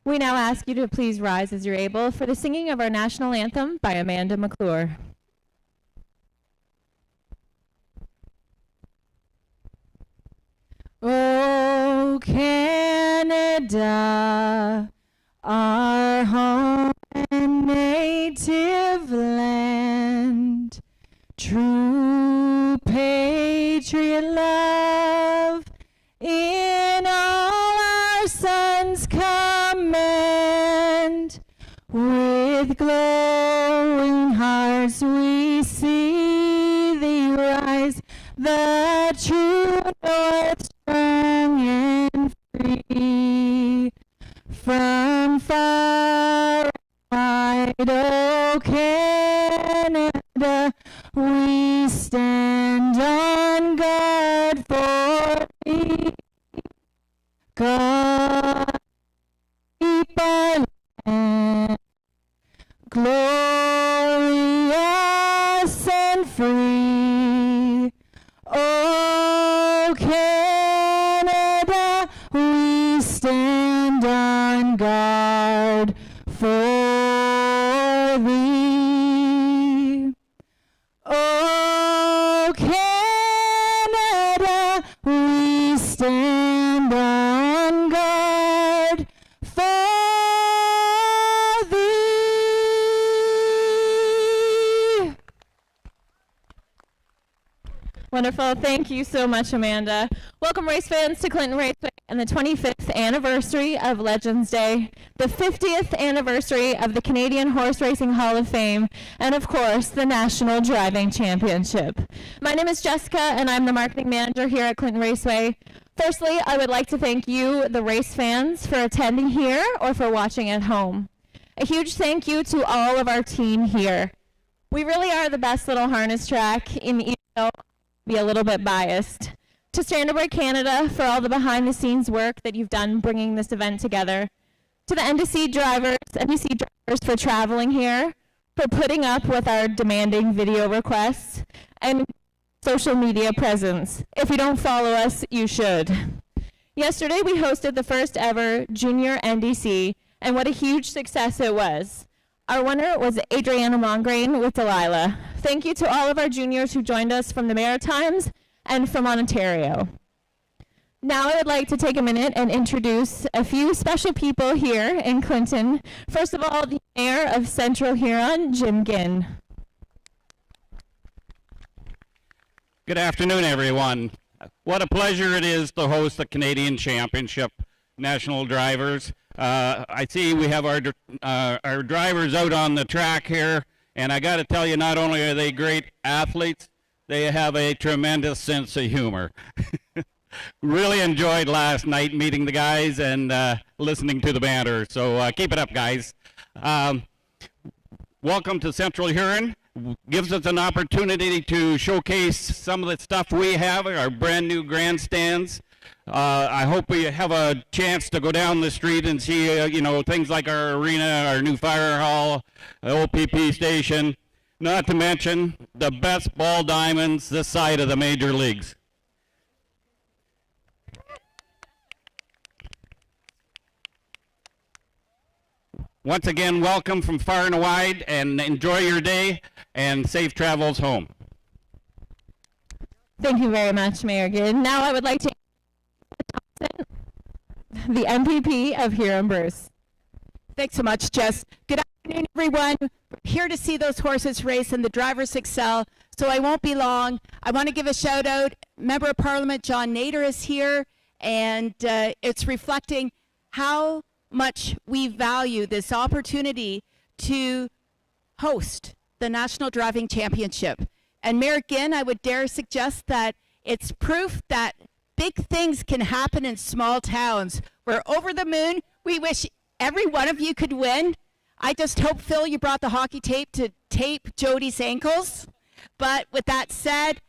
We now ask you to please rise as you're able for the singing of our national anthem by Amanda McClure. Oh, Canada, our home and native land, true patriot love in all our sons command. With glowing hearts we see thee rise, the true north, strong and free. From far and wide, oh Canada, we stand on guard for thee. God, keep our land glorious and free. Oh, Canada, we stand on guard for thee. Oh, Canada, we stand on guard for thee. Wonderful. Thank you so much, Amanda. Welcome, race fans, to Clinton Raceway and the 25th anniversary of Legends Day, the 50th anniversary of the Canadian Horse Racing Hall of Fame, and of course, the National Driving Championship. My name is Jessica, and I'm the marketing manager here at Clinton Raceway. Firstly, I would like to thank you, the race fans, for attending here or for watching at home. A huge thank you to all of our team here. We really are the best little harness track, even though I'll be a little bit biased. To Standardbreak Canada for all the behind-the-scenes work that you've done bringing this event together. To the NDC drivers for traveling here, for putting up with our demanding video requests, and social media presence. If you don't follow us, you should. Yesterday, we hosted the first ever Junior NDC, and what a huge success it was. Our winner was Adriana Mongrain with Delilah. Thank you to all of our juniors who joined us from the Maritimes and from Ontario. Now I would like to take a minute and introduce a few special people here in Clinton. First of all, the Mayor of Central Huron, Jim Ginn. Good afternoon, everyone. What a pleasure it is to host the Canadian Championship National Drivers. I see we have our drivers out on the track here, and I got to tell you, not only are they great athletes, they have a tremendous sense of humor. Really enjoyed last night meeting the guys and listening to the banter, so keep it up, guys. Welcome to Central Huron. Gives us an opportunity to showcase some of the stuff we have, our brand new grandstands. I hope we have a chance to go down the street and see, things like our arena, our new fire hall, OPP station, not to mention the best ball diamonds this side of the major leagues. Once again, welcome from far and wide, and enjoy your day and safe travels home. Thank you very much, Mayor Ginn. Now I would like to introduce the MPP of Huron Bruce. Thanks so much, Jess. Good afternoon, everyone. We're here to see those horses race and the drivers excel, so I won't be long. I want to give a shout out. Member of Parliament John Nader is here, and it's reflecting how much we value this opportunity to host the National Driving Championship. And Mayor Ginn, I would dare suggest that it's proof that big things can happen in small towns. We're over the moon. We wish every one of you could win. I just hope, Phil, you brought the hockey tape to tape Jody's ankles. But with that said,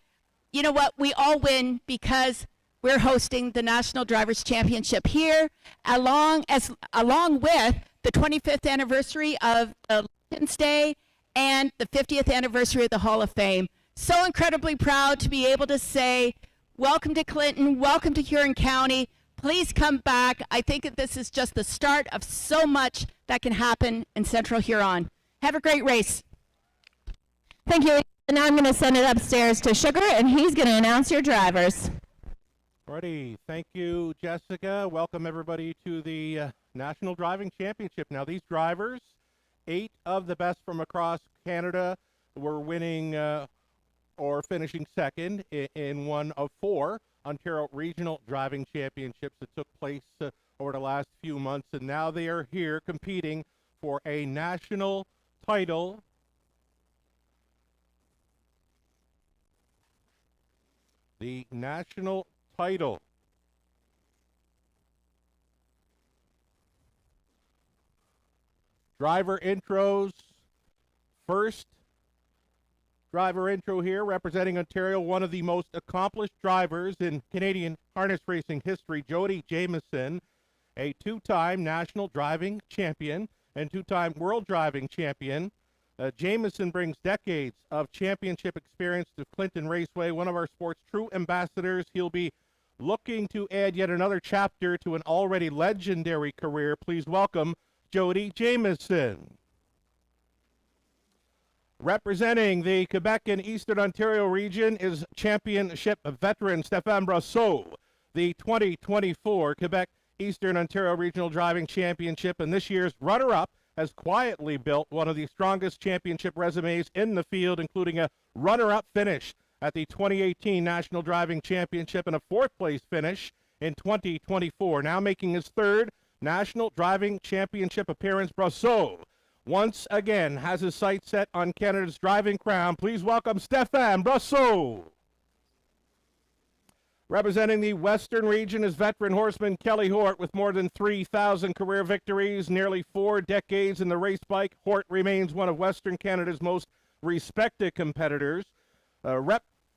you know what? We all win because we're hosting the National Drivers' Championship here, along with the 25th anniversary of the Legends Day and the 50th anniversary of the Hall of Fame. So incredibly proud to be able to say, welcome to Clinton, welcome to Huron County. Please come back. I think that this is just the start of so much that can happen in Central Huron. Have a great race. Thank you. And now I'm going to send it upstairs to Sugar, and he's going to announce your drivers. Alrighty, thank you, Jessica. Welcome everybody to the National Driving Championship. Now these drivers, 8 of the best from across Canada were winning or finishing second in one of 4 Ontario Regional Driving Championships that took place over the last few months, and now they are here competing for a national title. The national title. Driver intros. First driver intro here representing Ontario, one of the most accomplished drivers in Canadian harness racing history, Jody Jamieson, a 2-time national driving champion and 2-time world driving champion. Jamieson brings decades of championship experience to Clinton Raceway, one of our sport's true ambassadors. He'll be looking to add yet another chapter to an already legendary career. Please welcome Jody Jamieson. Representing the Quebec and Eastern Ontario region is championship veteran Stéphane Brosseau, the 2024 Quebec Eastern Ontario Regional Driving Championship, and this year's runner-up has quietly built one of the strongest championship resumes in the field, including a runner-up finish at the 2018 National Driving Championship and a 4th-place finish in 2024. Now making his 3rd National Driving Championship appearance, Brosseau once again has his sights set on Canada's driving crown. Please welcome Stéphane Brosseau. Representing the Western region is veteran horseman Kelly Hort with more than 3,000 career victories, nearly 4 decades in the race bike. Hort remains one of Western Canada's most respected competitors.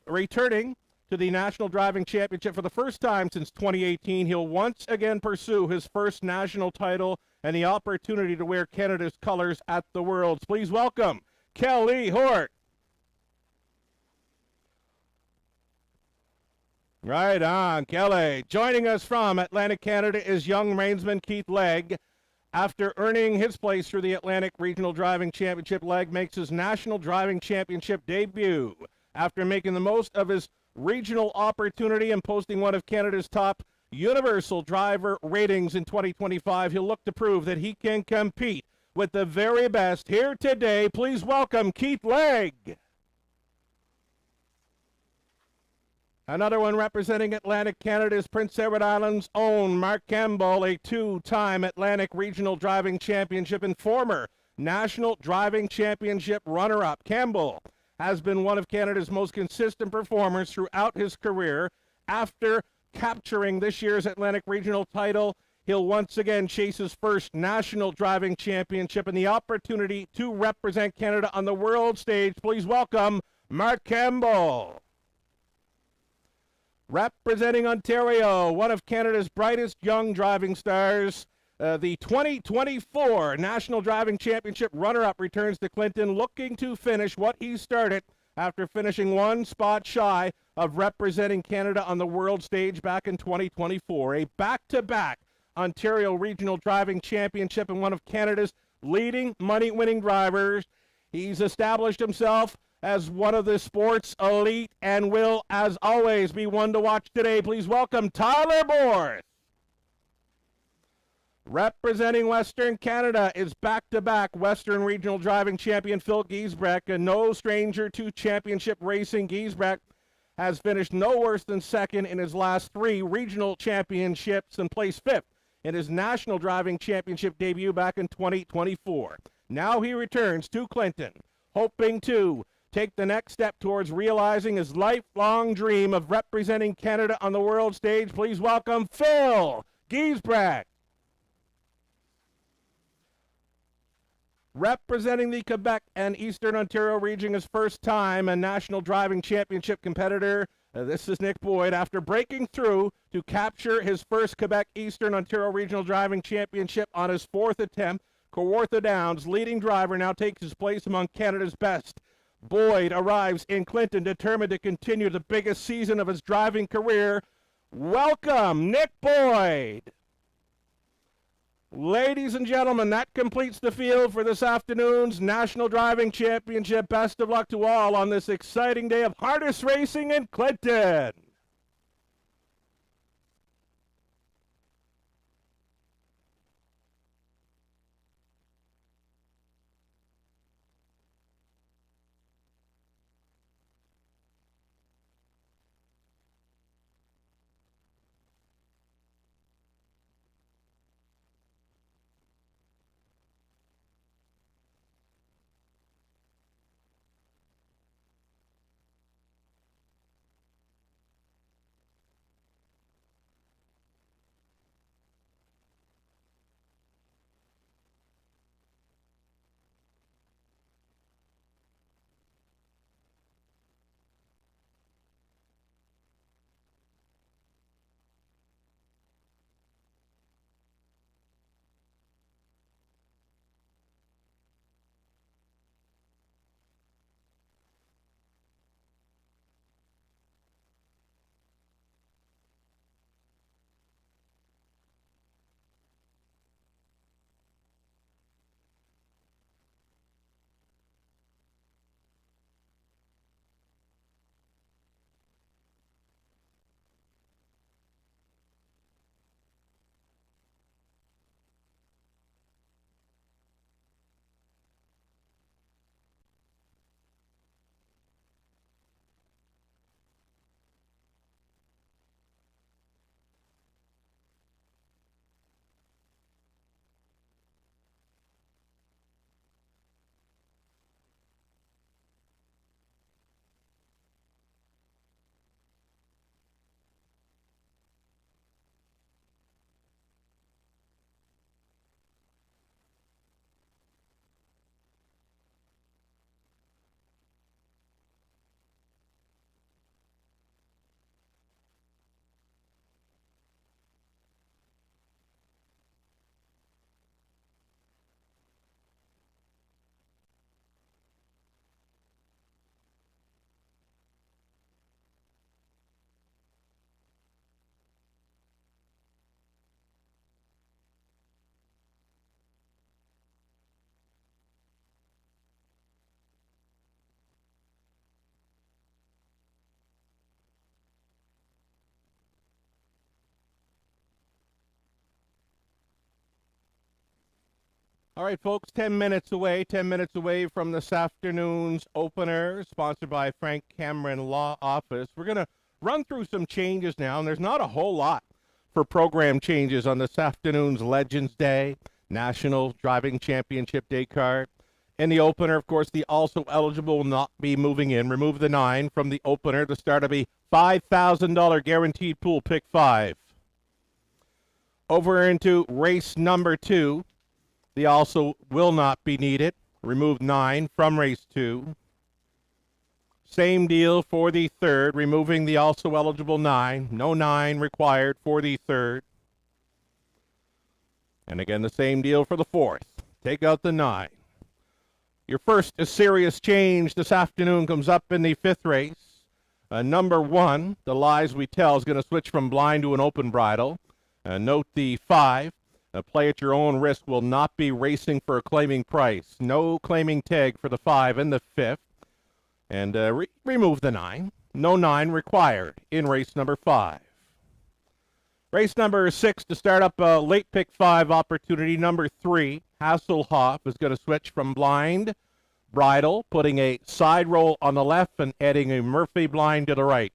Returning to the National Driving Championship for the first time since 2018, he'll once again pursue his first national title and the opportunity to wear Canada's colors at the Worlds. Please welcome Kelly Hort. Right on, Kelly. Joining us from Atlantic Canada is young reinsman Keith Legg. After earning his place through the Atlantic Regional Driving Championship, Legg makes his National Driving Championship debut. After making the most of his regional opportunity and posting one of Canada's top universal driver ratings in 2025, he'll look to prove that he can compete with the very best. Here today, please welcome Keith Legg. Another one representing Atlantic Canada is Prince Edward Island's own Mark Campbell, a 2-time Atlantic Regional Driving Championship and former National Driving Championship runner-up. Campbell has been one of Canada's most consistent performers throughout his career. After capturing this year's Atlantic Regional title, he'll once again chase his first National Driving Championship and the opportunity to represent Canada on the world stage. Please welcome Mark Campbell. Representing Ontario, one of Canada's brightest young driving stars, the 2024 National Driving Championship runner-up returns to Clinton, looking to finish what he started after finishing 1 spot shy of representing Canada on the world stage back in 2024. A back-to-back Ontario Regional Driving Championship and one of Canada's leading money-winning drivers. He's established himself as one of the sport's elite and will, as always, be one to watch today. Please welcome Tyler Borth. Representing Western Canada is back-to-back Western Regional Driving Champion Phil Giesbrecht, and no stranger to championship racing. Giesbrecht has finished no worse than second in his last 3 regional championships and placed 5th in his National Driving Championship debut back in 2024. Now he returns to Clinton, hoping to take the next step towards realizing his lifelong dream of representing Canada on the world stage. Please welcome Phil Giesbrecht. Representing the Quebec and Eastern Ontario region his first time a National Driving Championship competitor. This is Nick Boyd. After breaking through to capture his first Quebec Eastern Ontario Regional Driving Championship on his 4th attempt, Kawartha Downs' leading driver now takes his place among Canada's best. Boyd arrives in Clinton determined to continue the biggest season of his driving career Welcome, Nick Boyd. Ladies and gentlemen, that completes the field for this afternoon's National Driving Championship. Best of luck to all on this exciting day of harness racing in Clinton. All right, folks, 10 minutes away from this afternoon's opener, sponsored by Frank Cameron Law Office. We're going to run through some changes now, and there's not a whole lot for program changes on this afternoon's Legends Day, National Driving Championship Day card. In the opener, of course, the also eligible will not be moving in. Remove the 9 from the opener. The start of a $5,000 guaranteed pool, pick 5. Over into race number 2. The also will not be needed. Remove 9 from race 2. Same deal for the third, removing the also eligible 9. No 9 required for the third. And again, the same deal for the fourth. Take out the 9. Your first serious change this afternoon comes up in the fifth race. Number 1, the Lies We Tell, is going to switch from blind to an open bridle. Note the 5. Play at your own risk will not be racing for a claiming price. No claiming tag for the 5 in the 5th. And remove the 9. No 9 required in race number 5. Race number 6 to start up a late pick 5 opportunity. Number 3, Hasselhoff, is going to switch from blind, bridle, putting a side roll on the left and adding a Murphy blind to the right.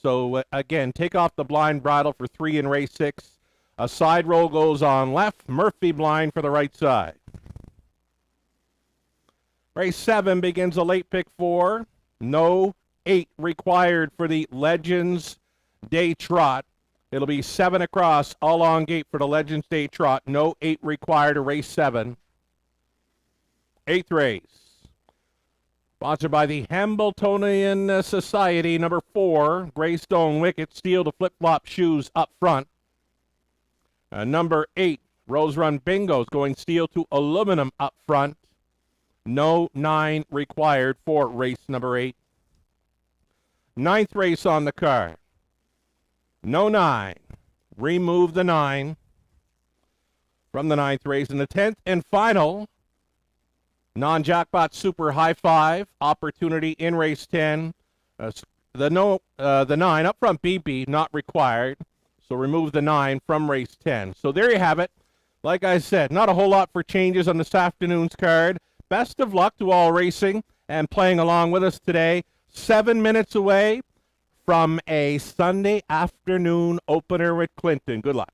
So again, take off the blind bridle for 3 in race 6. A side roll goes on left, Murphy blind for the right side. Race 7 begins a late pick 4. No 8 required for the Legends Day Trot. It'll be 7 across, all on gate for the Legends Day Trot. No 8 required to race 7. 8th race. Sponsored by the Hambletonian Society. Number 4, Greystone Wicket. Steel to flip-flop shoes up front. Number 8, Rose Run Bingo's going steel to aluminum up front. No 9 required for race number 8. 9th race on the card. No 9. Remove the 9 from the 9th race. In the 10th and final non-jackpot super high 5 opportunity in race 10. The 9 upfront BB not required. So remove the 9 from race 10. So there you have it. Like I said, not a whole lot for changes on this afternoon's card. Best of luck to all racing and playing along with us today. 7 minutes away from a Sunday afternoon opener with Clinton. Good luck.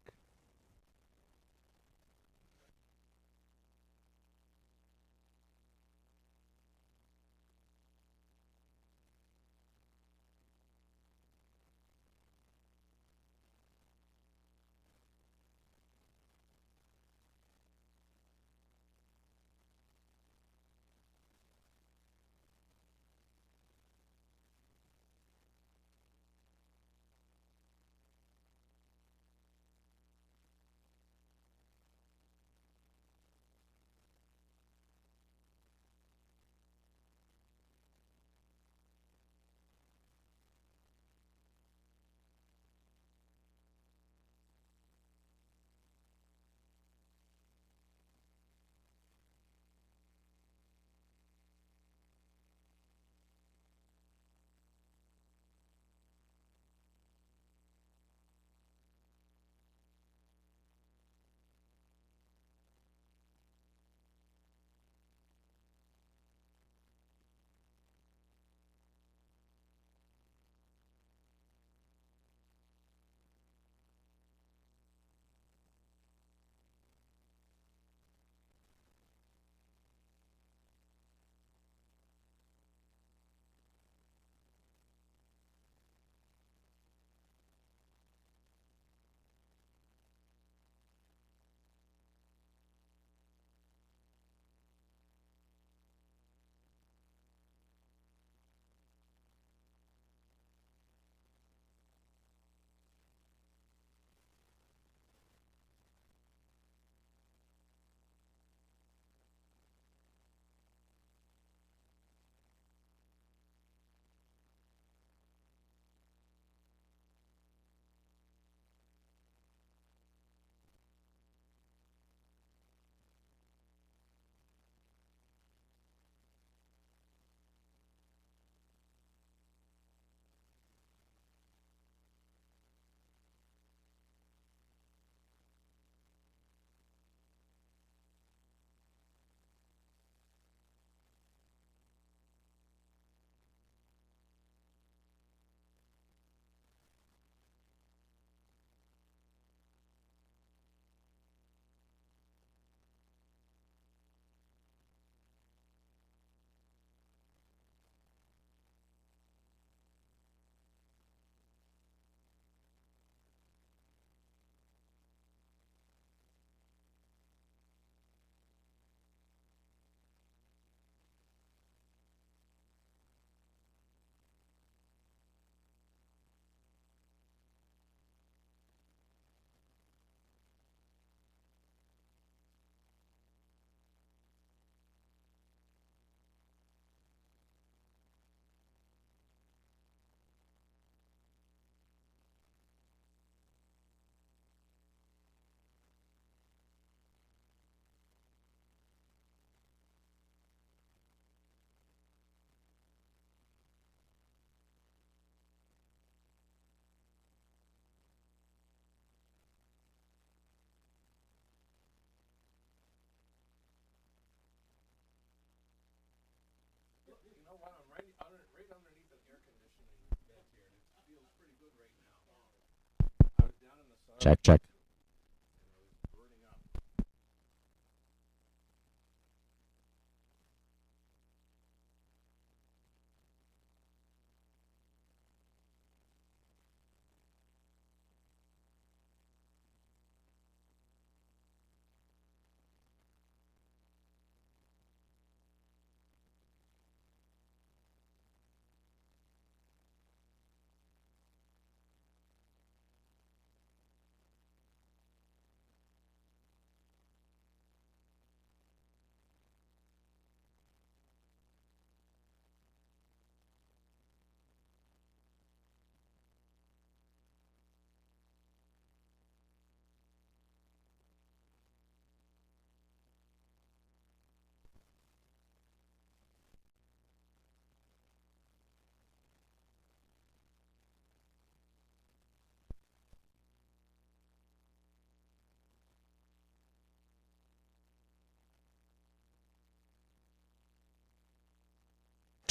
Check, check.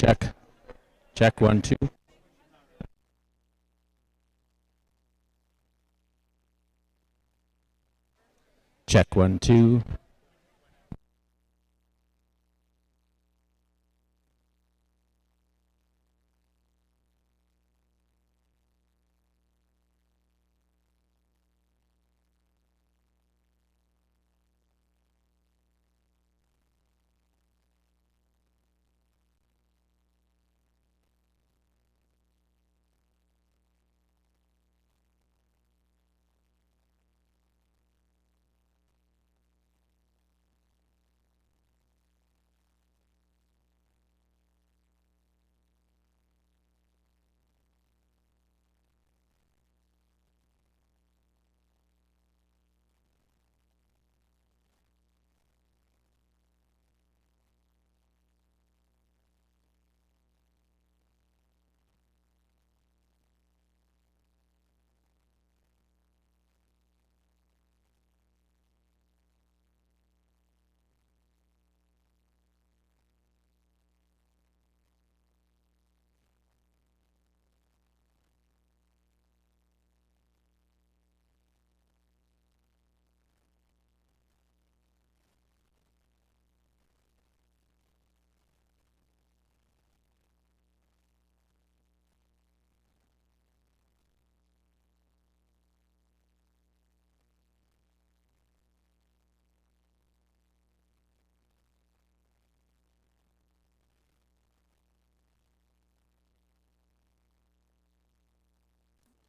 Check. Check 1, 2. Check 1, 2.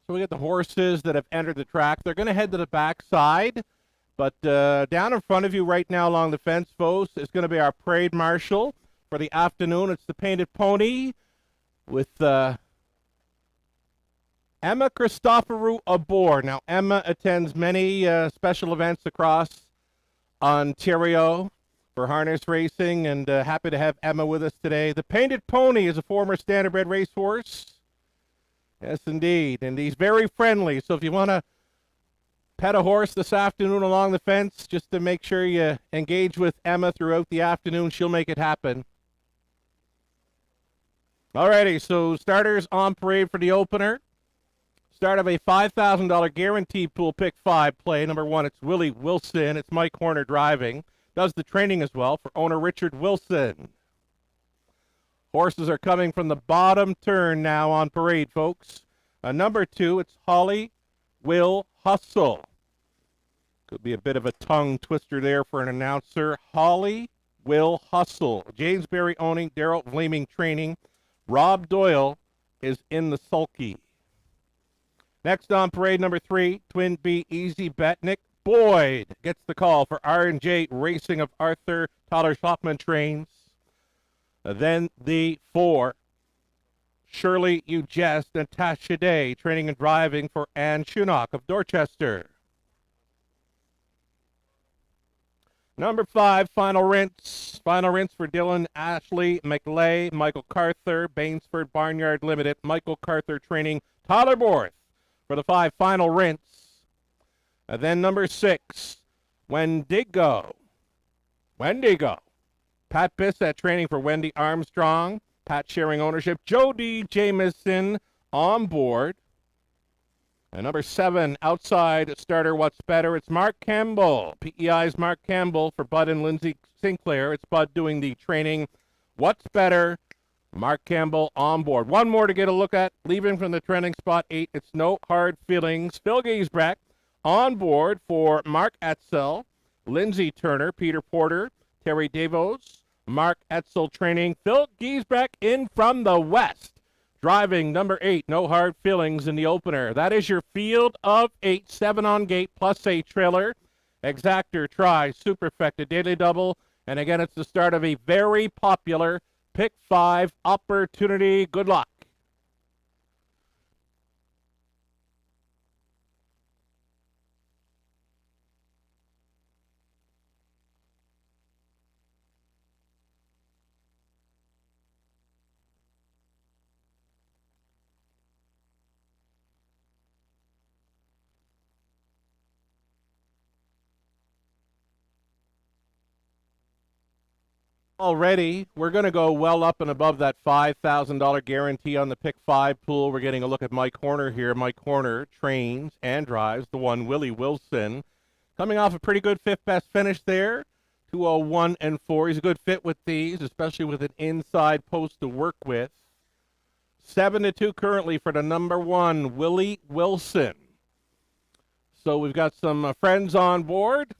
So we get the horses that have entered the track. They're going to head to the backside. But down in front of you right now along the fence, folks, is going to be our parade marshal for the afternoon. It's the Painted Pony with Emma Christoforou aboard. Now, Emma attends many special events across Ontario for harness racing, and happy to have Emma with us today. The Painted Pony is a former standardbred racehorse. Yes, indeed. And he's very friendly. So if you want to pet a horse this afternoon along the fence, just to make sure you engage with Emma throughout the afternoon, she'll make it happen. Alrighty, so starters on parade for the opener. Start of a $5,000 guaranteed pool pick 5 play. Number 1, it's Willie Wilson. It's Mike Horner driving. Does the training as well for owner Richard Wilson. Horses are coming from the bottom turn now on parade, folks. Number 2, it's Holly Will Hustle. Could be a bit of a tongue twister there for an announcer. Holly Will Hustle. James Berry owning, Daryl Vlaming training. Rob Doyle is in the sulky. Next on parade, number 3, Twin B Easy Bet. Nick Boyd gets the call for R&J Racing of Arthur Tyler Schlockman trains. Then the 4, Shirley Ugest, Natasha Day, training and driving for Ann Schunock of Dorchester. Number 5, Final Rinse. Final Rinse for Dylan Ashley McLay, Michael Carther, Bainsford Barnyard Limited, Michael Carther training Tyler Borth for the 5 Final Rinse. And then number 6, Wendigo. Pat Bissett training for Wendy Armstrong. Pat sharing ownership. Jody Jamieson on board. And number 7, outside starter, What's Better? It's Mark Campbell. PEI's Mark Campbell for Bud and Lindsay Sinclair. It's Bud doing the training. What's Better? Mark Campbell on board. One more to get a look at. Leaving from the trending spot 8, it's No Hard Feelings. Phil Giesbrecht on board for Mark Etzel, Lindsay Turner, Peter Porter, Terry Davos, Mark Etzel training. Phil Giesbrecht in from the west. Driving number 8, No Hard Feelings in the opener. That is your field of 8, 7 on gate, plus a trailer. Exactor, Try, Superfecta, Daily Double. And again, it's the start of a very popular Pick 5 opportunity. Good luck. Already, we're going to go well up and above that $5,000 guarantee on the Pick 5 pool. We're getting a look at Mike Horner here. Mike Horner trains and drives the one Willie Wilson. Coming off a pretty good fifth best finish there, 201 and 4. He's a good fit with these, especially with an inside post to work with. 7-2 currently for the number one, Willie Wilson. So we've got some friends on board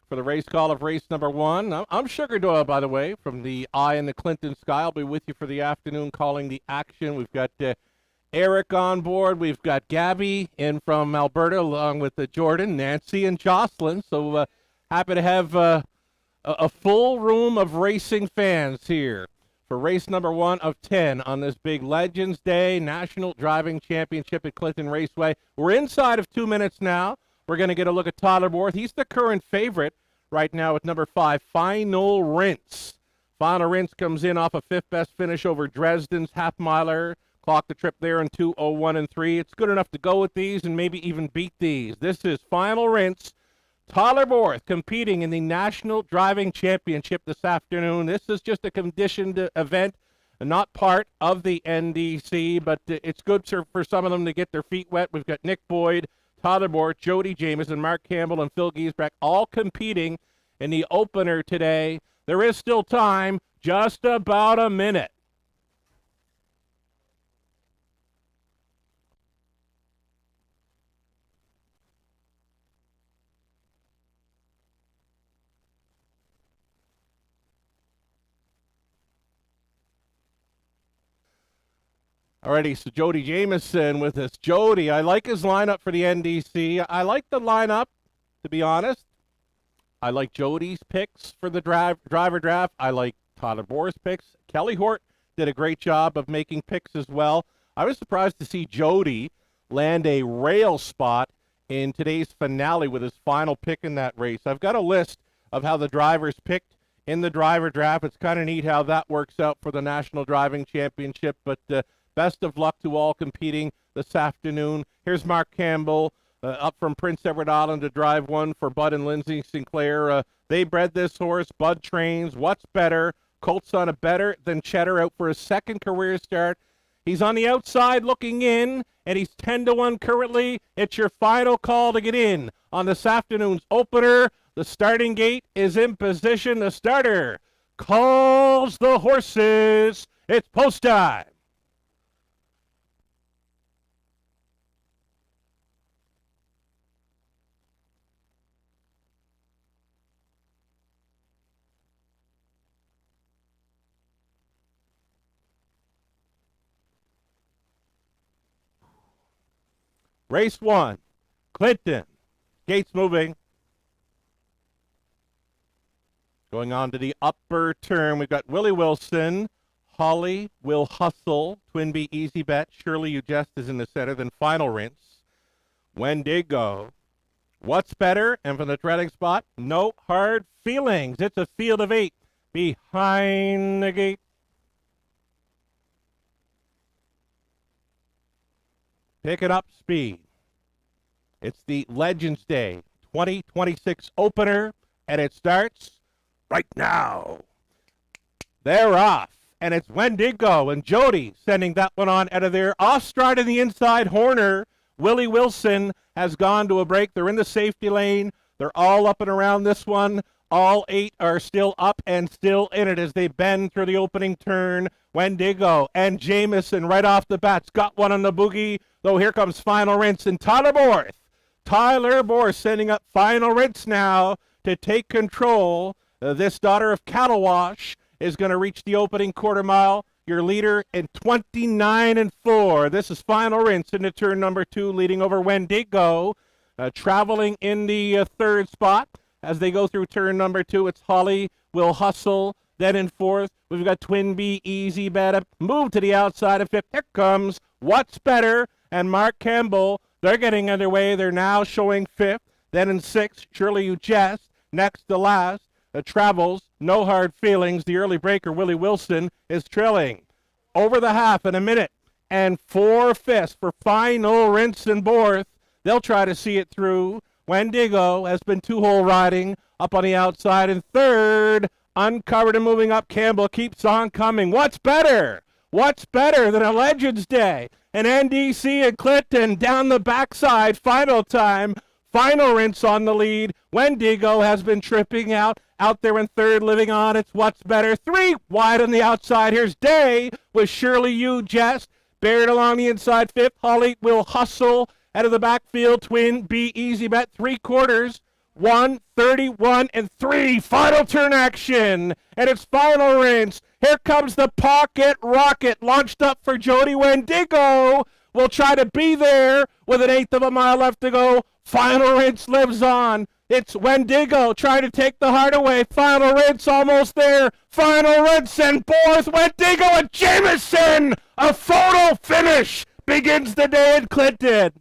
for the race call of race number one. I'm Sugar Doyle, by the way, from the Eye in the Clinton Sky. I'll be with you for the afternoon calling the action. We've got Eric on board. We've got Gabby in from Alberta along with Jordan, Nancy, and Jocelyn. So happy to have a full room of racing fans here for race number 1 of 10 on this big Legends Day National Driving Championship at Clinton Raceway. We're inside of 2 minutes now. We're going to get a look at Tyler Borth. He's the current favorite right now at number 5, Final Rinse. Final Rinse comes in off a fifth best finish over Dresden's half-miler. Clocked the trip there in 2:01 and 3. It's good enough to go with these and maybe even beat these. This is Final Rinse. Tyler Borth competing in the National Driving Championship this afternoon. This is just a conditioned event, not part of the NDC, but it's good for some of them to get their feet wet. We've got Nick Boyd, Tyler Borth, Jody Jamieson, Mark Campbell, and Phil Giesbrecht all competing in the opener today. There is still time, just about a minute. Alrighty, so Jody Jamieson with us. Jody, I like his lineup for the NDC. I like the lineup, to be honest. I like Jody's picks for the driver draft. I like Tyler Borth's picks. Kelly Hort did a great job of making picks as well. I was surprised to see Jody land a rail spot in today's finale with his final pick in that race. I've got a list of how the drivers picked in the driver draft. It's kind of neat how that works out for the National Driving Championship, but best of luck to all competing this afternoon. Here's Mark Campbell up from Prince Edward Island to drive one for Bud and Lindsay Sinclair. They bred this horse. Bud trains. What's better? Colt's on a better than Cheddar out for his second career start. He's on the outside looking in, and he's 10-1 currently. It's your final call to get in on this afternoon's opener. The starting gate is in position. The starter calls the horses. It's post time. Race 1, Clinton. Gates moving. Going on to the upper turn, we've got Willie Wilson, Holly Will Hustle, Twinbee Easy Bet, Shirley You Jest is in the center, then Final Rinse, Wendigo, What's Better, and from the treading spot, No Hard Feelings. It's a field of 8 behind the gate. Picking up speed. It's the Legends Day 2026 opener, and it starts right now. They're off, and it's Wendigo and Jody sending that one on out of there. Off stride in the inside, Horner. Willie Wilson has gone to a break. They're in the safety lane. They're all up and around this one. All 8 are still up and still in it as they bend through the opening turn. Wendigo and Jamieson right off the bat. Got one on the boogie, though here comes Final Rinse and Tyler Borth. Tyler Borth sending up Final Rinse now to take control. This daughter of Cattle Wash is going to reach the opening quarter mile. Your leader in 29 and 4. This is Final Rinse into turn number 2, leading over Wendigo. Traveling in the third spot. As they go through turn number 2, it's Holly Will Hustle. Then in fourth, we've got Twinbee Easy Bet. Move to the outside of fifth. Here comes What's Better and Mark Campbell. They're getting underway. They're now showing fifth. Then in sixth, Shirley You Jest. Next to last, Travels, No Hard Feelings. The early breaker, Willie Wilson, is trailing. Over the half in a minute. And 4/5 for Final Rinse and Borth. They'll try to see it through. Wendigo has been 2-hole riding up on the outside. And third, Uncovered and moving up, Campbell keeps on coming. What's better? What's better than a Legends Day? And NDC and Clinton down the backside, final time. Final rinse on the lead. Wendigo has been tripping out there in third, living on. It's What's Better. 3 wide on the outside. Here's Day with Shirley Yu Jest. Buried along the inside, fifth. Holly will hustle out of the backfield. Twin B Easy Bet. 3/4. 1:31 and 3. Final turn action. And it's final rinse. Here comes the pocket rocket launched up for Jody Wendigo. Will try to be there with an 1/8 of a mile left to go. Final rinse lives on. It's Wendigo trying to take the heart away. Final rinse almost there. Final rinse and fourth. Wendigo and Jameson. A photo finish begins the day in Clinton.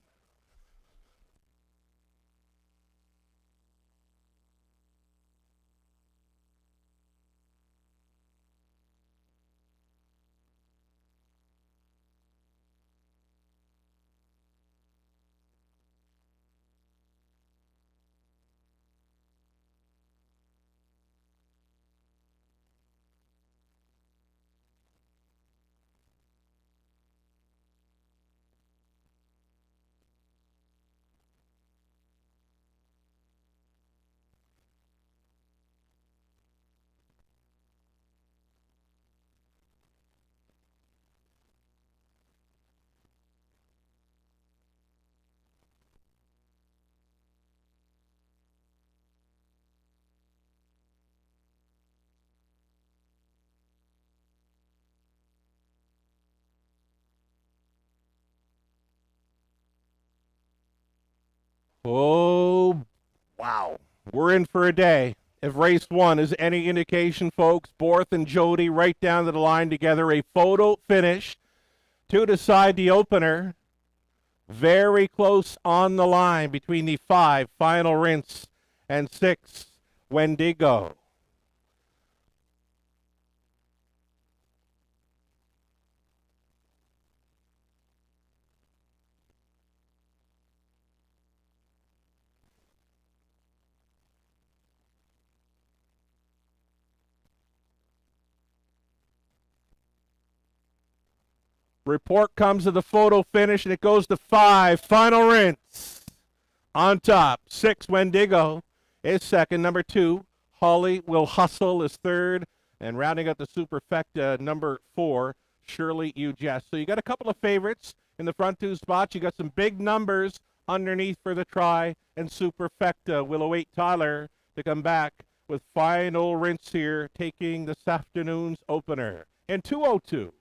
Oh, wow. We're in for a day. If race 1 is any indication, folks, Borth and Jody right down to the line together. A photo finish to decide the opener. Very close on the line between the 5, Final Rinse, and 6, Wendigo. Report comes to the photo finish, and it goes to 5. Final rinse. On top, 6, Wendigo is second. Number 2, Holly Will Hustle is third. And rounding out the superfecta, number 4, Shirley Yu Jest. So you got a couple of favorites in the front 2 spots. You got some big numbers underneath for the try. And superfecta will await Tyler to come back with final rinse here, taking this afternoon's opener. In 2:02.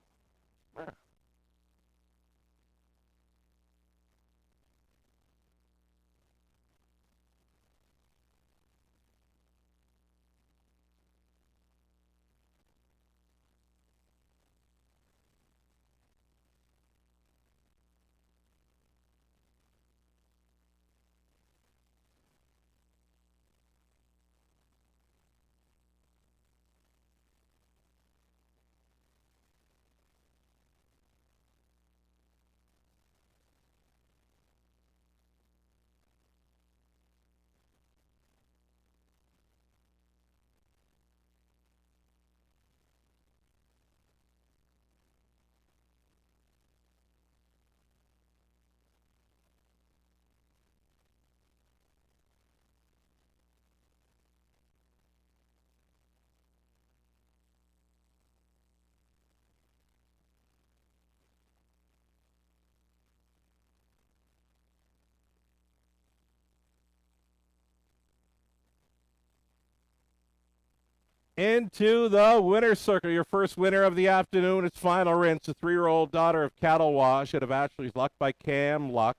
Into the winner's circle. Your first winner of the afternoon. It's Final Rinse, a 3-year-old daughter of Cattle Wash out of Ashley's Luck by Cam Luck.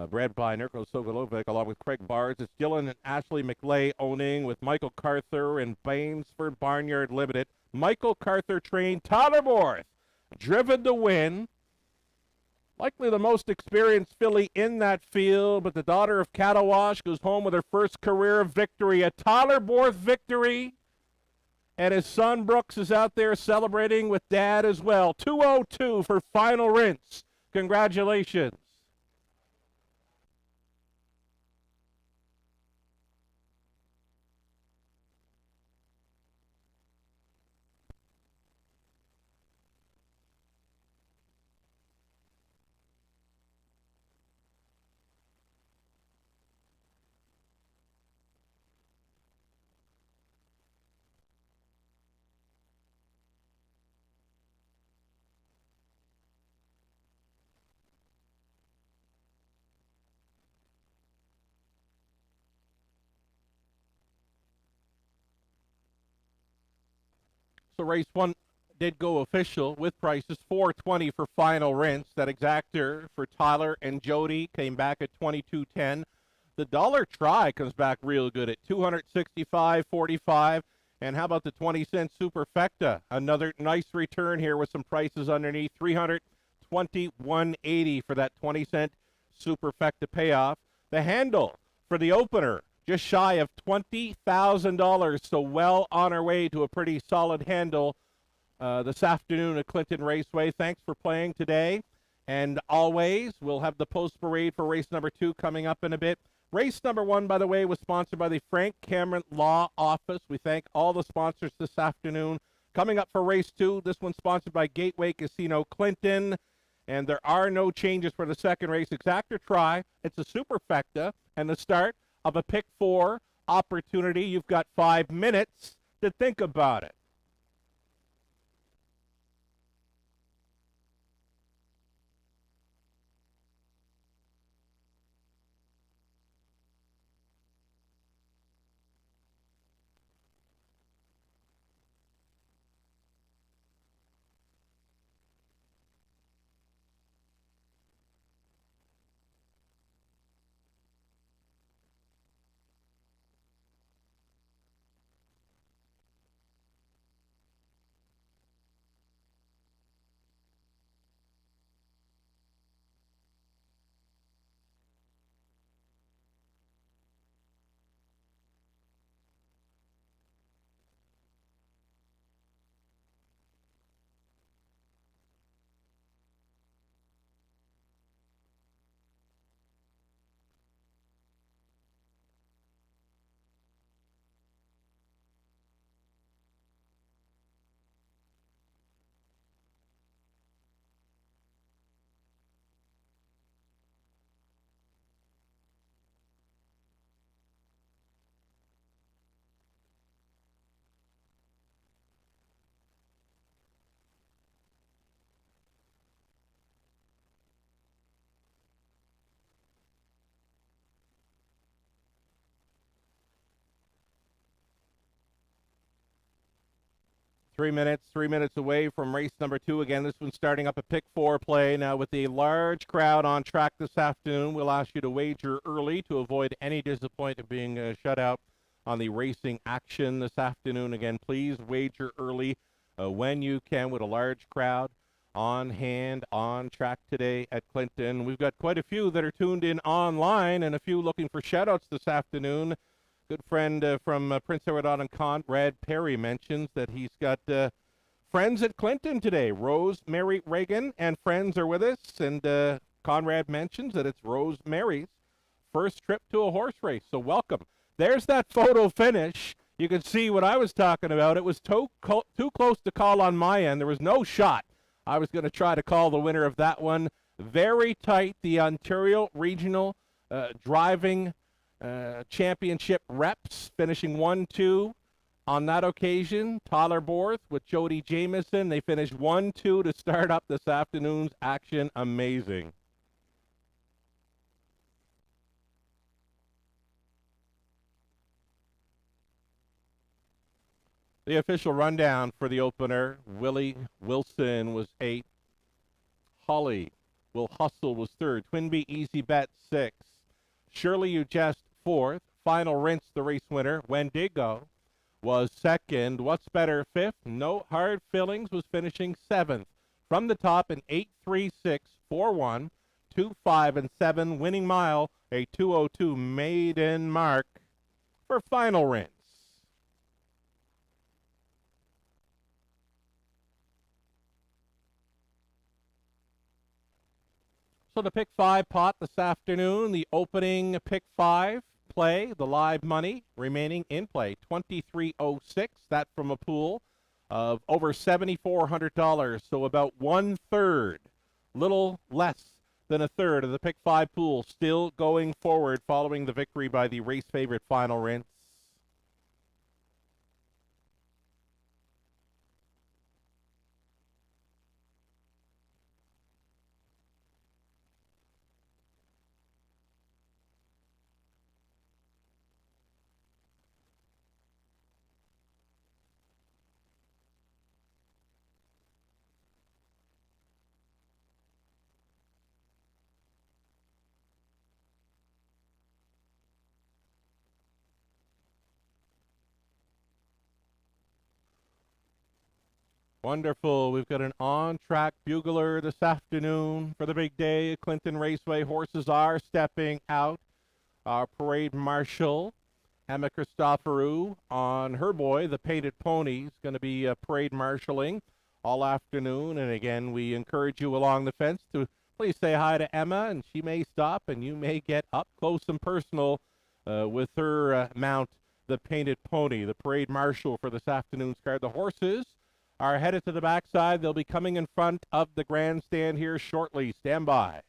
Bred by Nirko Sogolovic along with Craig Barnes. It's Dylan and Ashley McLay owning with Michael Carther and Bainsford Barnyard Limited. Michael Carther trained Tyler Borth, driven to win. Likely the most experienced filly in that field, but the daughter of Cattle Wash goes home with her first career victory. A Tyler Borth victory. And his son Brooks is out there celebrating with Dad as well. 2:02 for Final Rinse. Congratulations. So race one did go official with prices $4.20 for final rinse. That exactor for Tyler and Jody came back at $22.10. The dollar try comes back real good at $265.45. And how about the 20-cent superfecta? Another nice return here with some prices underneath. $321.80 for that 20-cent superfecta payoff. The handle for the opener, just shy of $20,000. So well on our way to a pretty solid handle this afternoon at Clinton Raceway. Thanks for playing today. And always, we'll have the post parade for race number 2 coming up in a bit. Race number 1, by the way, was sponsored by the Frank Cameron Law Office. We thank all the sponsors this afternoon. Coming up for race 2, this one's sponsored by Gateway Casino Clinton. And there are no changes for the second race. Exactor try. It's a superfecta and the start of a pick 4 opportunity. You've got 5 minutes to think about it. Three minutes away from race number 2. Again, this one's starting up a pick 4 play. Now, with a large crowd on track this afternoon, we'll ask you to wager early to avoid any disappointment being shut out on the racing action this afternoon. Again, please wager early when you can with a large crowd on hand on track today at Clinton. We've got quite a few that are tuned in online and a few looking for shout-outs this afternoon. Good friend from Prince Edward Island, Conrad Perry, mentions that he's got friends at Clinton today. Rosemary Reagan and friends are with us, and Conrad mentions that it's Rosemary's first trip to a horse race, so welcome. There's that photo finish. You can see what I was talking about. It was too close to call on my end. There was no shot. I was going to try to call the winner of that one. Very tight. The Ontario Regional Driving Championship reps finishing 1-2 on that occasion. Tyler Borth with Jody Jamieson. They finished 1-2 to start up this afternoon's action. Amazing. The official rundown for the opener: Willie Wilson was 8. Holly Will Hustle was 3rd. Twinbee Easy Bet 6. Shirley You Jest 4th. Final Rinse, the race winner, Wendigo, was 2nd. What's Better 5th. No Hard Fillings was finishing 7th. From the top, an 8.36, 4-1, 2-5, and 7. Winning Mile, a 2:02 maiden mark for Final Rinse. So the pick 5 pot this afternoon, the opening pick 5 play, the live money remaining in play, $23.06. That from a pool of over $7,400. So about 1/3, little less than a third of the pick 5 pool still going forward following the victory by the race favorite Final Rinse. Wonderful. We've got an on-track bugler this afternoon for the big day at Clinton Raceway. Horses are stepping out. Our parade marshal, Emma Christoforou, on her boy, the Painted Pony, is going to be parade marshaling all afternoon. And again, we encourage you along the fence to please say hi to Emma, and she may stop, and you may get up close and personal with her mount, the Painted Pony, the parade marshal for this afternoon's card. The horses are headed to the backside. They'll be coming in front of the grandstand here shortly. Stand by.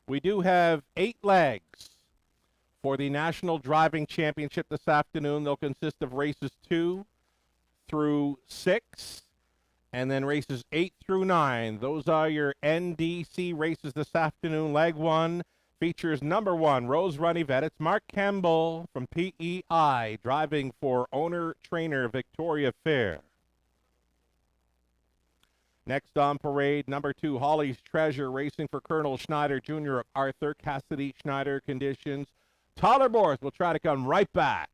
We do have 8 legs for the National Driving Championship this afternoon. They'll consist of races 2 through 6. And then races 8 through 9. Those are your NDC races this afternoon. Leg 1 features number 1, Rose Run Yvette. It's Mark Campbell from PEI driving for owner-trainer Victoria Fair. Next on parade, number 2, Holly's Treasure, racing for Colonel Schneider Jr. of Arthur. Cassidy Schneider conditions. Tyler Borth will try to come right back.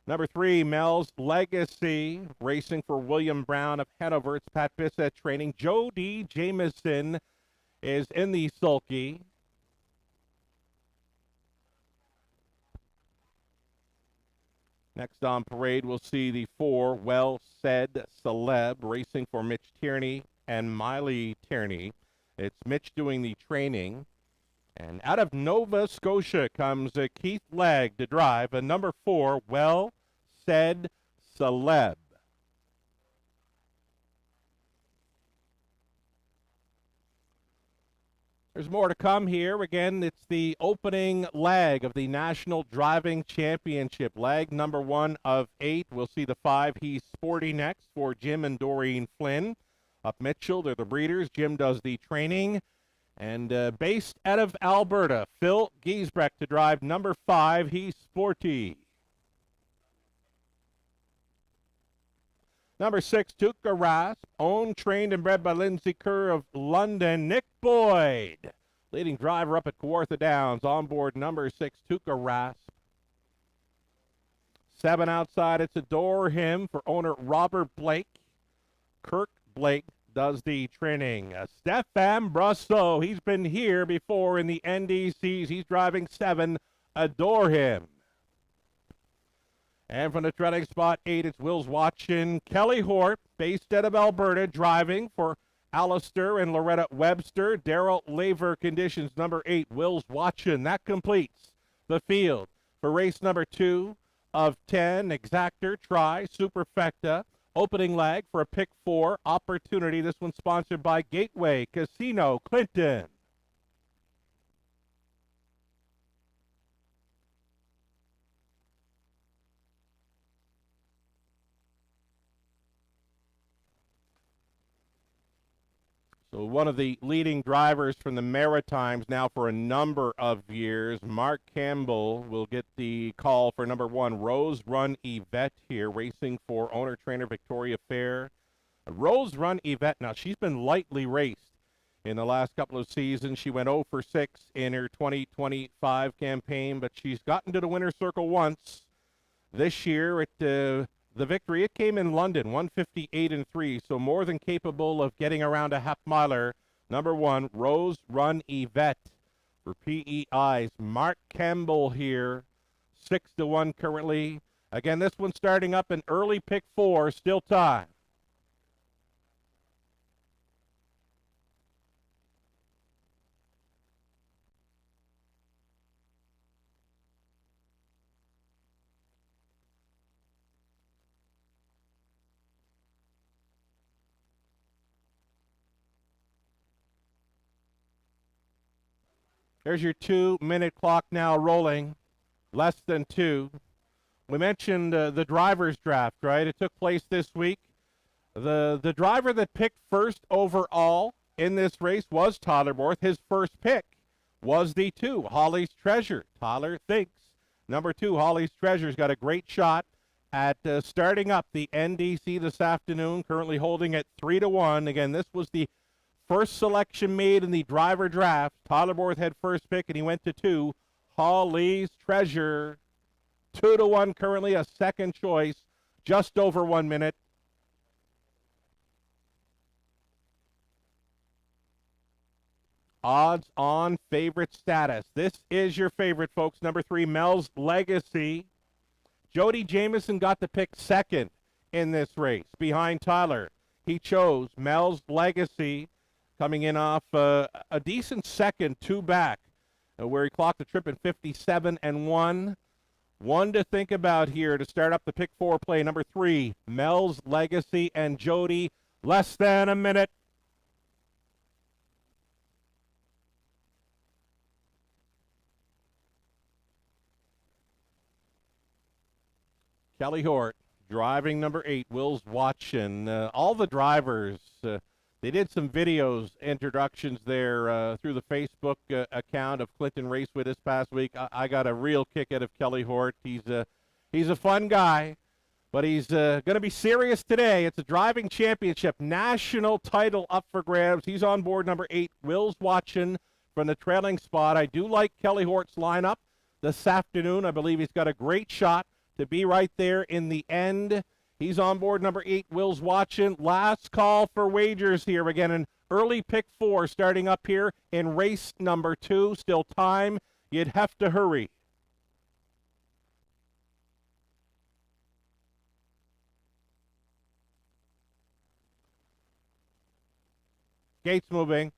Number 3, Mel's Legacy, racing for William Brown of Hanover. It's Pat Bissett training. Joe D. Jameson is in the sulky. Next on parade, we'll see the 4, Well Said Celeb, racing for Mitch Tierney and Miley Tierney. It's Mitch doing the training. And out of Nova Scotia comes Keith Legg to drive a number 4, Well Said Celeb. There's more to come here. Again, it's the opening leg of the National Driving Championship. Leg number 1 of 8. We'll see the 5, He's Sporty, next for Jim and Doreen Flynn. Up Mitchell, they're the breeders. Jim does the training. And based out of Alberta, Phil Giesbrecht to drive number 5, He's Sporty. Number 6, Tuka Rasp, owned, trained, and bred by Lindsay Kerr of London. Nick Boyd, leading driver up at Kawartha Downs. On board number 6, Tuka Rasp. 7 outside, it's Adore Him for owner Robert Blake. Kirk Blake does the training. Stefan Brosseau, he's been here before in the NDCs. He's driving 7, Adore Him. And from the treading spot 8, it's Will's Watchin. Kelly Hort, based out of Alberta, driving for Alistair and Loretta Webster. Daryl Laver conditions number 8, Will's Watchin. That completes the field for race number 2 of 10. Exactor, Try, Superfecta. Opening leg for a pick 4 opportunity. This one sponsored by Gateway Casino Clinton. So one of the leading drivers from the Maritimes now for a number of years, Mark Campbell, will get the call for number 1, Rose Run Yvette here, racing for owner-trainer Victoria Fair. Rose Run Yvette, now she's been lightly raced in the last couple of seasons. She went 0 for 6 in her 2025 campaign, but she's gotten to the winner's circle once. This year at the victory, it came in London, 158-3, so more than capable of getting around a half-miler. Number 1, Rose Run Yvette for PEI's Mark Campbell here, 6-1 currently. Again, this one starting up in early pick 4, still time. There's your 2-minute clock now rolling, less than 2. We mentioned the driver's draft, right? It took place this week. The driver that picked first overall in this race was Tyler Borth. His first pick was the 2, Holly's Treasure. Tyler thinks number 2, Holly's Treasure's got a great shot at starting up the NDC this afternoon, currently holding at 3-1. Again, this was the first selection made in the driver draft. Tyler Borth had first pick, and he went to 2. Holly's Treasure, 2-1 currently, a second choice, just over 1 minute. Odds on favorite status. This is your favorite, folks. Number 3, Mel's Legacy. Jody Jamieson got to pick second in this race behind Tyler. He chose Mel's Legacy, coming in off a decent second, 2 back, where he clocked the trip in 57-1. One to think about here to start up the pick 4 play. Number 3, Mel's Legacy and Jody, less than a minute. Kelly Hort driving number 8. Will's watching. All the drivers, they did some videos, introductions there through the Facebook account of Clinton Raceway this past week. I got a real kick out of Kelly Hort. He's a fun guy, but he's going to be serious today. It's a driving championship, national title up for grabs. He's on board number 8. Will's watching from the trailing spot. I do like Kelly Hort's lineup this afternoon. I believe he's got a great shot to be right there in the end. He's on board number 8. Will's watching. Last call for wagers here. Again, an early pick 4 starting up here in race number 2. Still time. You'd have to hurry. Gates moving.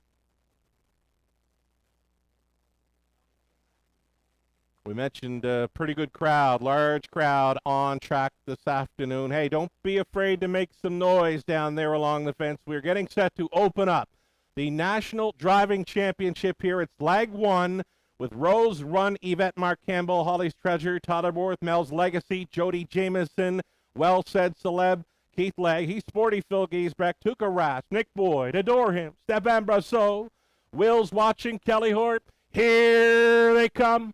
We mentioned a pretty good crowd, large crowd on track this afternoon. Hey, don't be afraid to make some noise down there along the fence. We're getting set to open up the National Driving Championship here. It's Leg 1 with Rose Run, Yvette Mark Campbell, Holly's Treasure, Tyler Borth, Mel's Legacy, Jody Jamieson, Well Said Celeb, Keith Legg, He's Sporty, Phil Giesbrecht, Tuka Rask, Nick Boyd, Adore Him, Stefan Brassot, Will's watching, Kelly Hort. Here they come.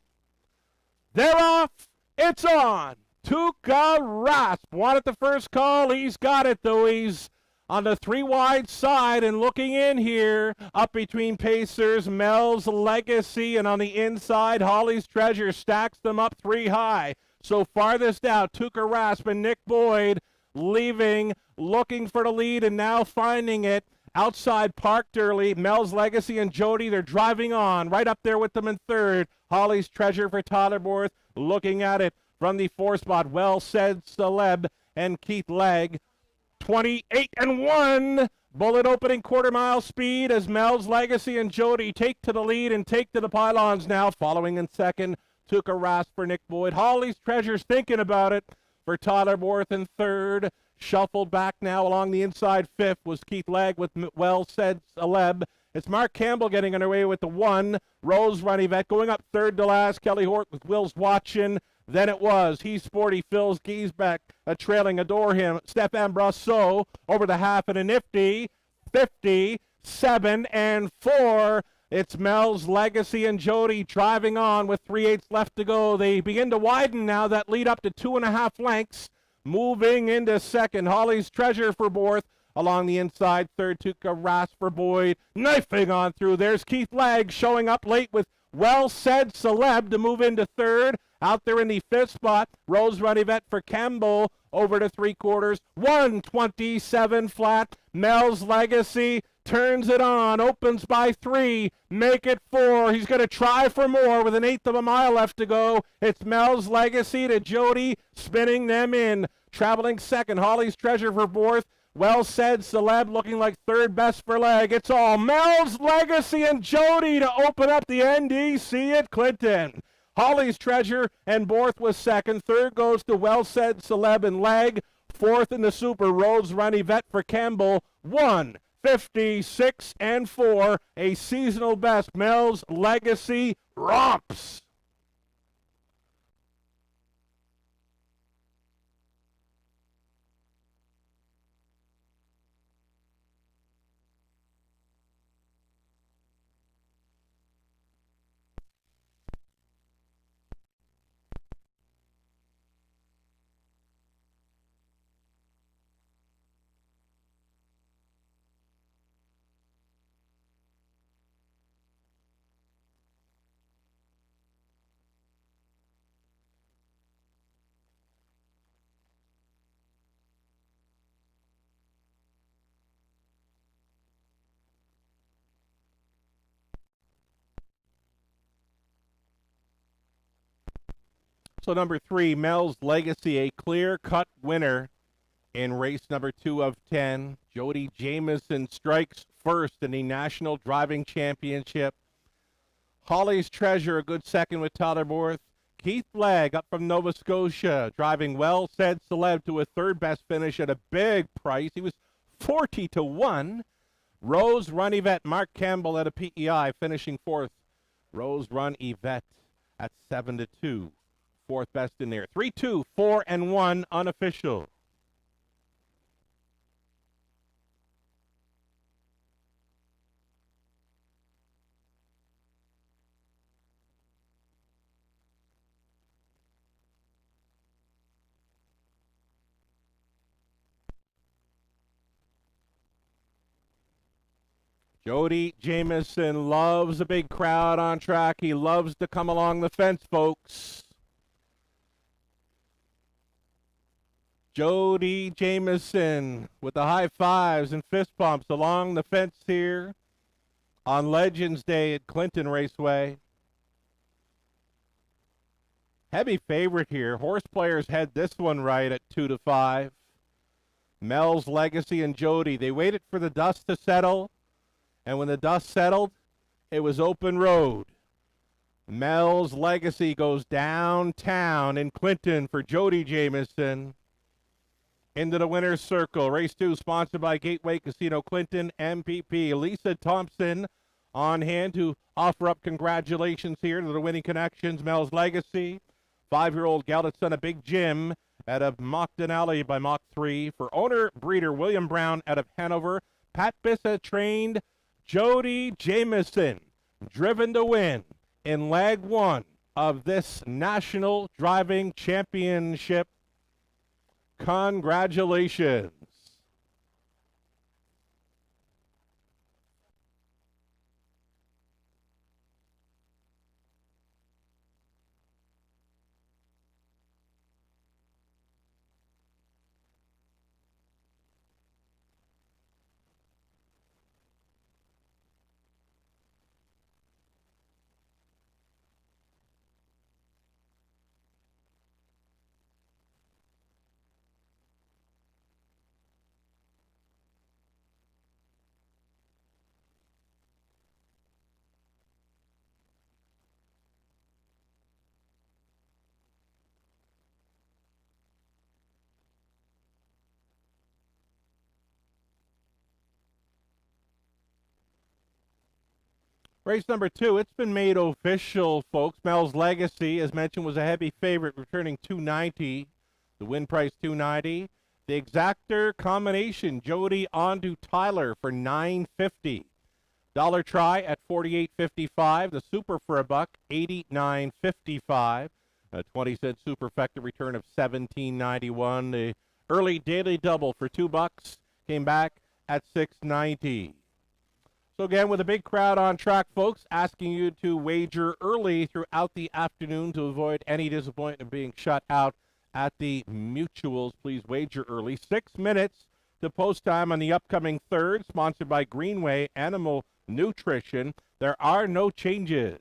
They're off. It's on. Tuka Rask wanted the first call. He's got it, though. He's on the 3 wide side and looking in here. Up between Pacers, Mel's Legacy, and on the inside, Holly's Treasure stacks them up 3 high. So farthest out, Tuka Rask and Nick Boyd leaving, looking for the lead, and now finding it. Outside, parked early. Mel's Legacy and Jody, they're driving on. Right up there with them in third. Holly's Treasure for Tyler Borth, looking at it from the 4 spot. Well Said Celeb and Keith Legg. 28-1. Bullet opening quarter-mile speed as Mel's Legacy and Jody take to the lead and take to the pylons now. Following in second, Tuka Rask for Nick Boyd. Holly's Treasure's thinking about it for Tyler Borth in third. Shuffled back now along the inside. 5th was Keith Legg with Well Said Celeb. It's Mark Campbell getting underway with the 1. Rose Run Yvette going up 3rd to last. Kelly Hort with Will's watching. Then it was He's Sporty, Phil's Giesbrecht trailing Adore Him. Stefan Brassot over the half and a nifty 57-4. It's Mel's Legacy and Jody driving on with 3/8 left to go. They begin to widen now. That lead up to 2.5 lengths. Moving into second, Holly's Treasure for Borth. Along the inside, third, Tuka Rask for Boyd. Knifing on through. There's Keith Legg showing up late with Well Said Celeb to move into third. Out there in the 5th spot, Rose Run Yvette for Campbell over to 3/4. 127 flat. Mel's Legacy turns it on, opens by 3, make it 4. He's going to try for more with 1/8 of a mile left to go. It's Mel's Legacy to Jody, spinning them in. Traveling second, Holly's Treasure for Borth. Well Said Celeb looking like third best for Legg. It's all Mel's Legacy and Jody to open up the NDC at Clinton. Holly's Treasure and Borth was second. Third goes to Well Said Celeb and Legg. 4th in the Super, Rose Run Yvette for Campbell. 1:56-4, a seasonal best. Mel's Legacy romps. Also, number 3, Mel's Legacy, a clear-cut winner in race number 2 of 10. Jody Jamieson strikes first in the National Driving Championship. Holly's Treasure, a good second with Tyler Borth. Keith Flagg up from Nova Scotia, driving Well Said Celeb to a third best finish at a big price. He was 40 to 1. Rose Run Yvette, Mark Campbell at a PEI, finishing fourth. Rose Run Yvette at 7 to 2. Fourth best in there. 3, 2, 4, and 1 unofficial. Jody Jamieson loves a big crowd on track. He loves to come along the fence, folks. Jody Jamieson with the high fives and fist bumps along the fence here on Legends Day at Clinton Raceway. Heavy favorite here. Horse players had this one right at 2 to 5. Mel's Legacy and Jody. They waited for the dust to settle. And when the dust settled, it was open road. Mel's Legacy goes downtown in Clinton for Jody Jamieson. Into the winner's circle. Race 2 sponsored by Gateway Casino Clinton, MPP. Lisa Thompson on hand to offer up congratulations here to the winning connections. Mel's Legacy. 5-year-old gelded son of Big Jim out of Moncton Alley by Mach 3. For owner breeder William Brown out of Hanover. Pat Bissa trained Jody Jamieson, driven to win in leg 1 of this National Driving Championship. Congratulations. Race number 2, it's been made official, folks. Mel's Legacy, as mentioned, was a heavy favorite, returning $290. The win price $290. The exactor combination, Jody onto Tyler for $950. Dollar try at $48.55. The super for a buck, $89.55. A 20-cent superfecta return of $17.91. The early daily double for $2 came back at $6.90. So again, with a big crowd on track, folks, asking you to wager early throughout the afternoon to avoid any disappointment of being shut out at the mutuals. Please wager early. 6 minutes to post time on the upcoming third, sponsored by Greenway Animal Nutrition. There are no changes.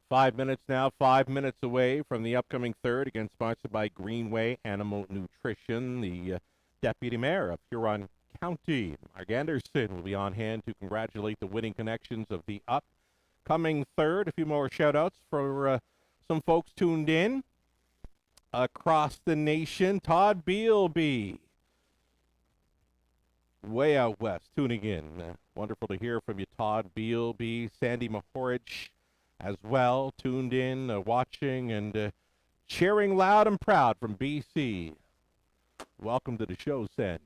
Five minutes now, 5 minutes away from the upcoming third, again sponsored by Greenway Animal Nutrition. The Deputy Mayor of Huron County, Mark Anderson, will be on hand to congratulate the winning connections of the upcoming third. A few more shout-outs for some folks tuned in. across the nation, Todd Bealby. Way out west, tuning in. Wonderful to hear from you, Todd Bealby. Sandy Mahorich as well, tuned in, watching, and cheering loud and proud from BC. Welcome to the show, Sandy.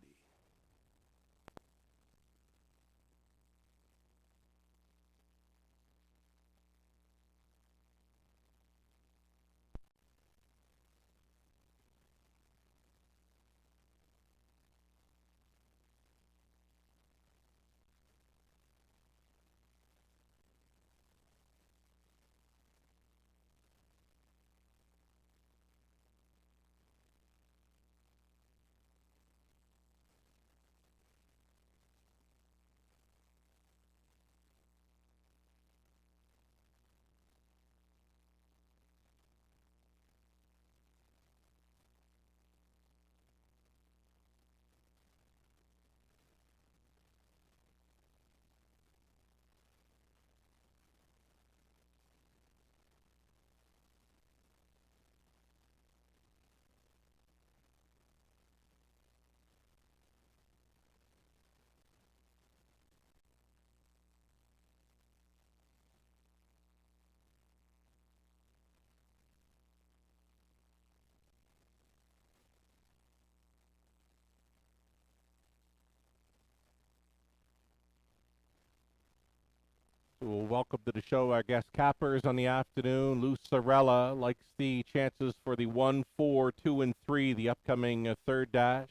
Well, welcome to the show, our guest cappers on the afternoon. Lou Sorella likes the chances for the 1, 4, 2, and 3, the upcoming third dash.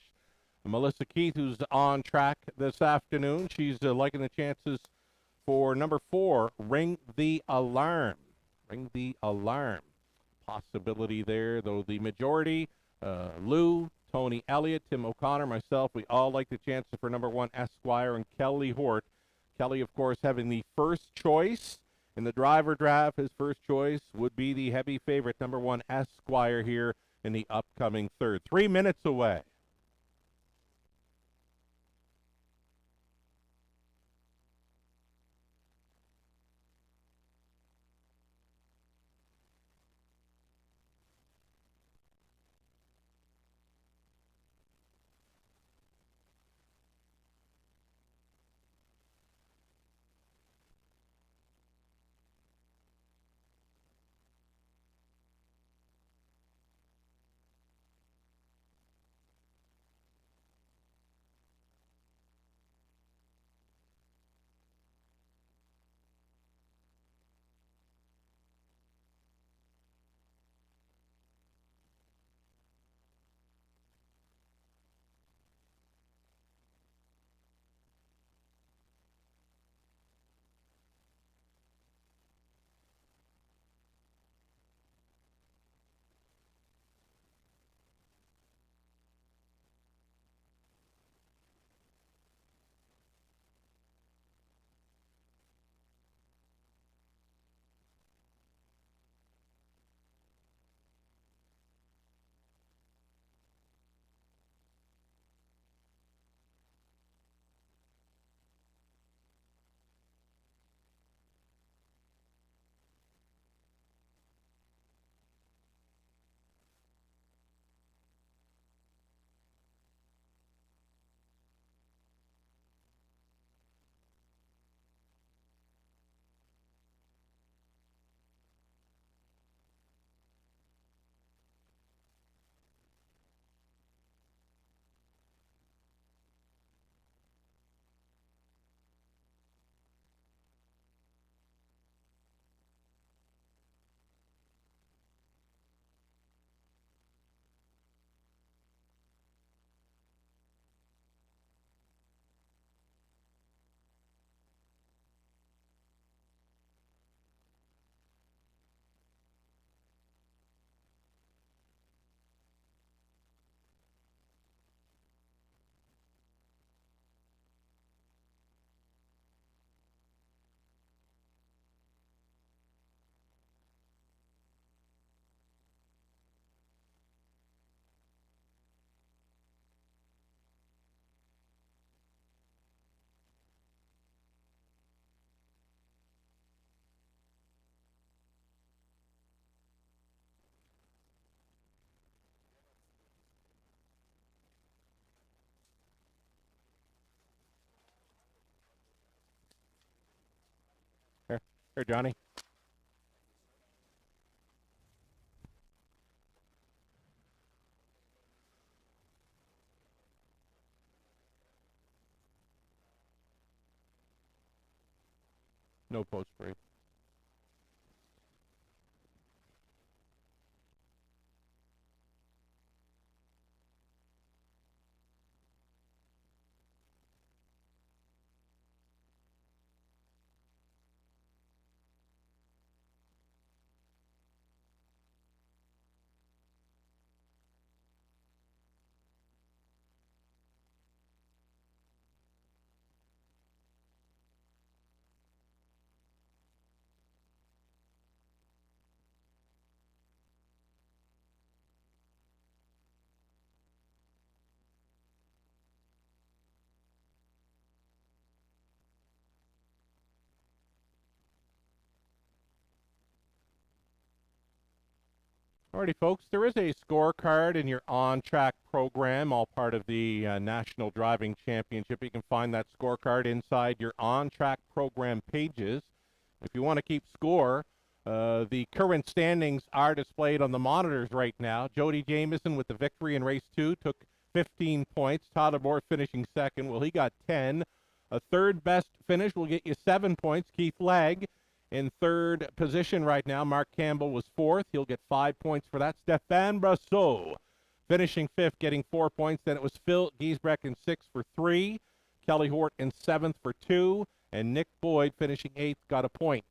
Melissa Keith, who's on track this afternoon, she's liking the chances for number 4, Ring the Alarm. Ring the Alarm. Possibility there, though the majority, Lou, Tony Elliott, Tim O'Connor, myself, we all like the chances for number 1, Esquire, and Kelly Hort. Kelly, of course, having the first choice in the driver draft. His first choice would be the heavy favorite, number 1, Esquire, here in the upcoming third. 3 minutes away. Here, Johnny. No post break. Alrighty, folks, there is a scorecard in your on-track program, all part of the National Driving Championship. You can find that scorecard inside your on-track program pages. If you want to keep score, the current standings are displayed on the monitors right now. Jody Jamieson with the victory in race 2 took 15 points. Tyler Moore finishing second. Well, he got 10. A third best finish will get you 7 points. Keith Legg in third position right now. Mark Campbell was fourth. He'll get 5 points for that. Stéphane Brasseau finishing fifth, getting 4 points. Then it was Phil Giesbrecht in sixth for 3. Kelly Hort in seventh for 2. And Nick Boyd finishing eighth, got a point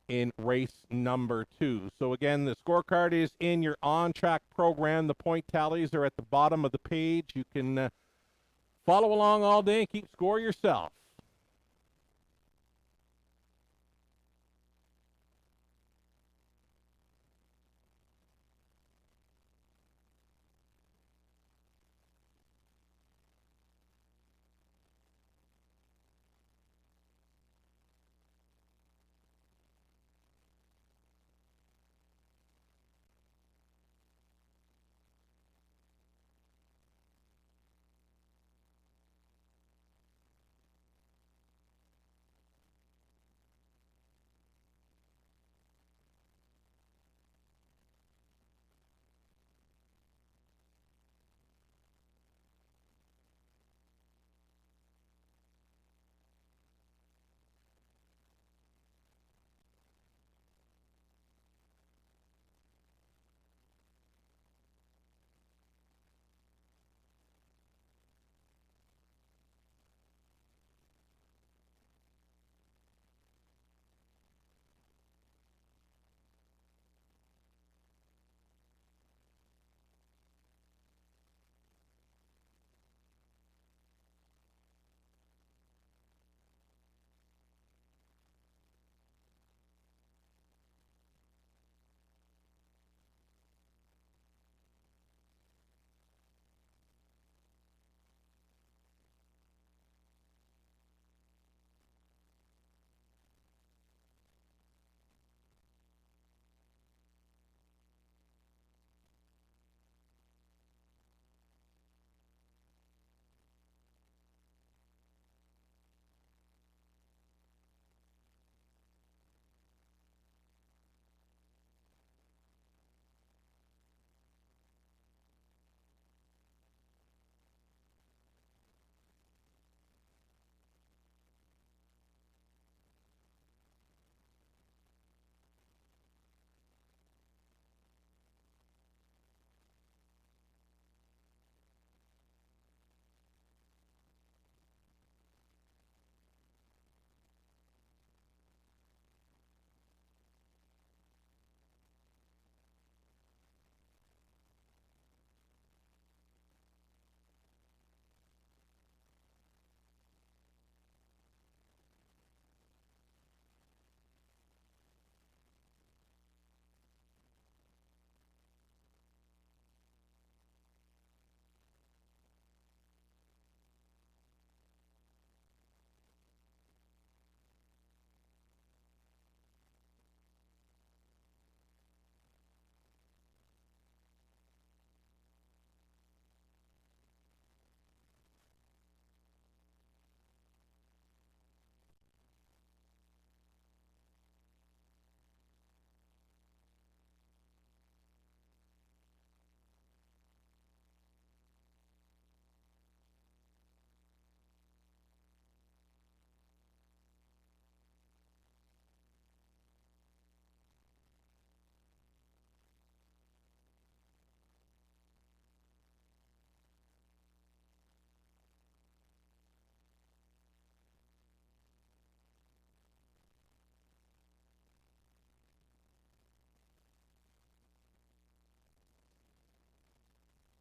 in race number 2. So again, the scorecard is in your on-track program. The point tallies are at the bottom of the page. You can follow along all day and keep score yourself.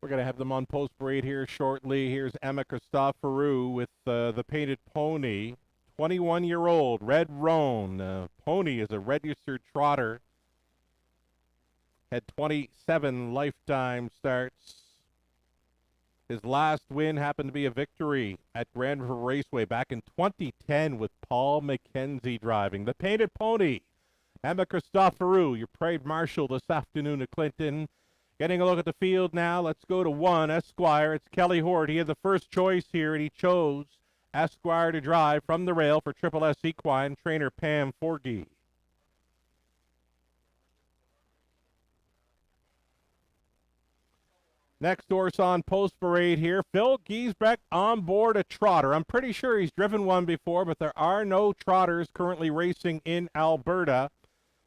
We're going to have them on post parade here shortly. Here's Emma Christoforou with the Painted Pony. 21-year-old Red Roan. Pony is a registered trotter. Had 27 lifetime starts. His last win happened to be a victory at Grand River Raceway back in 2010 with Paul McKenzie driving. The Painted Pony. Emma Christoforou, your parade marshal this afternoon at Clinton. Getting a look at the field now. Let's go to 1, Esquire. It's Kelly Hort. He had the first choice here, and he chose Esquire to drive from the rail for Triple S Equine, trainer Pam Forgy. Next horse on post parade here, Phil Giesbrecht on board a trotter. I'm pretty sure he's driven one before, but there are no trotters currently racing in Alberta.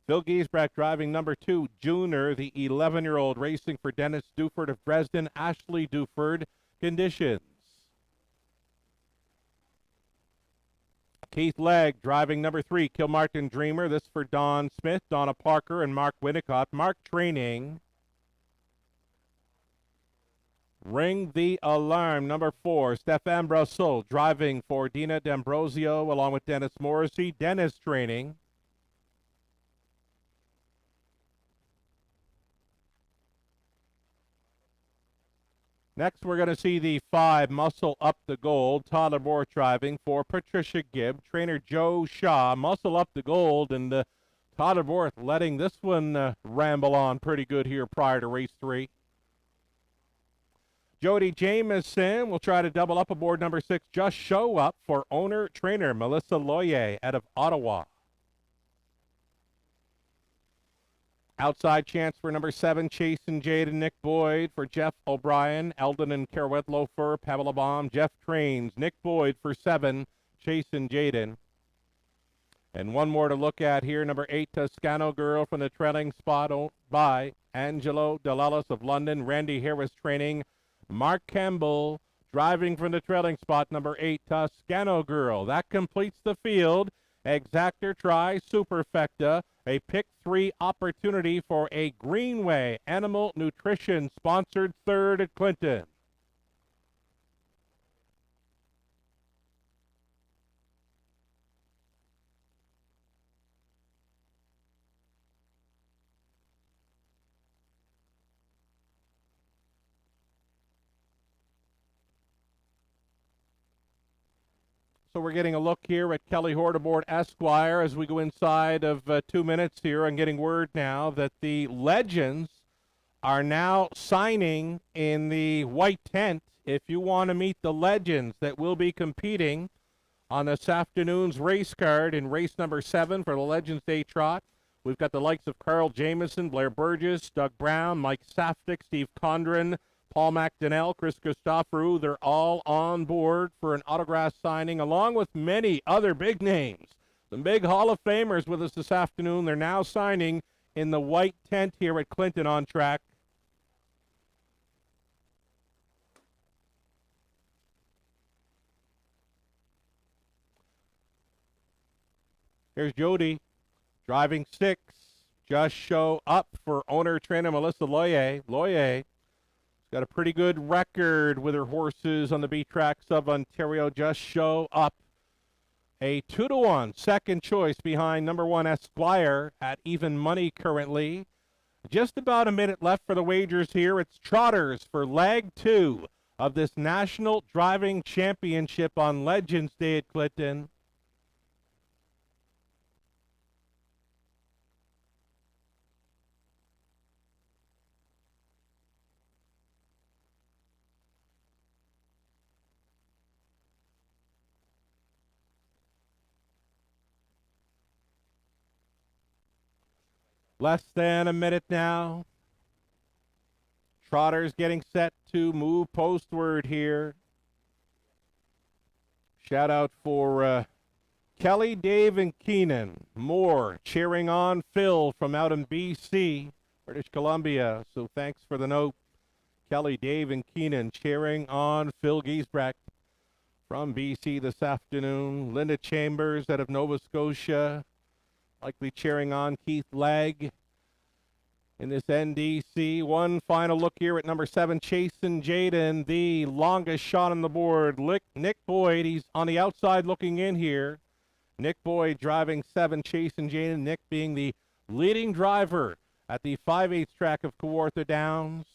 Phil Giesbrecht driving number 2, Junior, the 11-year-old, racing for Dennis Duford of Dresden. Ashley Duford, conditions. Keith Legg driving number 3, Kilmartin Dreamer. This for Don Smith, Donna Parker, and Mark Winnicott. Mark training. Ring the alarm. Number 4, Stéphane Brosseau driving for Dina D'Ambrosio along with Dennis Morrissey. Dennis training. Next, we're going to see the 5, Muscle Up the Gold. Tyler Moore driving for Patricia Gibb. Trainer Joe Shaw, Muscle Up the Gold. And Tyler Moore letting this one ramble on pretty good here prior to race 3. Jody Jameson will try to double up aboard number 6, Just Show Up, for owner-trainer Melissa Loyer out of Ottawa. Outside chance for number 7, Chase and Jade and Nick Boyd for Jeff O'Brien, Eldon and Carouette for Pamela Baum. Jeff trains Nick Boyd for 7, Chase and Jaden. And one more to look at here, number 8, Toscano Girl from the trailing spot by Angelo Delalas of London. Randy Harris training. Mark Campbell driving from the trailing spot, number 8, Toscano Girl. That completes the field. Exactor Tri Superfecta, a pick 3 opportunity for a Greenway Animal Nutrition sponsored third at Clinton. So we're getting a look here at Kelly Hort aboard Esquire as we go inside of 2 minutes here. I'm getting word now that the legends are now signing in the white tent. If you want to meet the legends that will be competing on this afternoon's race card in race number 7 for the Legends Day Trot, we've got the likes of Carl Jamieson, Blair Burgess, Doug Brown, Mike Saftik, Steve Condren, Paul McDonnell, Chris Christoforou. They're all on board for an autograph signing, along with many other big names. Some big Hall of Famers with us this afternoon. They're now signing in the white tent here at Clinton on track. Here's Jody driving 6. Just Show Up for owner-trainer Melissa Loyer. Loyer got a pretty good record with her horses on the B tracks of Ontario. Just Show Up. A 2-1 second choice behind number 1 Esquire at even money currently. Just about a minute left for the wagers here. It's Trotters for leg 2 of this National Driving Championship on Legends Day at Clinton. Less than a minute now. Trotters getting set to move postward here. Shout out for Kelly, Dave, and Keenan. More cheering on Phil from out in BC, British Columbia. So thanks for the note. Kelly, Dave, and Keenan cheering on Phil Giesbrecht from BC this afternoon. Linda Chambers out of Nova Scotia, likely cheering on Keith Legg. in this NDC. One final look here at number 7, Chasen Jaden, the longest shot on the board. Nick Boyd, he's on the outside looking in here. Nick Boyd driving 7, Chasen Jaden. Nick being the leading driver at the 5/8 track of Kawartha Downs.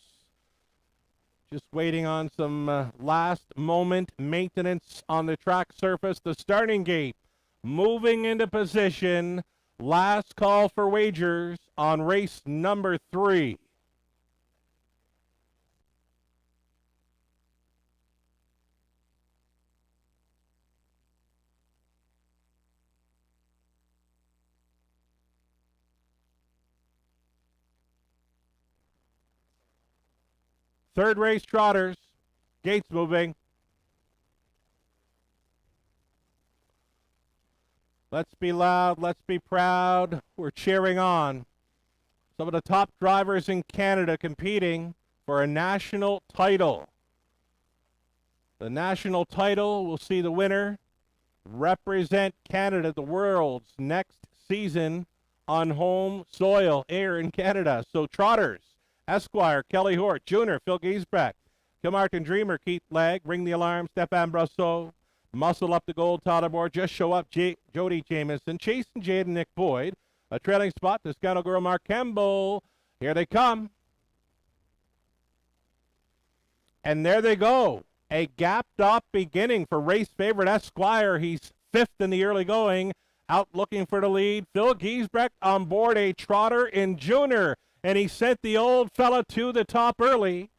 Just waiting on some last moment maintenance on the track surface. The starting gate moving into position. Last call for wagers on race number 3. Third race trotters. Gates moving. Let's be loud. Let's be proud. We're cheering on some of the top drivers in Canada competing for a national title. The national title will see the winner represent Canada, the world's next season on home soil here in Canada. So trotters, Esquire, Kelly Hort, Junior, Phil Giesbrecht, Kilmartin Dreamer, Keith Legg, Ring the Alarm, Stefan Brosseau, Muscle Up the Gold, Todabor, Just Show Up, Jody Jamieson, Chasen Jaden, Nick Boyd, a trailing spot, Toscano Girl, Mark Campbell. Here they come. And there they go. A gapped up beginning for race favorite Esquire. He's 5th in the early going, out looking for the lead. Phil Giesbrecht on board a trotter in Junior, and he sent the old fella to the top early.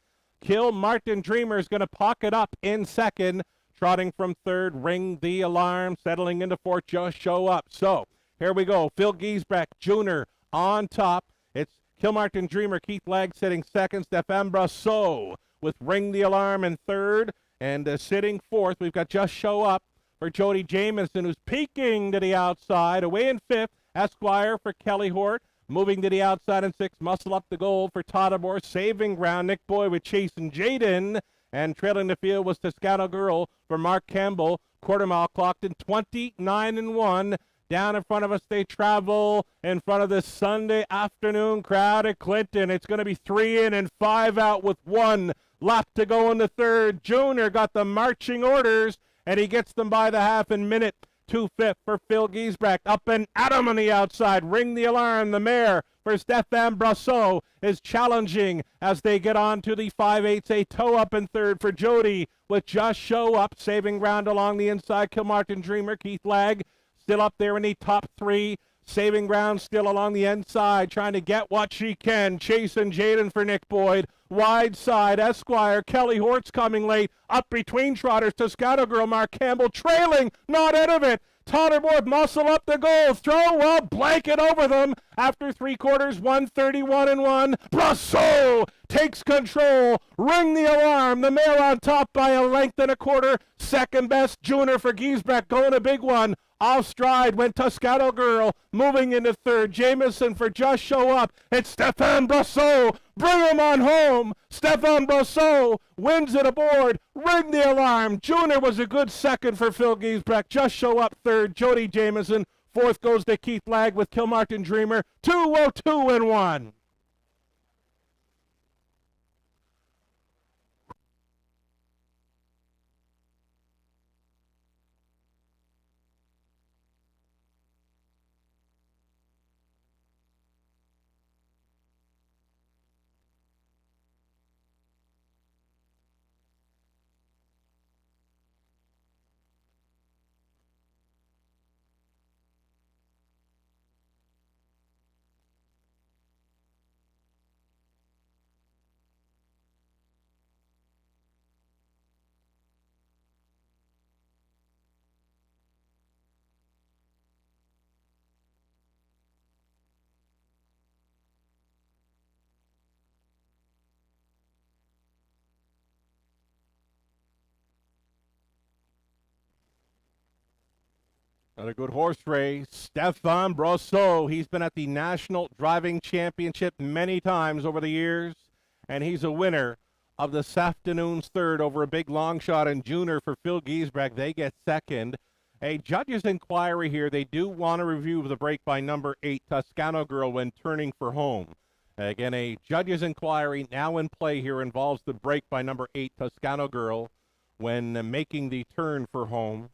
Kilmartin Dreamer is going to pocket up in second. Trotting from third, Ring the Alarm, settling into fourth, Just Show Up. So, here we go. Phil Giesbrecht, Junior on top. It's Kilmartin Dreamer, Keith Legg sitting second. Stefan Brosseau with Ring the Alarm in third. And sitting fourth, we've got Just Show Up for Jody Jamieson, who's peeking to the outside. Away in fifth, Esquire for Kelly Hort. Moving to the outside in sixth, Muscle Up the Gold for Todabor. Saving ground, Nick Boyd with Chasen Jaden. And trailing the field was Toscano Girl for Mark Campbell. Quarter mile clocked in 29-1. Down in front of us, they travel in front of this Sunday afternoon crowd at Clinton. It's going to be 3 in and 5 out with 1 lap to go in the third. Junior got the marching orders, and he gets them by the half in minute. 2/5 for Phil Giesbrecht. Up and Adam on the outside. Ring the Alarm, the mare for Stefan Brosseau is challenging as they get on to the 5/8. A toe up in third for Jody with Just Show Up. Saving ground along the inside. Kilmartin Dreamer, Keith Legg still up there in the top 3. Saving ground still along the inside, trying to get what she can. Chasen Jaden for Nick Boyd. Wide side, Esquire. Kelly Hort's coming late. Up between trotters, Toscano Girl, Mark Campbell trailing, not out of it. Todderboard, Muscle Up the Goal. Throw, well, blanket over them. After 3/4, 131-1. Brosseau takes control. Ring the Alarm. The mare on top by a length and a quarter. Second best, Junior for Giesbrecht going a big one. Off stride went Toscano Girl, moving into third. Jamieson for Just Show Up. It's Stefan Brosseau. Bring him on home. Stefan Brosseau wins it aboard. Ring the Alarm. Junior was a good second for Phil Giesbrecht. Just Show Up third. Jody Jamieson. Fourth goes to Keith Legg with Kilmartin Dreamer. 202-1. Another good horse race. Stefan Brosseau. He's been at the National Driving Championship many times over the years, and he's a winner of this afternoon's third over a big long shot in Junior for Phil Giesbrecht. They get second. A judge's inquiry here. They do want to review the break by number 8, Toscano Girl, when turning for home. Again, a judge's inquiry now in play here involves the break by number 8, Toscano Girl, when making the turn for home.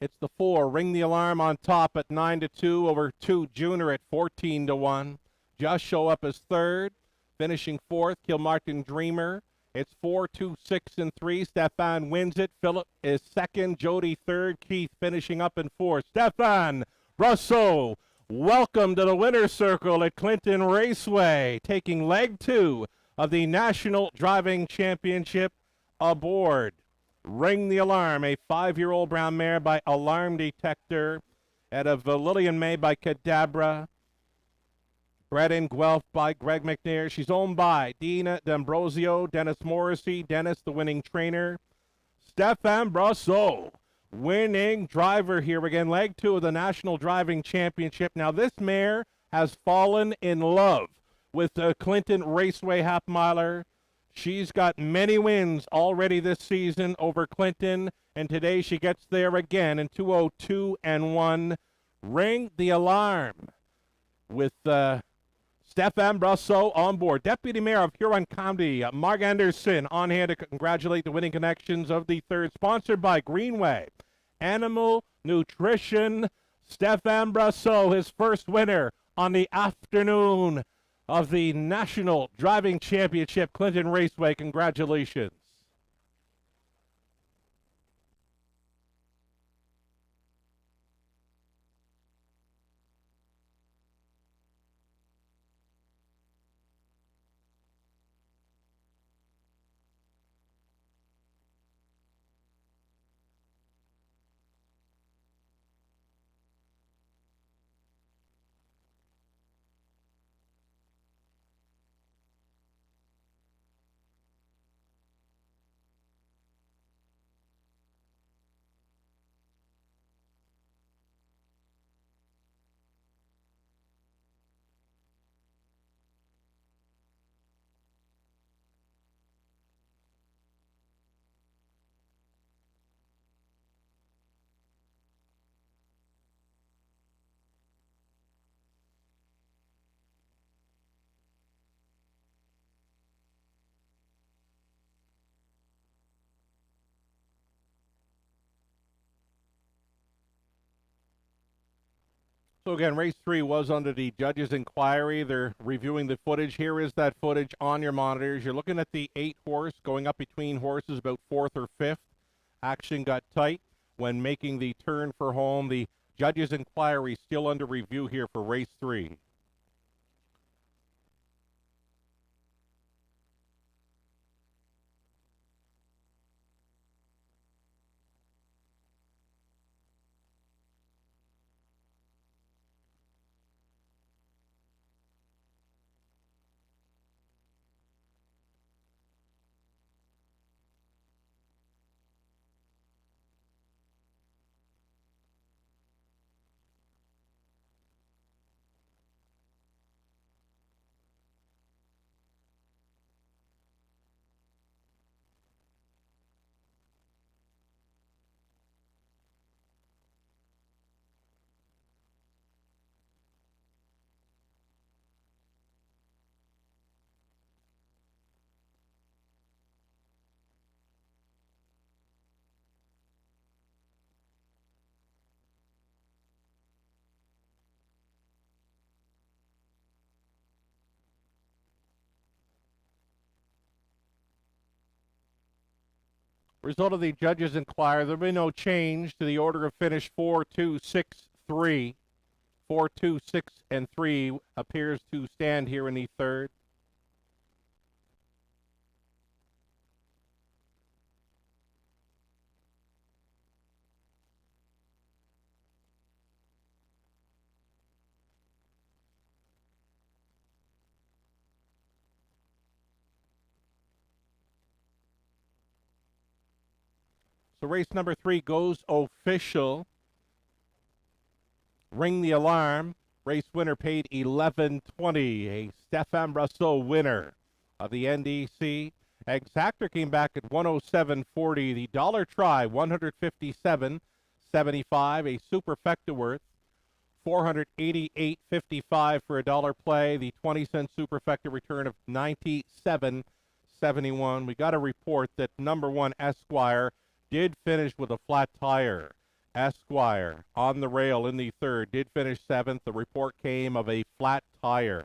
It's the 4. Ring the Alarm on top at 9-2 over 2 Junior at 14-1. Just Show Up as third. Finishing fourth, Kilmartin Dreamer. It's 4, 2, 6, and 3. Stefan wins it. Philip is second. Jody third. Keith finishing up in fourth. Stefan Brosseau, welcome to the winner's circle at Clinton Raceway, taking leg 2 of the National Driving Championship aboard. Ring the Alarm, a 5-year-old brown mare by Alarm Detector, out of Lillian May by Cadabra, bred in Guelph by Greg McNair. She's owned by Dina D'Ambrosio, Dennis Morrissey, Dennis the winning trainer, Stefan Brosseau, winning driver here again, leg 2 of the National Driving Championship. Now this mare has fallen in love with the Clinton Raceway half-miler. She's got many wins already this season over Clinton, and today she gets there again in 2:02-1. Ring the Alarm with Stefan Brosseau on board. Deputy Mayor of Huron County, Mark Anderson, on hand to congratulate the winning connections of the third. Sponsored by Greenway Animal Nutrition. Stefan Brosseau, his first winner on the afternoon of the National Driving Championship, Clinton Raceway. Congratulations. So again, race 3 was under the judge's inquiry. They're reviewing the footage. Here is that footage on your monitors. You're looking at the 8 horse going up between horses about 4th or 5th. Action got tight when making the turn for home. The judge's inquiry still under review here for race 3. Result of the judge's inquiry, there will be no change to the order of finish 4, 2, 6, 3. 4, 2, 6, and 3 appears to stand here in the third. So race number 3 goes official. Ring the Alarm. Race winner paid $11.20. A Stefan Brosseau winner of the NDC. Exactor came back at 107.40. The dollar try, 157.75. A superfecta worth, 488.55 for a dollar play. The 20-cent superfecta return of 97.71. We got a report that number 1 Esquire did finish with a flat tire. Esquire on the rail in the third, did finish 7th. The report came of a flat tire.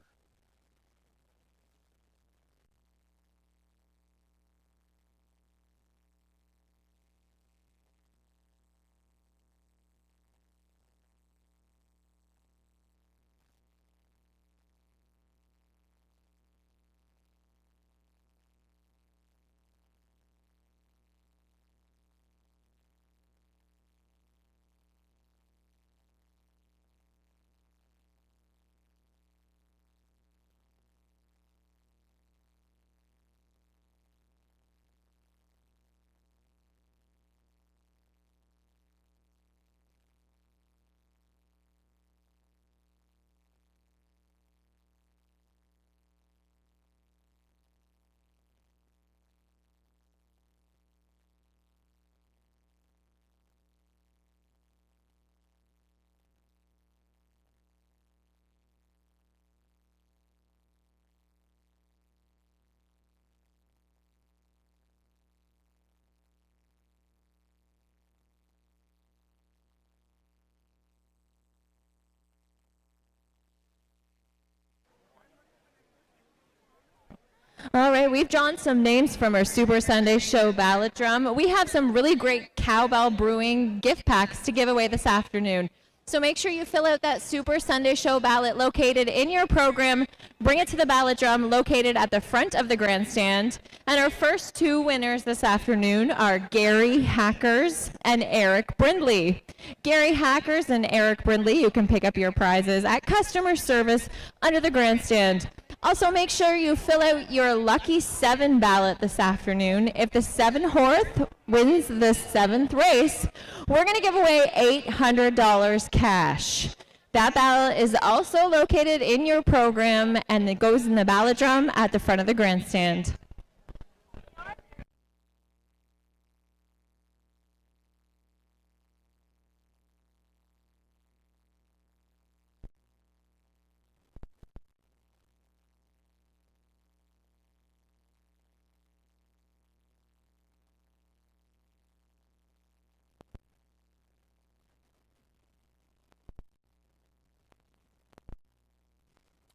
All right, we've drawn some names from our Super Sunday Show ballot drum. We have some really great Cowbell Brewing gift packs to give away this afternoon. So make sure you fill out that Super Sunday Show ballot located in your program. Bring it to the ballot drum located at the front of the grandstand. And our first 2 winners this afternoon are Gary Hackers and Eric Brindley. Gary Hackers and Eric Brindley, you can pick up your prizes at customer service under the grandstand. Also, make sure you fill out your Lucky 7 ballot this afternoon. If the 7 horse wins the 7th race, we're going to give away $800 cash. That ballot is also located in your program, and it goes in the ballot drum at the front of the grandstand.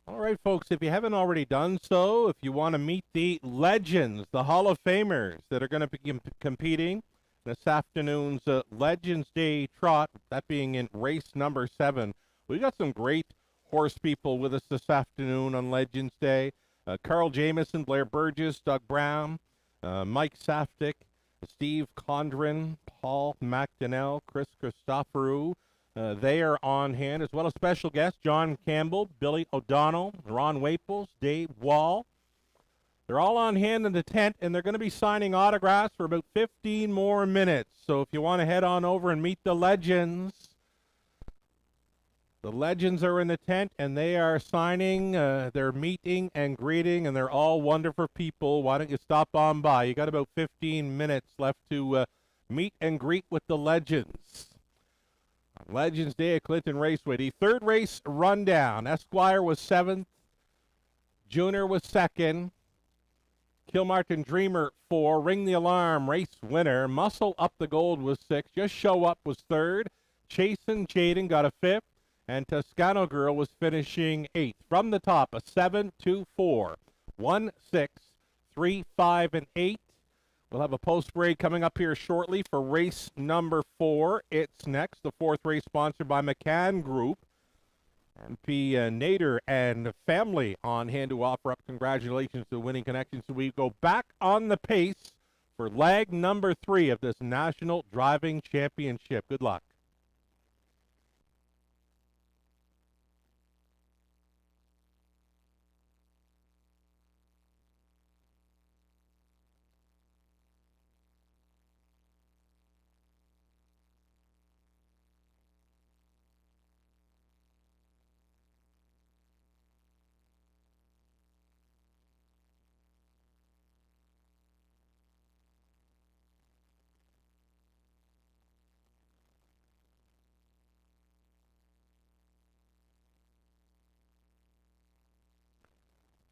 All right, folks, if you haven't already done so, if you want to meet the legends, the Hall of Famers that are going to be competing this afternoon's Legends Day Trot, that being in race number 7, we got some great horse people with us this afternoon on Legends Day. Carl Jamieson, Blair Burgess, Doug Brown, Mike Saftik, Steve Condren, Paul McDonnell, Chris Christoforou. They are on hand, as well as special guests John Campbell, Billy O'Donnell, Ron Waples, Dave Wall. They're all on hand in the tent, and they're going to be signing autographs for about 15 more minutes. So if you want to head on over and meet the legends are in the tent, and they are signing, they're meeting and greeting, and they're all wonderful people. Why don't you stop on by? You got about 15 minutes left to meet and greet with the legends. Legends Day at Clinton Raceway. The third race rundown. Esquire was 7th. Junior was 2nd. Kilmartin Dreamer 4. Ring the Alarm, race winner. Muscle Up the Gold was 6th. Just Show Up was 3rd. Chasin' Jaden got a 5th. And Toscano Girl was finishing 8th. From the top, a 7, 2, 4, 1, 6, 3, 5, and 8. We'll have a post break coming up here shortly for race number 4. It's next. The 4th race sponsored by McCann Group. MP Nader and family on hand to offer up congratulations to Winning Connections. So we go back on the pace for leg number 3 of this National Driving Championship. Good luck.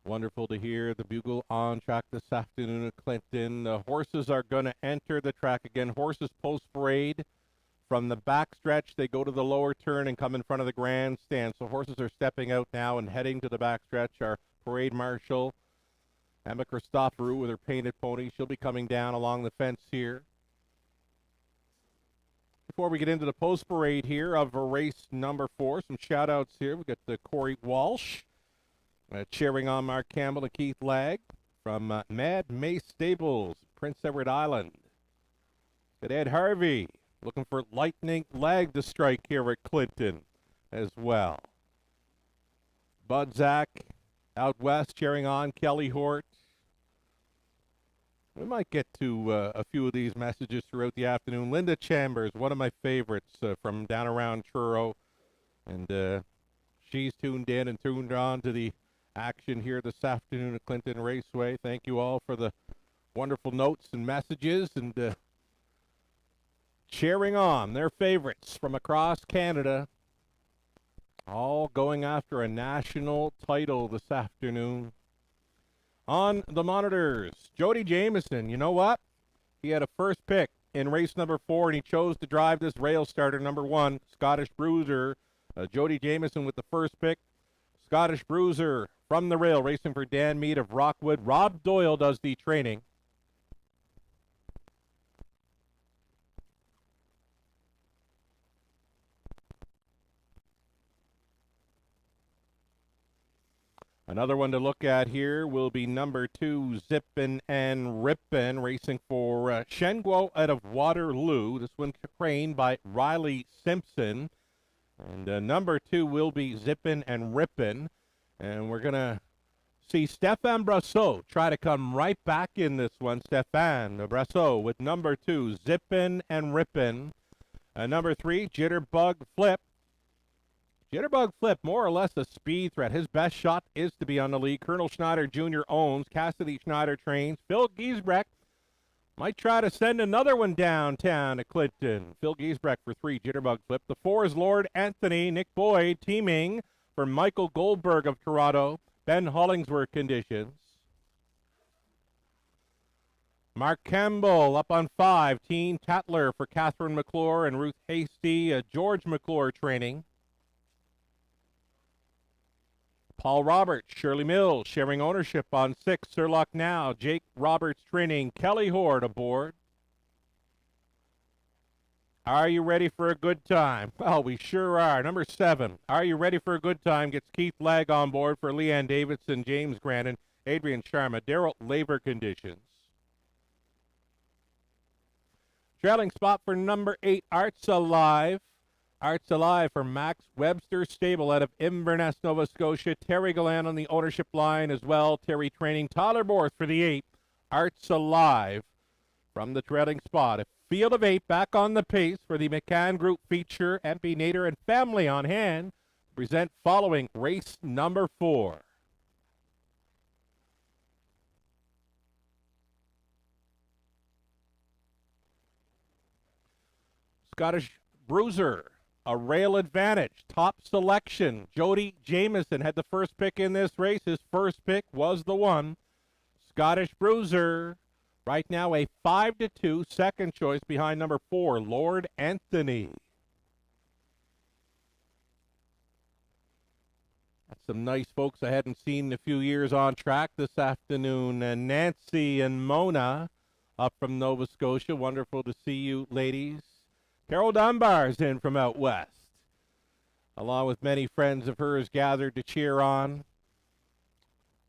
Wonderful to hear the bugle on track this afternoon at Clinton. The horses are going to enter the track again. Horses post parade. From the back stretch, they go to the lower turn and come in front of the grandstand. So horses are stepping out now and heading to the back stretch. Our parade marshal, Emma Christoforou, with her painted pony. She'll be coming down along the fence here. Before we get into the post parade here of race number 4, some shout outs here. We've got the Corey Walsh cheering on Mark Campbell and Keith Legg from Mad May Stables, Prince Edward Island. Got Ed Harvey looking for lightning lag to strike here at Clinton as well. Bud Zach out west cheering on Kelly Hort. We might get to a few of these messages throughout the afternoon. Linda Chambers, one of my favorites from down around Truro. And she's tuned in and tuned on to the action here this afternoon at Clinton Raceway. Thank you all for the wonderful notes and messages and cheering on their favorites from across Canada, all going after a national title this afternoon. On the monitors, Jody Jamieson, you know what? He had a first pick in race number 4, and he chose to drive this rail starter, number 1, Scottish Bruiser. Jody Jamieson with the first pick. Scottish Bruiser from the rail, racing for Dan Mead of Rockwood. Rob Doyle does the training. Another one to look at here will be number 2, Zippin' and Rippin', racing for Shenguo out of Waterloo. This one trained by Riley Simpson. And number 2 will be Zippin' and Rippin'. And we're going to see Stéphane Brasseau try to come right back in this one. Stéphane Brasseau with number 2, Zippin' and Rippin'. Number 3, Jitterbug Flip. Jitterbug Flip, more or less a speed threat. His best shot is to be on the lead. Colonel Schneider Jr. owns. Cassidy Schneider trains. Phil Giesbrecht might try to send another one downtown to Clinton. Phil Giesbrecht for 3, Jitterbug Flip. The 4 is Lord Anthony. Nick Boyd teaming for Michael Goldberg of Toronto. Ben Hollingsworth conditions. Mark Campbell up on 5. Teen Tatler for Catherine McClure and Ruth Hasty. George McClure training. Paul Roberts, Shirley Mills sharing ownership on 6. Sirlock Now. Jake Roberts training. Kelly Hort aboard. Are you ready for a good time? Well, we sure are. Number 7, Are You Ready for a Good Time? Gets Keith Legg on board for Leanne Davidson, James Grandin, Adrian Sharma, Daryl Labor conditions. Trailing spot for number 8, Arts Alive. Arts Alive for Max Webster Stable out of Inverness, Nova Scotia. Terry Gallant on the ownership line as well. Terry training. Tyler Borth for the 8, Arts Alive from the trailing spot. A field of 8 back on the pace for the McCann Group feature. MP Nader and family on hand to present following race number 4. Scottish Bruiser, a rail advantage, top selection. Jody Jamieson had the first pick in this race. His first pick was the 1, Scottish Bruiser. Right now a 5-2 second choice behind number 4, Lord Anthony. That's some nice folks I hadn't seen in a few years on track this afternoon. And Nancy and Mona up from Nova Scotia. Wonderful to see you, ladies. Carol Dunbar's in from out west, along with many friends of hers gathered to cheer on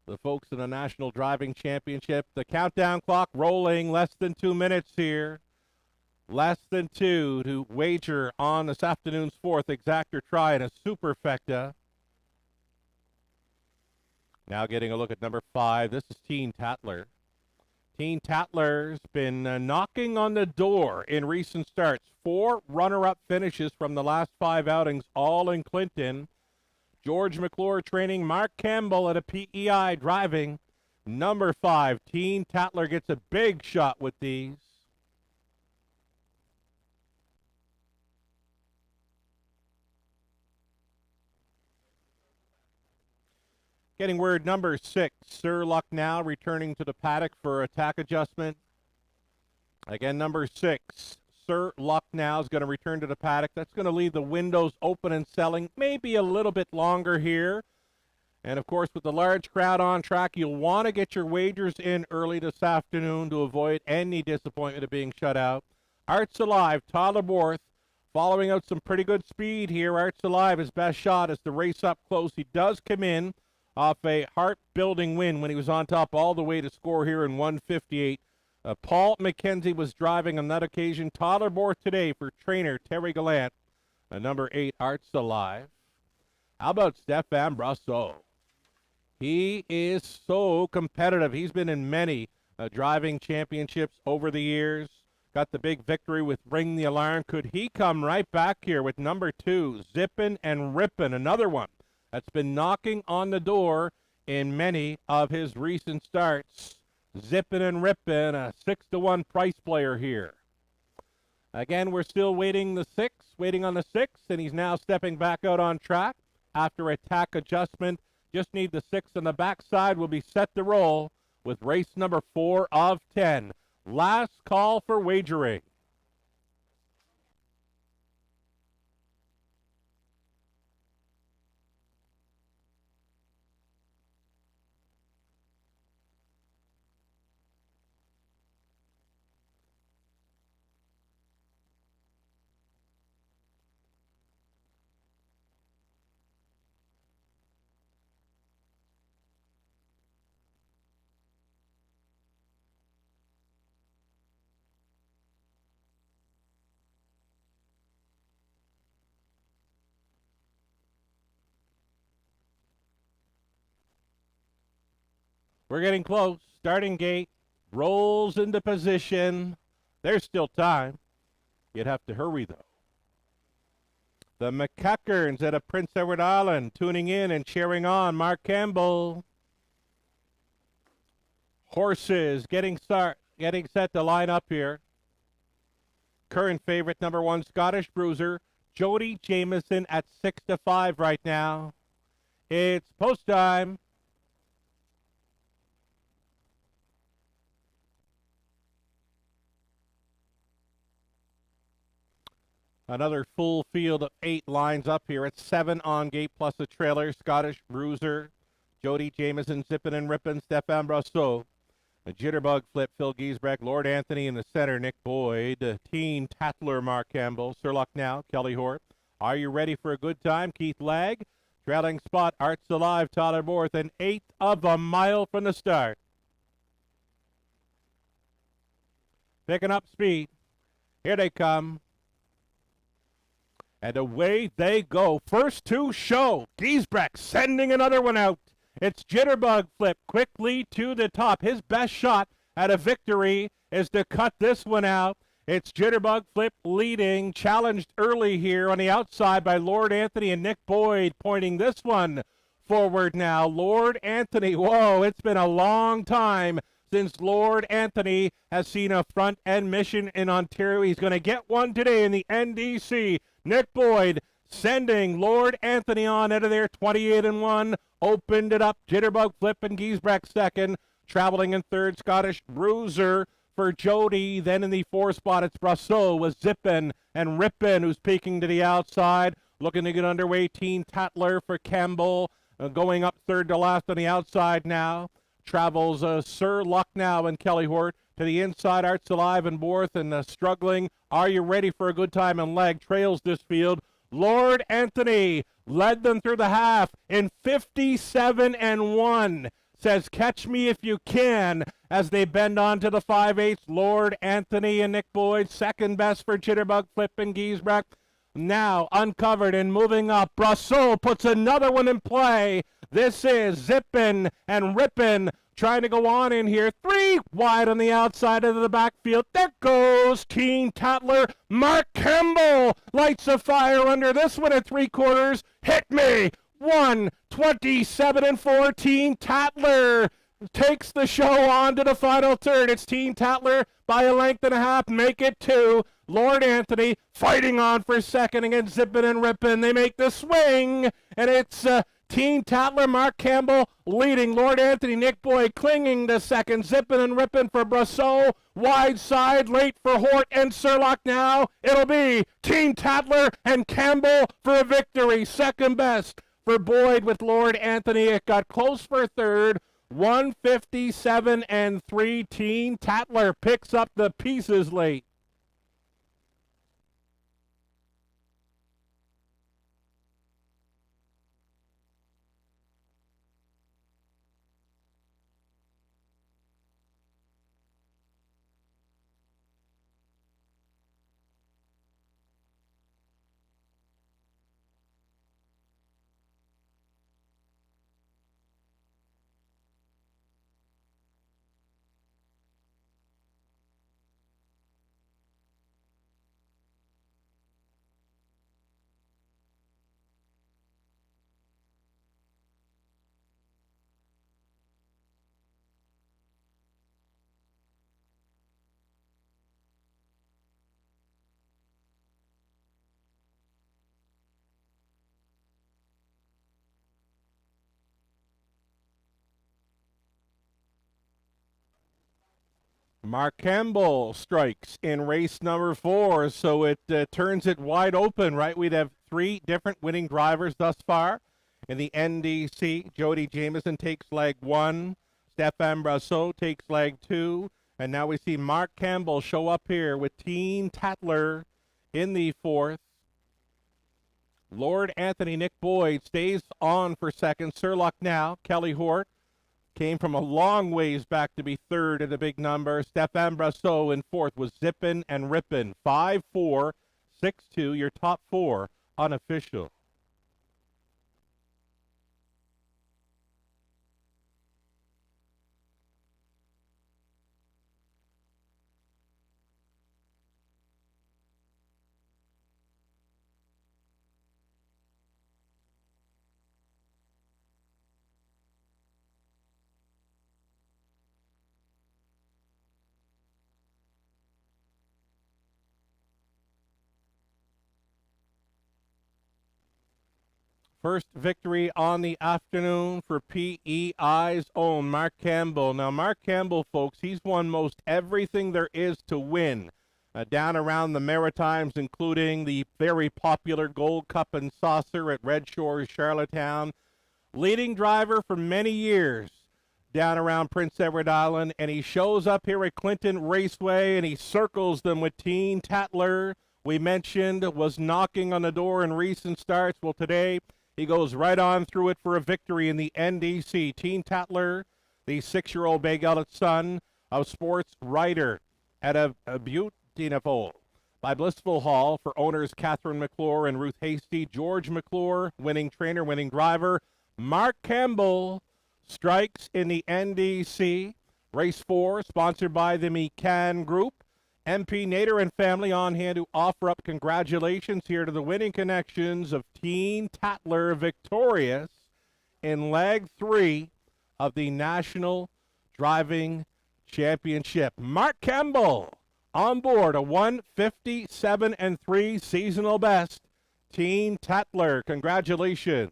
the folks in the National Driving Championship. The countdown clock rolling, less than 2 minutes here. Less than 2 to wager on this afternoon's 4th exactor try in a superfecta. Now getting a look at number 5. This is Teen Tatler. Teen Tatler's been knocking on the door in recent starts. 4 runner-up finishes from the last 5 outings, all in Clinton. George McClure training. Mark Campbell at a PEI driving. Number 5, Teen Tatler gets a big shot with these. Getting word number 6, Sir Lucknow returning to the paddock for attack adjustment. Again, number 6, Sir Lucknow is going to return to the paddock. That's going to leave the windows open and selling maybe a little bit longer here. And, of course, with the large crowd on track, you'll want to get your wagers in early this afternoon to avoid any disappointment of being shut out. Arts Alive, Tyler Borth, following out some pretty good speed here. Arts Alive, his best shot as the race up close. He does come in off a heart-building win when he was on top all the way to score here in 1:58. Paul McKenzie was driving on that occasion. Tyler Borth today for trainer Terry Gallant. Number 8, Arts Alive. How about Stefan Brasso? He is so competitive. He's been in many driving championships over the years. Got the big victory with Ring the Alarm. Could he come right back here with number 2, Zippin' and Rippin', another one that's been knocking on the door in many of his recent starts. Zippin' and Rippin', a 6-1 price player here. Again, we're still waiting on the 6, and he's now stepping back out on track after attack adjustment. Just need the 6 on the backside. Will be set to roll with race number 4 of 10. Last call for wagering. We're getting close. Starting gate rolls into position. There's still time. You'd have to hurry, though. The McCuckerns out of Prince Edward Island tuning in and cheering on Mark Campbell. Horses getting set to line up here. Current favorite, number 1, Scottish Bruiser. Jody Jameson at 6-5 right now. It's post time. Another full field of 8 lines up here. It's 7 on gate plus a trailer. Scottish Bruiser, Jody Jameson, Zippin' and Rippin', Stefan Brasso. A Jitterbug Flip, Phil Giesbrecht, Lord Anthony in the center, Nick Boyd. Teen Tattler, Mark Campbell. Sir Lucknow, Kelly Hort. Are you ready for a good time? Keith Legg. Trailing spot, Arts Alive, Tyler Borth, an 1/8 of a mile from the start. Picking up speed. Here they come. And away they go. First 2 show. Giesbrecht sending another one out. It's Jitterbug Flip quickly to the top. His best shot at a victory is to cut this one out. It's Jitterbug Flip leading, challenged early here on the outside by Lord Anthony and Nick Boyd, pointing this one forward now. Lord Anthony, whoa, it's been a long time since Lord Anthony has seen a front-end mission in Ontario. He's going to get one today in the NDC. Nick Boyd sending Lord Anthony on out of there, 28-1. Opened it up. Jitterbug Flip and Giesbrecht second. Traveling in third, Scottish Bruiser for Jody. Then in the 4 spot, it's Brasso with Zippin' and Rippin', who's peeking to the outside. Looking to get underway, Teen Tattler for Campbell. Going up third to last on the outside now. Travels Sir Lucknow and Kelly Hort. To the inside, Arts Alive and Borth, and struggling. Are you ready for a good time? And Leg trails this field. Lord Anthony led them through the half in 57-1. Says, catch me if you can, as they bend on to the 5/8. Lord Anthony and Nick Boyd, second best for Jitterbug Flip and Giesbrecht. Now uncovered and moving up. Brasso puts another one in play. This is Zippin' and Rippin'. Trying to go on in here. 3 wide on the outside of the backfield. There goes Teen Tattler. Mark Campbell lights a fire under this one at 3/4. Hit me. 1:27-4. Teen Tattler takes the show on to the final third. It's Teen Tattler by a length and a half. Make it 2. Lord Anthony fighting on for second against Zippin' and Rippin'. They make the swing, and it's Team Tatler, Mark Campbell leading. Lord Anthony, Nick Boyd clinging to second. Zipping and ripping for Brosseau. Wide side, late for Hort and Surlock now. It'll be Team Tatler and Campbell for a victory. Second best for Boyd with Lord Anthony. It got close for third. 157 and 3. Team Tatler picks up the pieces late. Mark Campbell strikes in race number 4, so it turns it wide open, right? We'd have 3 different winning drivers thus far. In the NDC, Jody Jameson takes leg 1, Stefan Brosseau takes leg 2, and now we see Mark Campbell show up here with Team Tatler in the 4th. Lord Anthony, Nick Boyd stays on for second. Surlock now, Kelly Hort. Came from a long ways back to be third at a big number. Stefan Brosseau in 4th was zippin' and rippin'. 5-4, 6-2, your top 4 unofficial. First victory on the afternoon for PEI's own Mark Campbell. Now, Mark Campbell, folks, he's won most everything there is to win down around the Maritimes, including the very popular Gold Cup and Saucer at Red Shores, Charlottetown. Leading driver for many years down around Prince Edward Island, and he shows up here at Clinton Raceway, and he circles them with Team Tatler. We mentioned was knocking on the door in recent starts. Well, today he goes right on through it for a victory in the NDC. Team Tatler, the 6-year-old Bay Gullet son of sports writer at a beautiful by Blissful Hall for owners Catherine McClure and Ruth Hasty. George McClure, winning trainer, winning driver. Mark Campbell strikes in the NDC. Race 4, sponsored by the McCann Group. MP Nader and family on hand to offer up congratulations here to the winning connections of Team Tatler, victorious in leg 3 of the National Driving Championship. Mark Campbell on board a 157 and 3 seasonal best. Team Tatler, congratulations.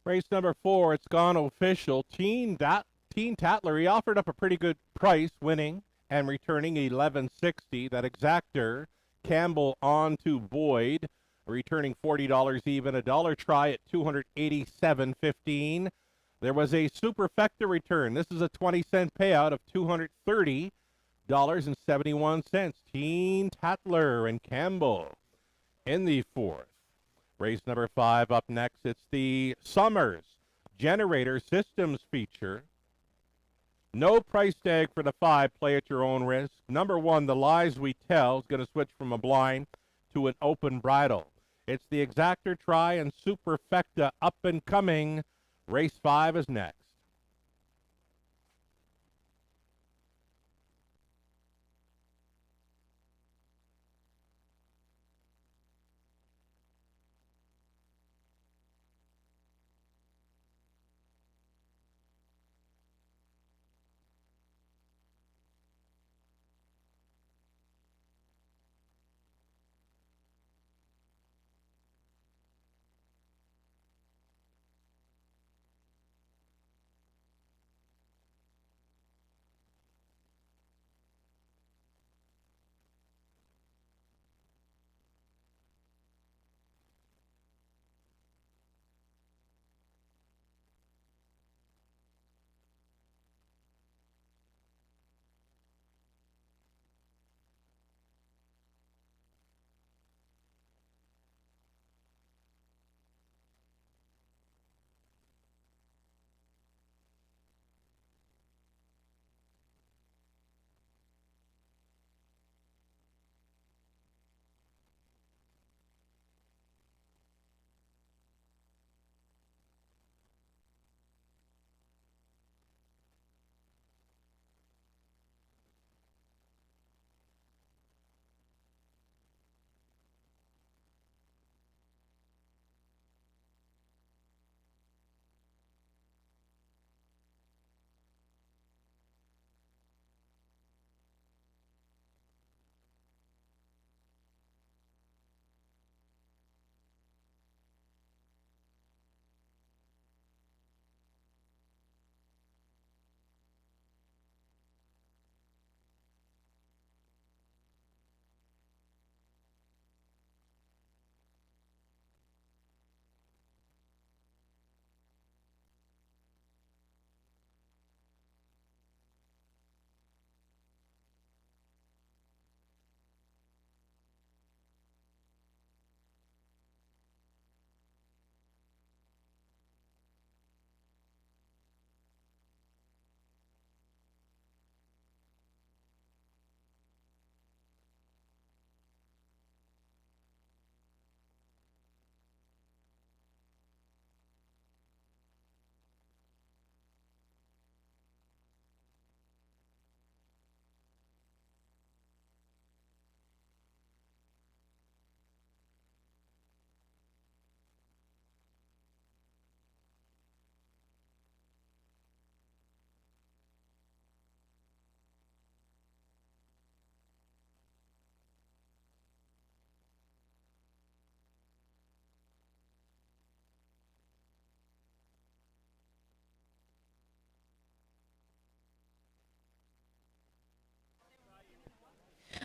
Race number 4, it's gone official. Team Tatler, he offered up a pretty good price, winning and returning $11.60. That exactor, Campbell on to Boyd, returning $40 even. A dollar try at $287.15. There was a superfecta return. This is a 20-cent payout of $230.71. Team Tatler and Campbell in the 4th. Race number 5 up next. It's the Summers Generator Systems feature. No price tag for the 5. Play at your own risk. Number 1, The Lies We Tell, is going to switch from a blind to an open bridle. It's the Exactor Tri and Superfecta up and coming. Race 5 is next.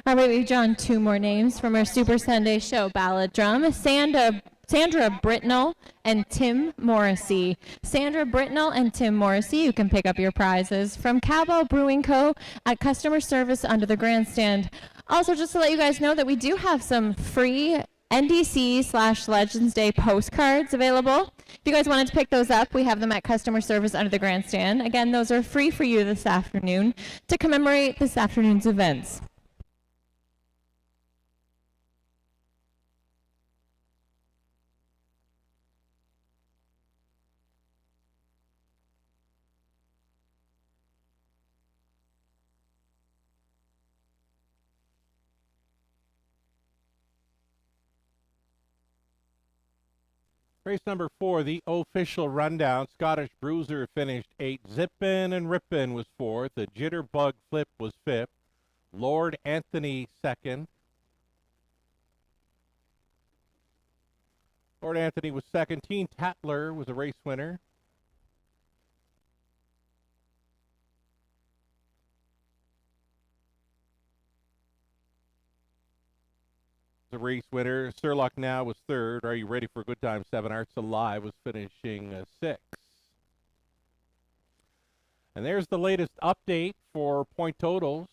All right, we've drawn two more names from our Super Sunday Show ballot drum. Sandra Britnell and Tim Morrissey. Sandra Britnell and Tim Morrissey, you can pick up your prizes from Cowbell Brewing Co. at customer service under the grandstand. Also, just to let you guys know that we do have some free NDC/Legends Day postcards available. If you guys wanted to pick those up, we have them at customer service under the grandstand. Again, those are free for you this afternoon to commemorate this afternoon's events. Race number 4, the official rundown. Scottish Bruiser finished 8th. Zippin' and Rippin' was 4th. The Jitterbug Flip was 5th. Lord Anthony 2nd. Lord Anthony was 2nd. Teen Tatler was a race winner. The race winner. Sherlock Now was 3rd. Are You Ready for a Good Time? 7 Arts Alive was finishing 6th. And there's the latest update for point totals.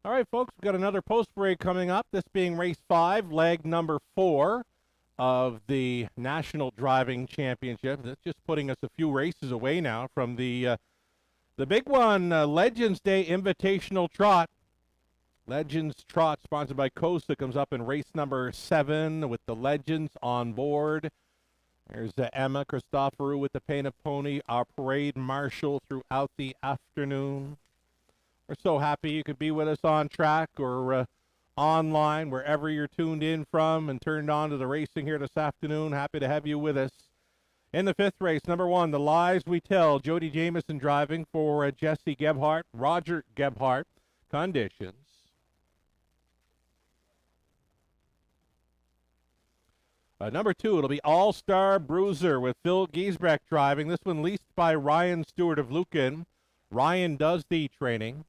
All right, folks, we've got another post break coming up. This being race 5, leg number 4 of the National Driving Championship. That's just putting us a few races away now from the big one, Legends Day Invitational Trot. Legends Trot, sponsored by Costa, comes up in race number 7 with the Legends on board. There's Emma Christoforou with the Painted Pony, our parade marshal throughout the afternoon. We're so happy you could be with us on track or online, wherever you're tuned in from and turned on to the racing here this afternoon. Happy to have you with us. In the 5th race, number 1, The Lies We Tell. Jody Jamieson driving for Jesse Gebhardt, Roger Gebhardt. Conditions. Number 2, it'll be All-Star Bruiser with Phil Giesbrecht driving. This one leased by Ryan Stewart of Lucan. Ryan does the training.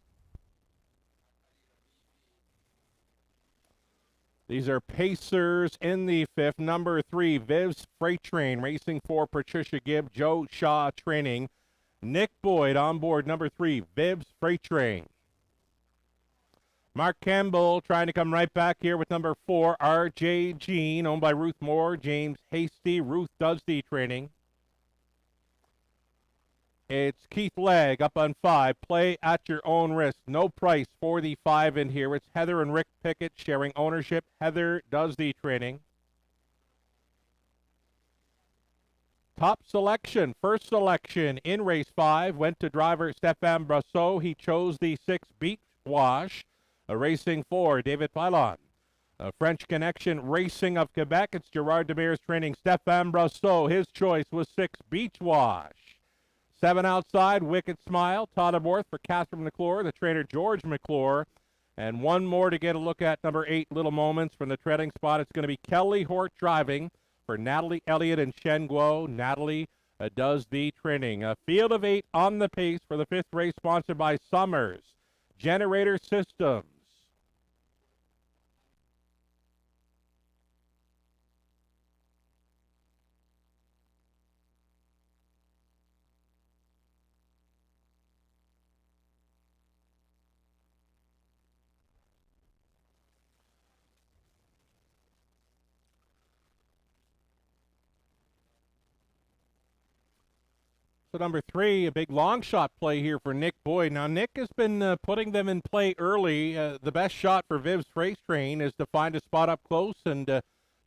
These are Pacers in the 5th. Number 3, Viv's Freight Train, racing for Patricia Gibb. Joe Shaw training. Nick Boyd on board, number 3, Viv's Freight Train. Mark Campbell trying to come right back here with number 4, R.J. Jean, owned by Ruth Moore. James Hasty. Ruth does the training. It's Keith Legg up on 5. Play at your own risk. No price for the 5 in here. It's Heather and Rick Pickett sharing ownership. Heather does the training. Top selection, first selection in race 5 went to driver Stéphane Brosseau. He chose the 6 Beach Wash, racing for David Pilon. French Connection Racing of Quebec. It's Gerard Demers training Stéphane Brosseau. His choice was 6 Beach Wash. 7 outside, Wicked Smile, Todd Aborth for Catherine McClure, the trainer George McClure. And one more to get a look at, number 8, Little Moments from the treading spot. It's going to be Kelly Hort driving for Natalie Elliott and Shen Guo. Natalie does the training. A field of 8 on the pace for the 5th race, sponsored by Summers Generator Systems. So number 3, a big long shot play here for Nick Boyd. Now, Nick has been putting them in play early. The best shot for Viv's Freight Train is to find a spot up close and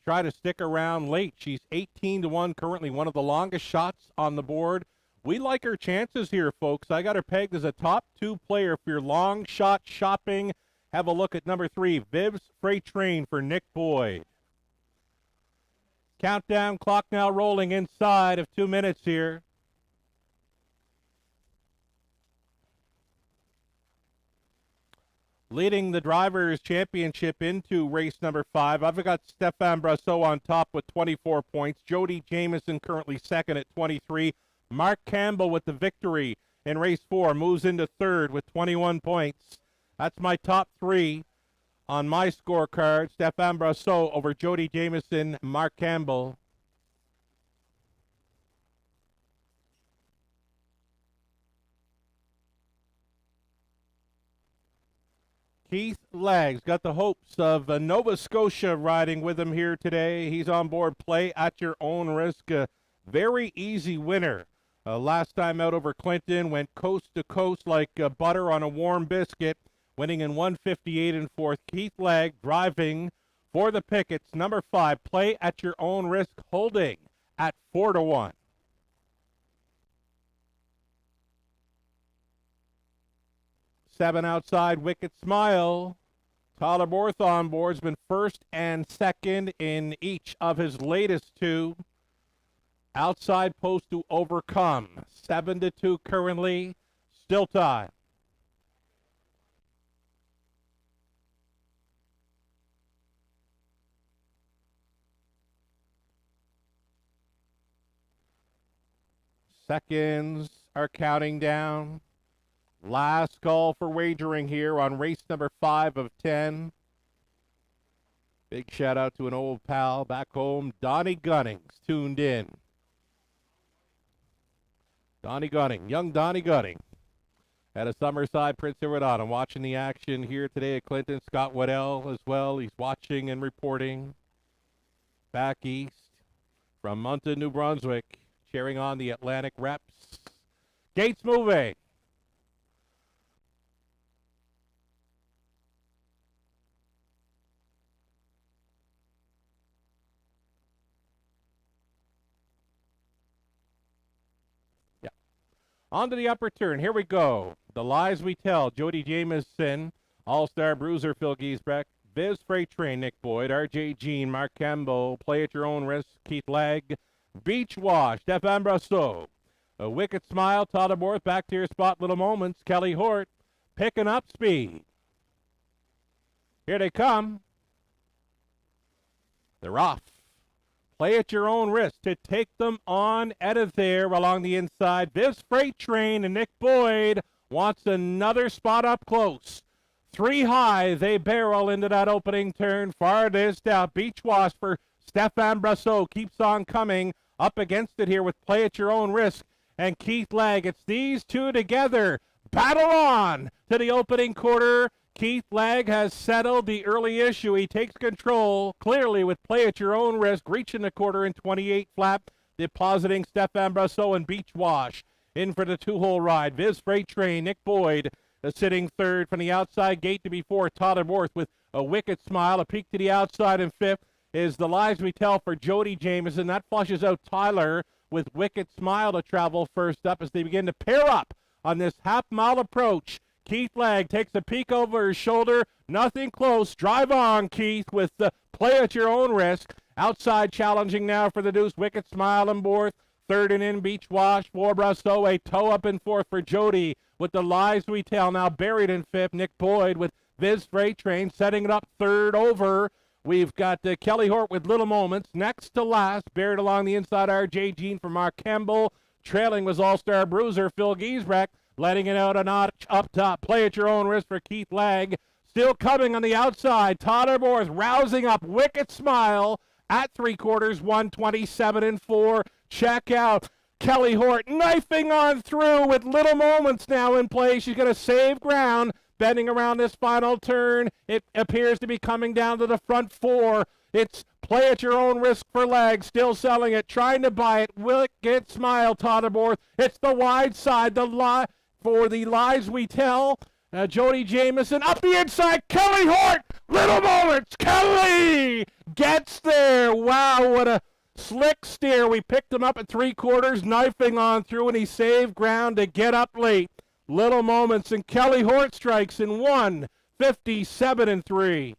try to stick around late. She's 18-1 currently, one of the longest shots on the board. We like her chances here, folks. I got her pegged as a top 2 player. If you're long shot shopping, have a look at number 3, Viv's Freight Train for Nick Boyd. Countdown clock now rolling inside of 2 minutes here. Leading the Drivers' Championship into race number 5, I've got Stéphane Brosseau on top with 24 points. Jody Jamieson currently second at 23. Mark Campbell with the victory in race 4 moves into 3rd with 21 points. That's my top 3 on my scorecard. Stéphane Brosseau over Jody Jamieson, Mark Campbell. Keith Lagg's got the hopes of Nova Scotia riding with him here today. He's on board. Play at your own risk. A very easy winner. Last time out over Clinton, went coast to coast like butter on a warm biscuit, winning in 158 and 4th. Keith Lagg driving for the Pickets. Number 5, play at your own risk, holding at 4-1. Seven outside, Wicked Smile. Tyler Borth on board has been first and second in each of his latest 2. Outside Post to Overcome. 7-2 currently. Still tied. Seconds are counting down. Last call for wagering here on race number 5 of 10. Big shout out to an old pal back home, Donnie Gunnings, tuned in. Donnie Gunning, young Donnie Gunning. At a Summerside, Prince Edward Island. Watching the action here today at Clinton. Scott Waddell as well. He's watching and reporting. Back east from Moncton, New Brunswick. Cheering on the Atlantic reps. Gates moving. On to the upper turn. Here we go. The Lies We Tell. Jody Jamieson. All-Star Bruiser Phil Giesbrecht. Viz Freight Train Nick Boyd. RJ Jean. Mark Campbell. Play at Your Own Risk. Keith Legg. Beach Wash. Stefan Brasseau. A Wicked Smile. Todd Aborth. Back to your spot. Little Moments. Kelly Hort. Picking up speed. Here they come. They're off. Play at your own risk to take them on out of there along the inside. Viz Freight Train and Nick Boyd wants another spot up close. 3 high, they barrel into that opening turn. Farthest out, Beach Wash for Stefan Brasseau keeps on coming up against it here with Play at Your Own Risk and Keith Legg. It's these two together. Battle on to the opening quarter. Keith Legg has settled the early issue. He takes control clearly with Play at Your Own Risk, reaching the quarter in 28 flat, depositing Stefan Brasseau and Beach Wash. In for the 2-hole ride. Viz Freight Train, Nick Boyd sitting third from the outside gate to be fourth. Todd Aborth with a Wicked Smile. A peek to the outside in fifth is The Lies We Tell for Jody Jamieson. That flushes out Tyler with Wicked Smile to travel first up as they begin to pair up on this half-mile approach. Keith Legg takes a peek over his shoulder. Nothing close. Drive on, Keith, with the Play at Your Own Risk. Outside challenging now for the deuce. Wicked Smile and fourth. Third and in, Beach Wash for Brasseau. A toe up in fourth for Jody with The Lies We Tell. Now buried in fifth. Nick Boyd with Viz Freight Train setting it up third over. We've got Kelly Hort with Little Moments. Next to last, buried along the inside, RJ Jean for Mark Campbell. Trailing was All-Star Bruiser Phil Giesbrecht. Letting it out a notch up top. Play at Your Own Risk for Keith Legg. Still coming on the outside. Todd Aborth rousing up. Wicked Smile at 3/4. 127 and 4. Check out Kelly Hort knifing on through with Little Moments now in play. She's going to save ground. Bending around this final turn. It appears to be coming down to the front 4. It's Play at Your Own Risk for Legg. Still selling it. Trying to buy it. Wicked Smile, Todd Aborth. It's the wide side. For The Lies We Tell, Jody Jamieson up the inside. Kelly Hort, Little Moments. Kelly gets there. Wow, what a slick steer. We picked him up at 3/4, knifing on through, and he saved ground to get up late. Little Moments, and Kelly Hort strikes in 1:57 and 3.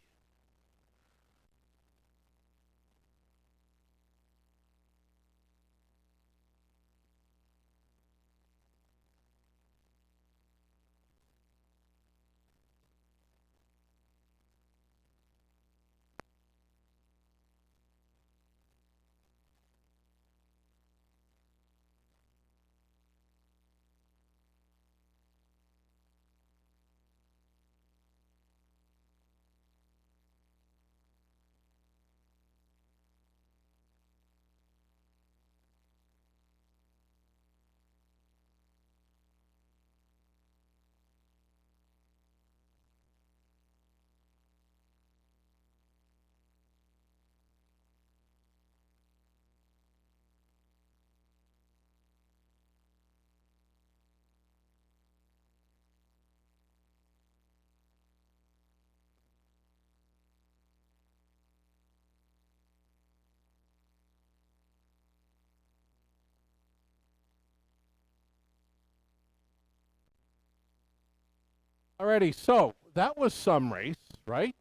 Alrighty, so that was some race, right?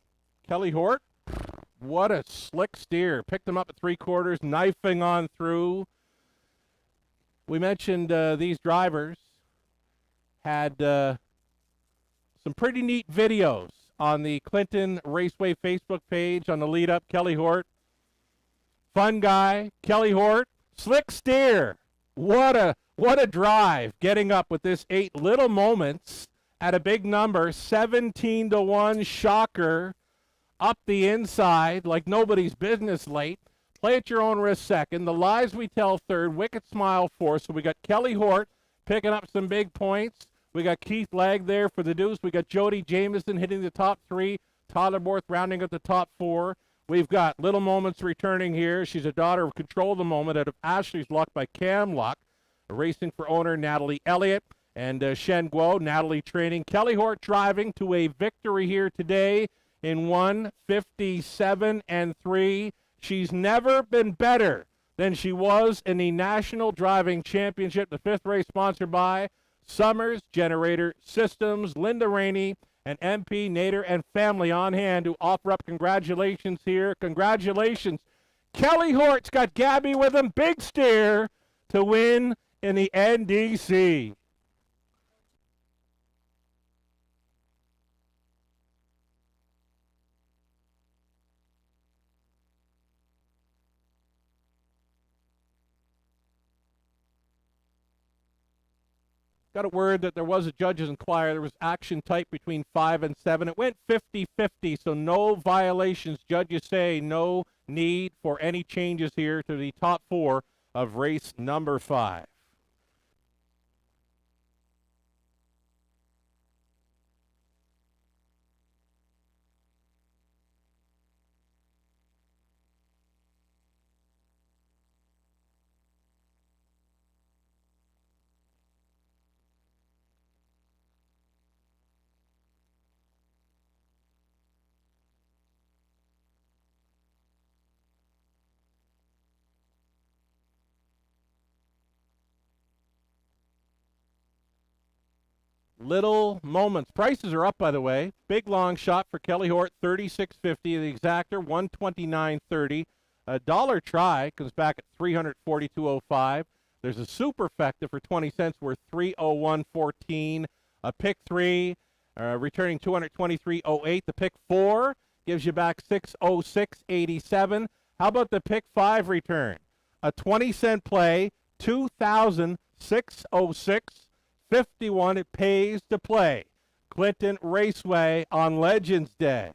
Kelly Hort, what a slick steer. Picked him up at 3/4, knifing on through. We mentioned these drivers had some pretty neat videos on the Clinton Raceway Facebook page on the lead up. Kelly Hort, fun guy. Kelly Hort, slick steer. What a drive. Getting up with this 8 Little Moments at a big number, 17-1 shocker. Up the inside like nobody's business late. Play at Your Own Risk second. The Lies We Tell third. Wicked Smile fourth. So we got Kelly Hort picking up some big points. We got Keith Legg there for the deuce. We got Jody Jameson hitting the top 3. Tyler Borth rounding up the top 4. We've got Little Moments returning here. She's a daughter of Control the Moment out of Ashley's Luck by Cam Luck. Racing for owner Natalie Elliott and Shen Guo. Natalie training. Kelly Hort driving to a victory here today in 1:57.3. She's never been better than she was in the National Driving Championship. The 5th race sponsored by Summers Generator Systems, Linda Rainey, and MP Nader and family on hand to offer up congratulations here. Congratulations. Kelly Hort's got Gabby with him. Big steer to win in the NDC. Got a word that there was a judge's inquiry. There was action type between 5 and 7. It went 50-50, so no violations. Judges say no need for any changes here to the top 4 of race number 5. Little Moments. Prices are up, by the way. Big long shot for Kelly Hort, $36.50. The exactor, $129.30. A dollar try comes back at $342.05. There's a superfecta for 20 cents worth $301.14. A pick 3 returning $223.08. The pick 4 gives you back $606.87. How about the pick 5 return? A 20-cent play, $2,606.51. It pays to play. Clinton Raceway on Legends Day.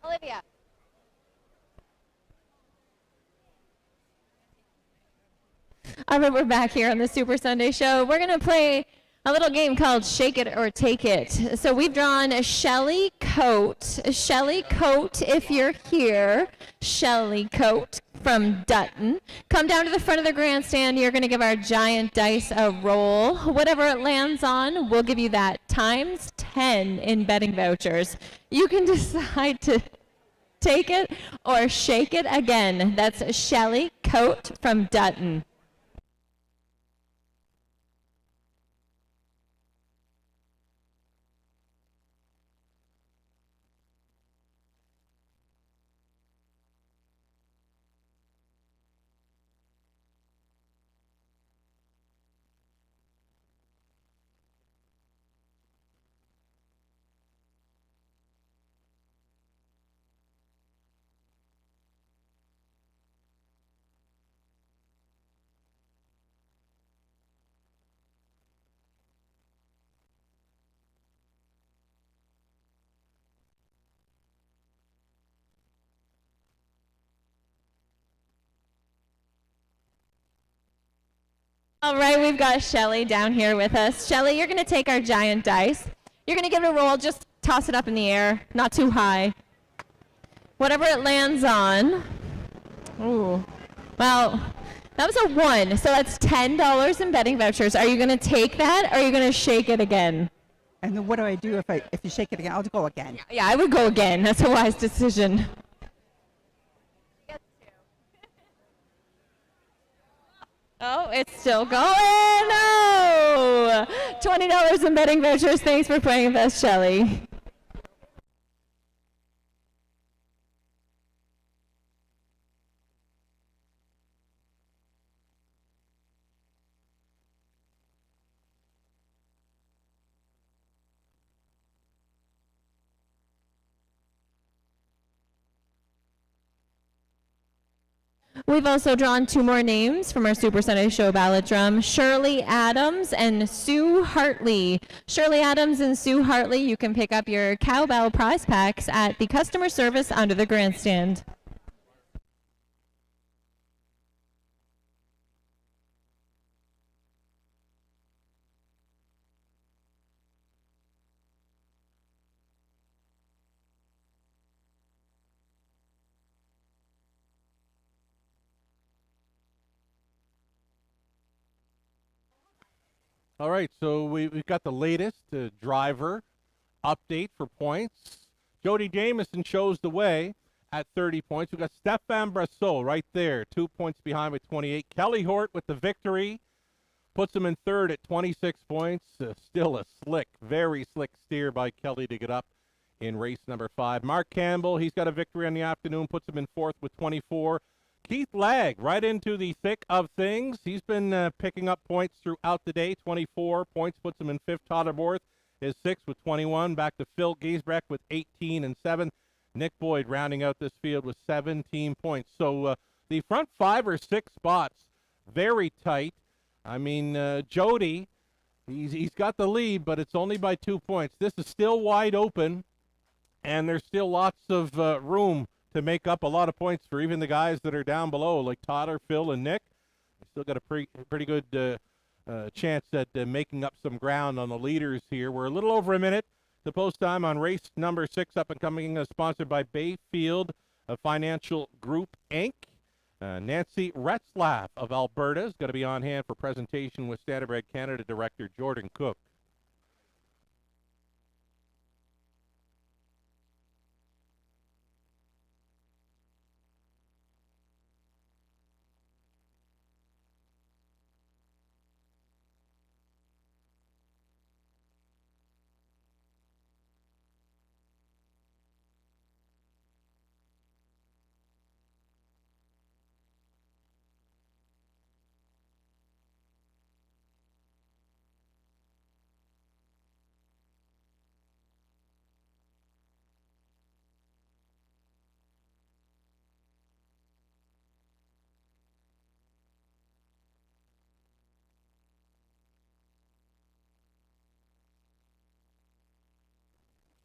Olivia. All right, we're back here on the Super Sunday Show. We're going to play a little game called Shake It or Take It. So we've drawn a Shelly Coat. Shelly Coat, if you're here. Shelly Coat from Dutton. Come down to the front of the grandstand. You're going to give our giant dice a roll. Whatever it lands on, we'll give you that times 10 in betting vouchers. You can decide to take it or shake it again. That's Shelly Coat from Dutton. All right, we've got Shelly down here with us. Shelly, you're going to take our giant dice. You're going to give it a roll. Just toss it up in the air, not too high. Whatever it lands on. Ooh. Well, that was a 1, so that's $10 in betting vouchers. Are you going to take that, or are you going to shake it again? And then what do I do if you shake it again? I'll go again. Yeah, I would go again. That's a wise decision. Oh, it's still going. No! $20 in betting vouchers. Thanks for playing with us, Shelly. We've also drawn 2 more names from our Super Sunday Show ballot drum, Shirley Adams and Sue Hartley. Shirley Adams and Sue Hartley, you can pick up your cowbell prize packs at the customer service under the grandstand. All right, so we've got the latest driver update for points. Jody Jamieson shows the way at 30 points. We've got Stefan Brassot right there, 2 points behind with 28. Kelly Hort with the victory puts him in third at 26 points. Still a very slick steer by Kelly to get up in race number 5. Mark Campbell, he's got a victory on the afternoon, puts him in fourth with 24. Keith Legg, right into the thick of things. He's been picking up points throughout the day. 24 points puts him in fifth. Tyler Borth is sixth with 21. Back to Phil Giesbrecht with 18 and 7. Nick Boyd rounding out this field with 17 points. So the front 5 or 6 spots, very tight. I mean, Jody, he's got the lead, but it's only by 2 points. This is still wide open, and there's still lots of room to make up a lot of points for even the guys that are down below, like Tyler, Phil, and Nick. They still got a pretty good chance at making up some ground on the leaders here. We're a little over a minute to post time on race number 6, up and coming, sponsored by Bayfield Financial Group, Inc. Nancy Retzlaff of Alberta is going to be on hand for presentation with Standardbred Canada Director Jordan Cook.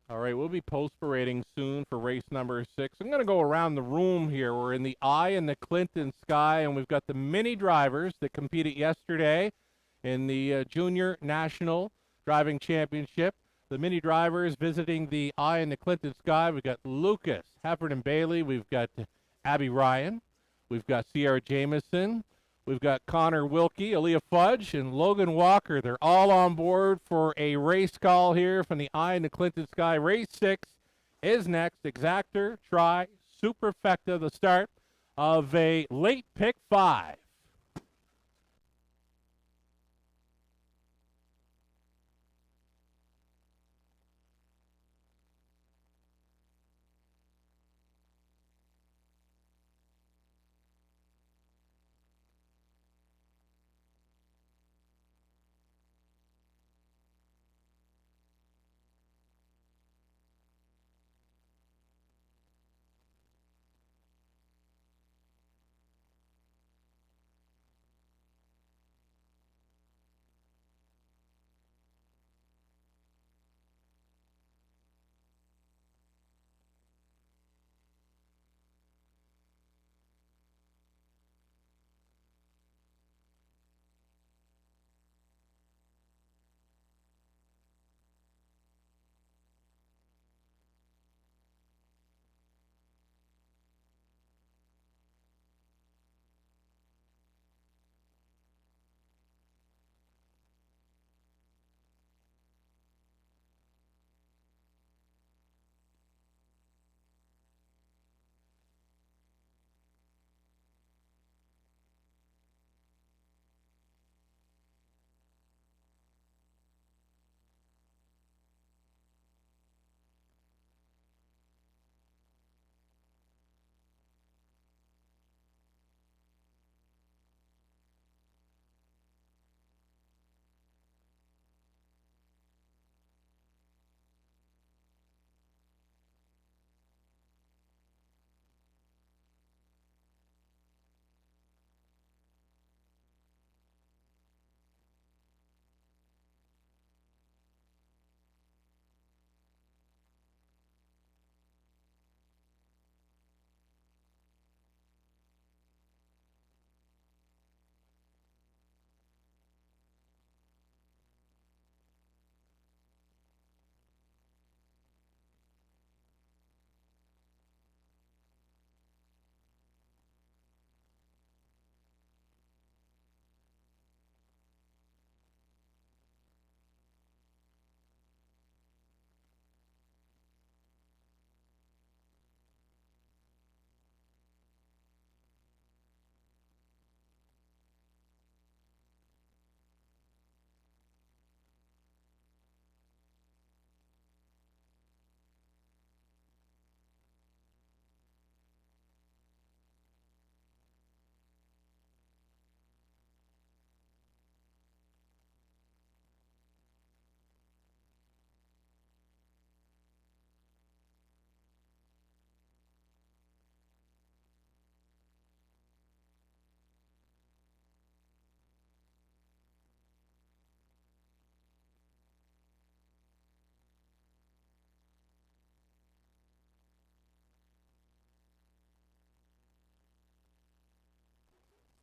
All right, we'll be post-parading soon for race number 6. I'm going to go around the room here. We're in the Eye in the Clinton Sky, and we've got the mini drivers that competed yesterday in the Junior National Driving Championship. The mini drivers visiting the Eye in the Clinton Sky. We've got Lucas, Heffernan Bailey. We've got Abby Ryan. We've got Sierra Jameson. We've got Connor Wilkie, Aaliyah Fudge, and Logan Walker. They're all on board for a race call here from the Eye in the Clinton Sky. Race 6 is next. Exactor, Try, Superfecta, the start of a late pick 5.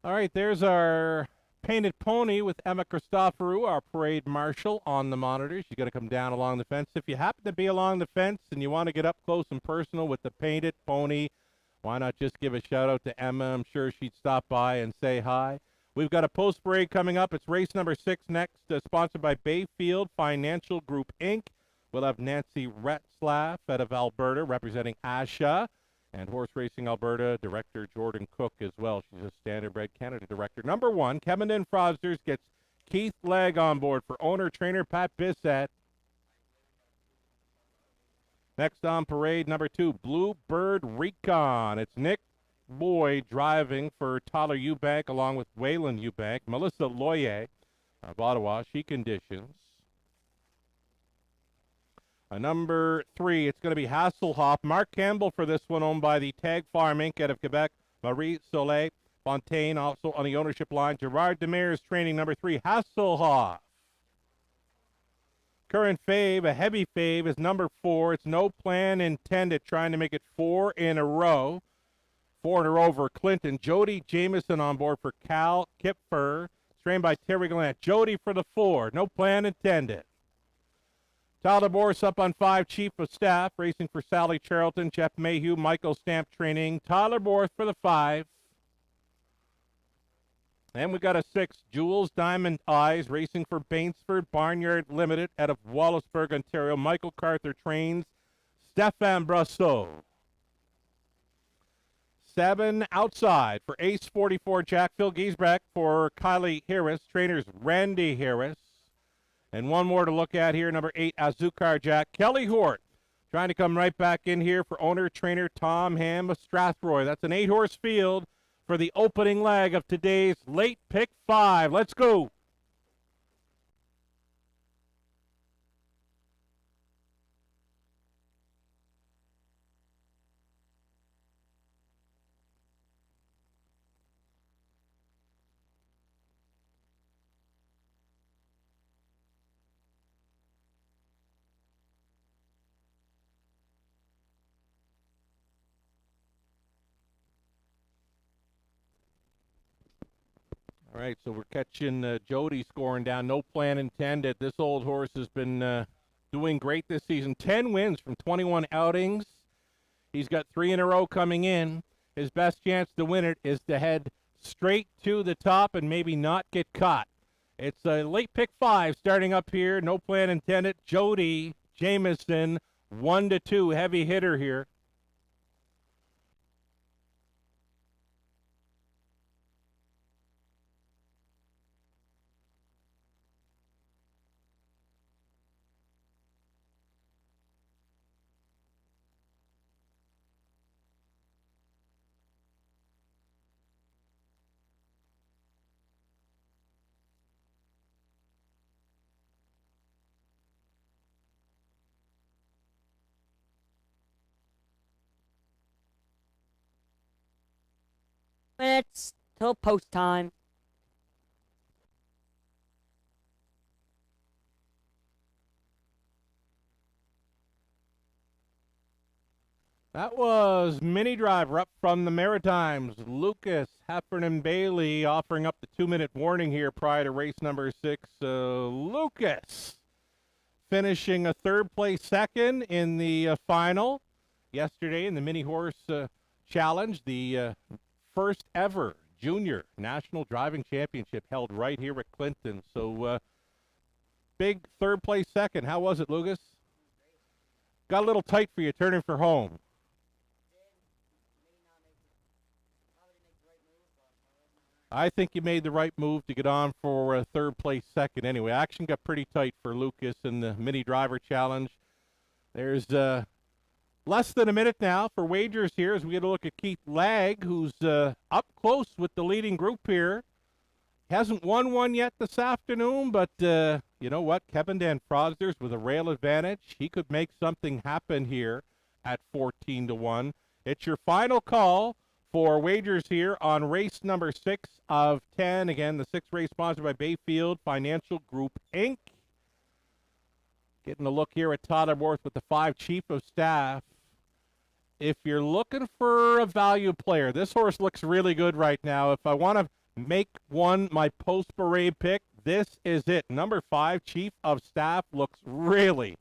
All right, there's our painted pony with Emma Christoforou, our parade marshal, on the monitors. You got to come down along the fence. If you happen to be along the fence and you want to get up close and personal with the painted pony, why not just give a shout out to Emma? I'm sure she'd stop by and say hi. We've got a post parade coming up. It's race number 6 next, sponsored by Bayfield Financial Group, Inc. We'll have Nancy Retzlaff out of Alberta representing ASHA, and Horse Racing Alberta director Jordan Cook as well. She's a Standardbred Canada director. Number 1, Kevin Frosders gets Keith Legg on board for owner-trainer Pat Bissett. Next on parade, number 2, Bluebird Recon. It's Nick Boyd driving for Tyler Eubank along with Waylon Eubank. Melissa Loyer of Ottawa, she conditions. Number 3, it's going to be Hasselhoff. Mark Campbell for this one, owned by the Tag Farm Inc. out of Quebec. Marie Soleil Fontaine also on the ownership line. Gerard Demers training number 3, Hasselhoff. Current fave, a heavy fave, is number 4. It's No Plan Intended, trying to make it 4 in a row. 4 in a row for Clinton. Jody Jameson on board for Cal Kipfer. Trained by Terry Gallant. Jody for the 4. No Plan Intended. Tyler Morris up on 5, Chief of Staff, racing for Sally Charlton, Jeff Mayhew, Michael Stamp training. Tyler Morris for the 5. And we got a 6, Jules Diamond Eyes, racing for Bainsford Barnyard Limited out of Wallaceburg, Ontario. Michael Carter trains Stefan Brasseau. 7 outside for Ace 44, Jack Phil Giesbrecht for Kylie Harris, trainers Randy Harris. And one more to look at here, number 8, Azukar Jack. Kelly Hort trying to come right back in here for owner-trainer Tom Ham of Strathroy. That's an 8-horse field for the opening leg of today's late pick 5. Let's go. All right, so we're catching Jody scoring down. No Plan Intended. This old horse has been doing great this season. 10 wins from 21 outings. He's got 3 in a row coming in. His best chance to win it is to head straight to the top and maybe not get caught. It's a late pick 5 starting up here. No Plan Intended. Jody Jameson, 1-2, heavy hitter here. Minutes till post time. That was Mini Driver up from the Maritimes. Lucas Heffernan Bailey offering up the 2-minute warning here prior to race number 6. Lucas finishing a 3rd place second in the final yesterday in the Mini Horse Challenge, the first ever junior national driving championship held right here at Clinton. So big 3rd place second. How was it, Lucas? Got a little tight for you turning for home. I think you made the right move to get on for a 3rd place second anyway. Action got pretty tight for Lucas in the Mini Driver Challenge. There's less than a minute now for wagers here as we get a look at Keith Legg, who's up close with the leading group here. Hasn't won one yet this afternoon, but you know what? Kevin Frosders with a rail advantage. He could make something happen here at 14-1. It's your final call for wagers here on race number 6 of 10. Again, the 6th race sponsored by Bayfield Financial Group, Inc. Getting a look here at Tyler Morris with the 5 Chief of Staff. If you're looking for a value player, this horse looks really good right now. If I want to make one my post-parade pick. This is it. Number 5, Chief of Staff, looks really,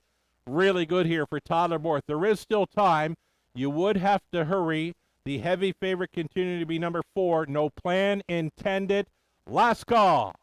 really good here for Tyler Borth. There is still time. You would have to hurry. The heavy favorite continuing to be number 4, No Plan Intended. Last call.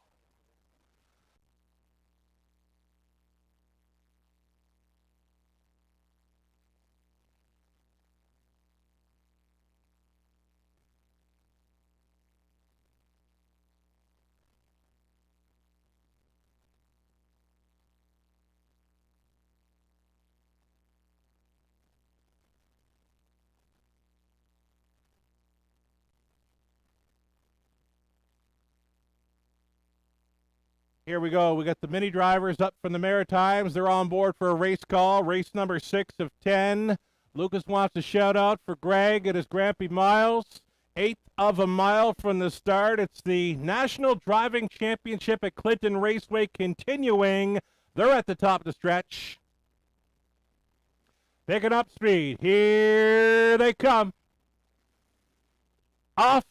Here we go. We got the mini drivers up from the Maritimes. They're on board for a race call. Race number 6 of 10. Lucas wants a shout out for Greg at his Grampy Miles. 1/8 of a mile from the start. It's the National Driving Championship at Clinton Raceway continuing. They're at the top of the stretch. Picking up speed. Here they come. Off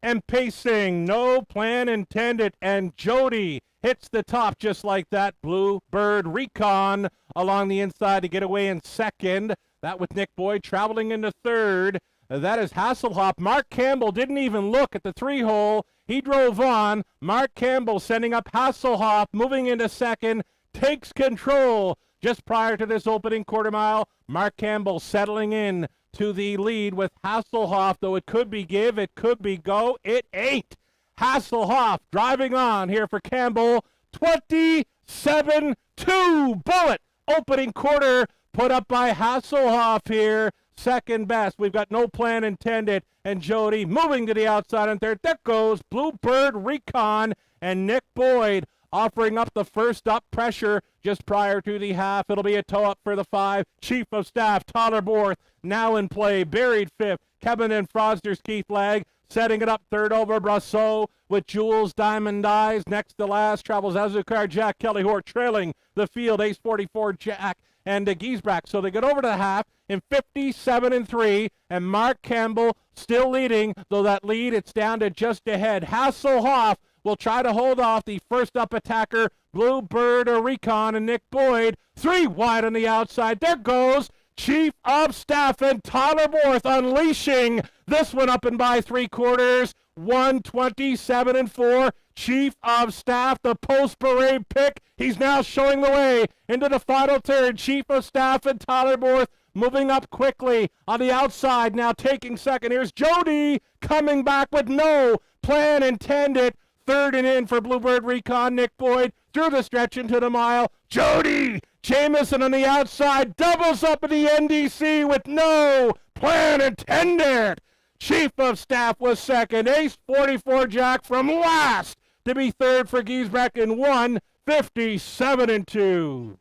and pacing. No Plan Intended. And Jody hits the top just like that. Bluebird Recon along the inside to get away in second. That with Nick Boyd traveling into third. That is Hasselhoff. Mark Campbell didn't even look at the 3-hole. He drove on. Mark Campbell sending up Hasselhoff, moving into second, takes control just prior to this opening quarter mile. Mark Campbell settling in to the lead with Hasselhoff, though it could be give, it could be go. It ain't. Hasselhoff driving on here for Campbell. 27-2 bullet. Opening quarter put up by Hasselhoff here. Second best. We've got No Plan Intended. And Jody moving to the outside on third. There goes Bluebird Recon and Nick Boyd offering up the first up pressure just prior to the half. It'll be a toe up for the 5. Chief of Staff Tyler Borth now in play. Buried 5th. Kevin and Foster's Keith Legg. Setting it up third over Brasseau with Jules Diamond Eyes. Next to last travels Azucar Jack Kelly Hort trailing the field. Ace 44 Jack and Giesbrecht. So they get over to the half in 57-3. And Mark Campbell still leading, though that lead it's down to just ahead. Hasselhoff will try to hold off the first up attacker. Bluebird Recon and Nick Boyd. 3 wide on the outside. There goes Chief of Staff and Tyler Borth unleashing this one up and by 3/4. 127-4. Chief of Staff, the post-parade pick. He's now showing the way into the final third. Chief of Staff and Tyler Borth moving up quickly on the outside. Now taking second. Here's Jody coming back with No Plan Intended. Third and in for Bluebird Recon. Nick Boyd through the stretch into the mile. Jody Jamison on the outside doubles up in the NDC with No Plan Intended. Chief of Staff was second. Ace 44 Jack from last to be third for Giesbrecht in 1:57-2.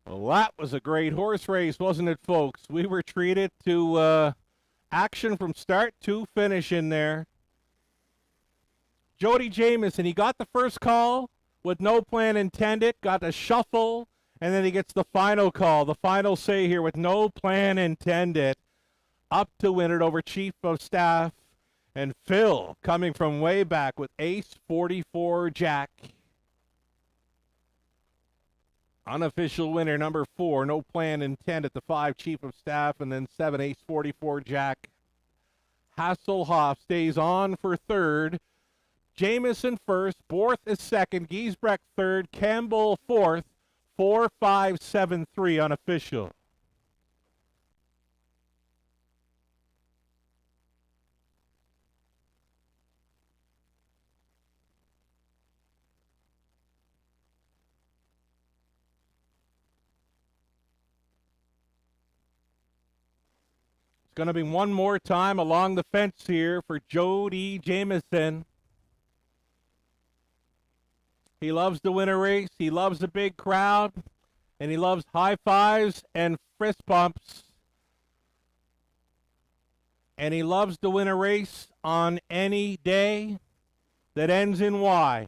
Well, that was a great horse race, wasn't it, folks? We were treated to action from start to finish in there. Jody Jamison, he got the first call with No Plan Intended, got a shuffle, and then he gets the final call, the final say here with No Plan Intended. Up to win it over Chief of Staff. And Phil coming from way back with Ace 44 Jack. Unofficial winner, number 4, No Plan Intended. The 5, Chief of Staff, and then 7, Ace 44 Jack. Hasselhoff stays on for third. Jamison first. Borth is second. Giesbrecht third. Campbell fourth. 4, 5, 7, 3 unofficial. Going to be one more time along the fence here for Jody Jamieson. He loves to win a race. He loves a big crowd. And he loves high fives and fist bumps. And he loves to win a race on any day that ends in Y.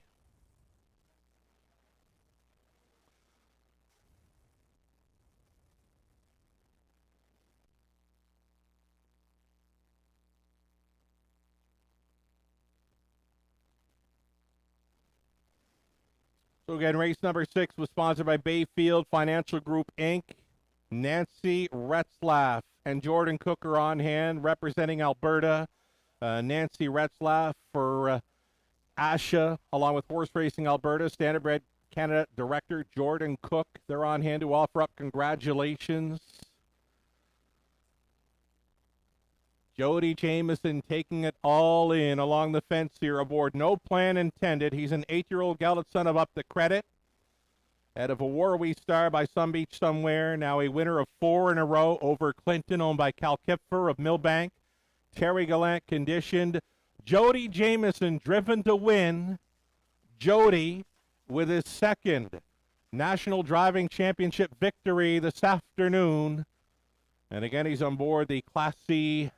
So again, race number 6 was sponsored by Bayfield Financial Group, Inc. Nancy Retzlaff and Jordan Cook are on hand representing Alberta. Nancy Retzlaff for ASHA, along with Horse Racing Alberta. Standardbred Canada Director Jordan Cook, they're on hand to offer up congratulations. Jody Jamieson taking it all in along the fence here aboard No Plan Intended. He's an 8-year-old gelded son of Up the Credit. Out of a Warwee Star by Some Beach Somewhere. Now a winner of 4 in a row over Clinton, owned by Cal Kipfer of Millbank. Terry Gallant conditioned. Jody Jamieson driven to win. Jody with his second National Driving Championship victory this afternoon. And again, he's on board the Class C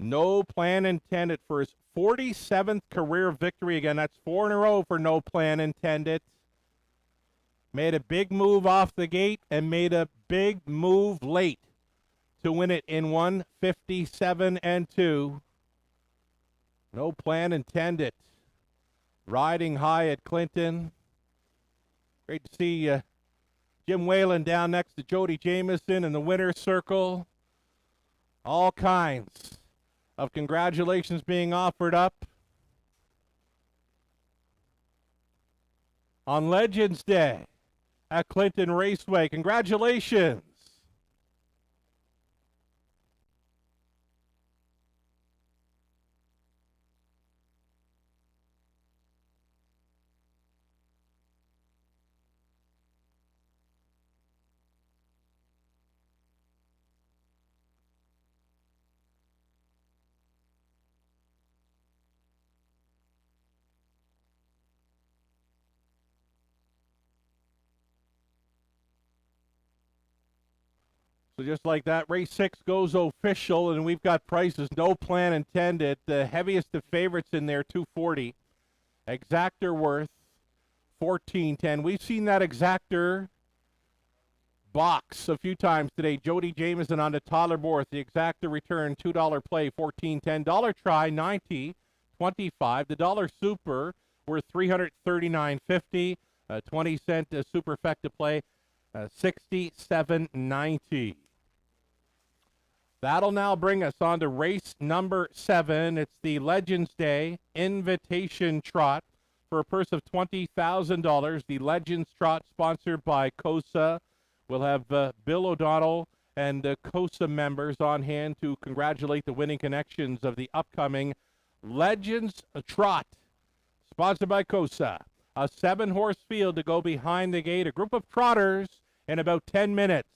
No Plan Intended for his 47th career victory. Again, that's 4 in a row for No Plan Intended. Made a big move off the gate and made a big move late to win it in 1:57.2. No Plan Intended. Riding high at Clinton. Great to see Jim Whalen down next to Jody Jamieson in the winner's circle. All kinds of congratulations being offered up on Legends Day at Clinton Raceway. Congratulations. So just like that, race 6 goes official, and we've got prices, No Plan Intended. The heaviest of favorites in there, 240. Exactor worth $14.10. We've seen that exactor box a few times today. Jody Jamieson on the toddler board. The exactor return, $2 play, $14.10. Dollar try, $90, $25. The dollar super worth $339.50. 20-cent superfecta play, $67.90. That'll now bring us on to race number 7. It's the Legends Day Invitation Trot for a purse of $20,000. The Legends Trot sponsored by COSA. We'll have Bill O'Donnell and COSA members on hand to congratulate the winning connections of the upcoming Legends Trot, sponsored by COSA. A 7-horse field to go behind the gate. A group of trotters in about 10 minutes.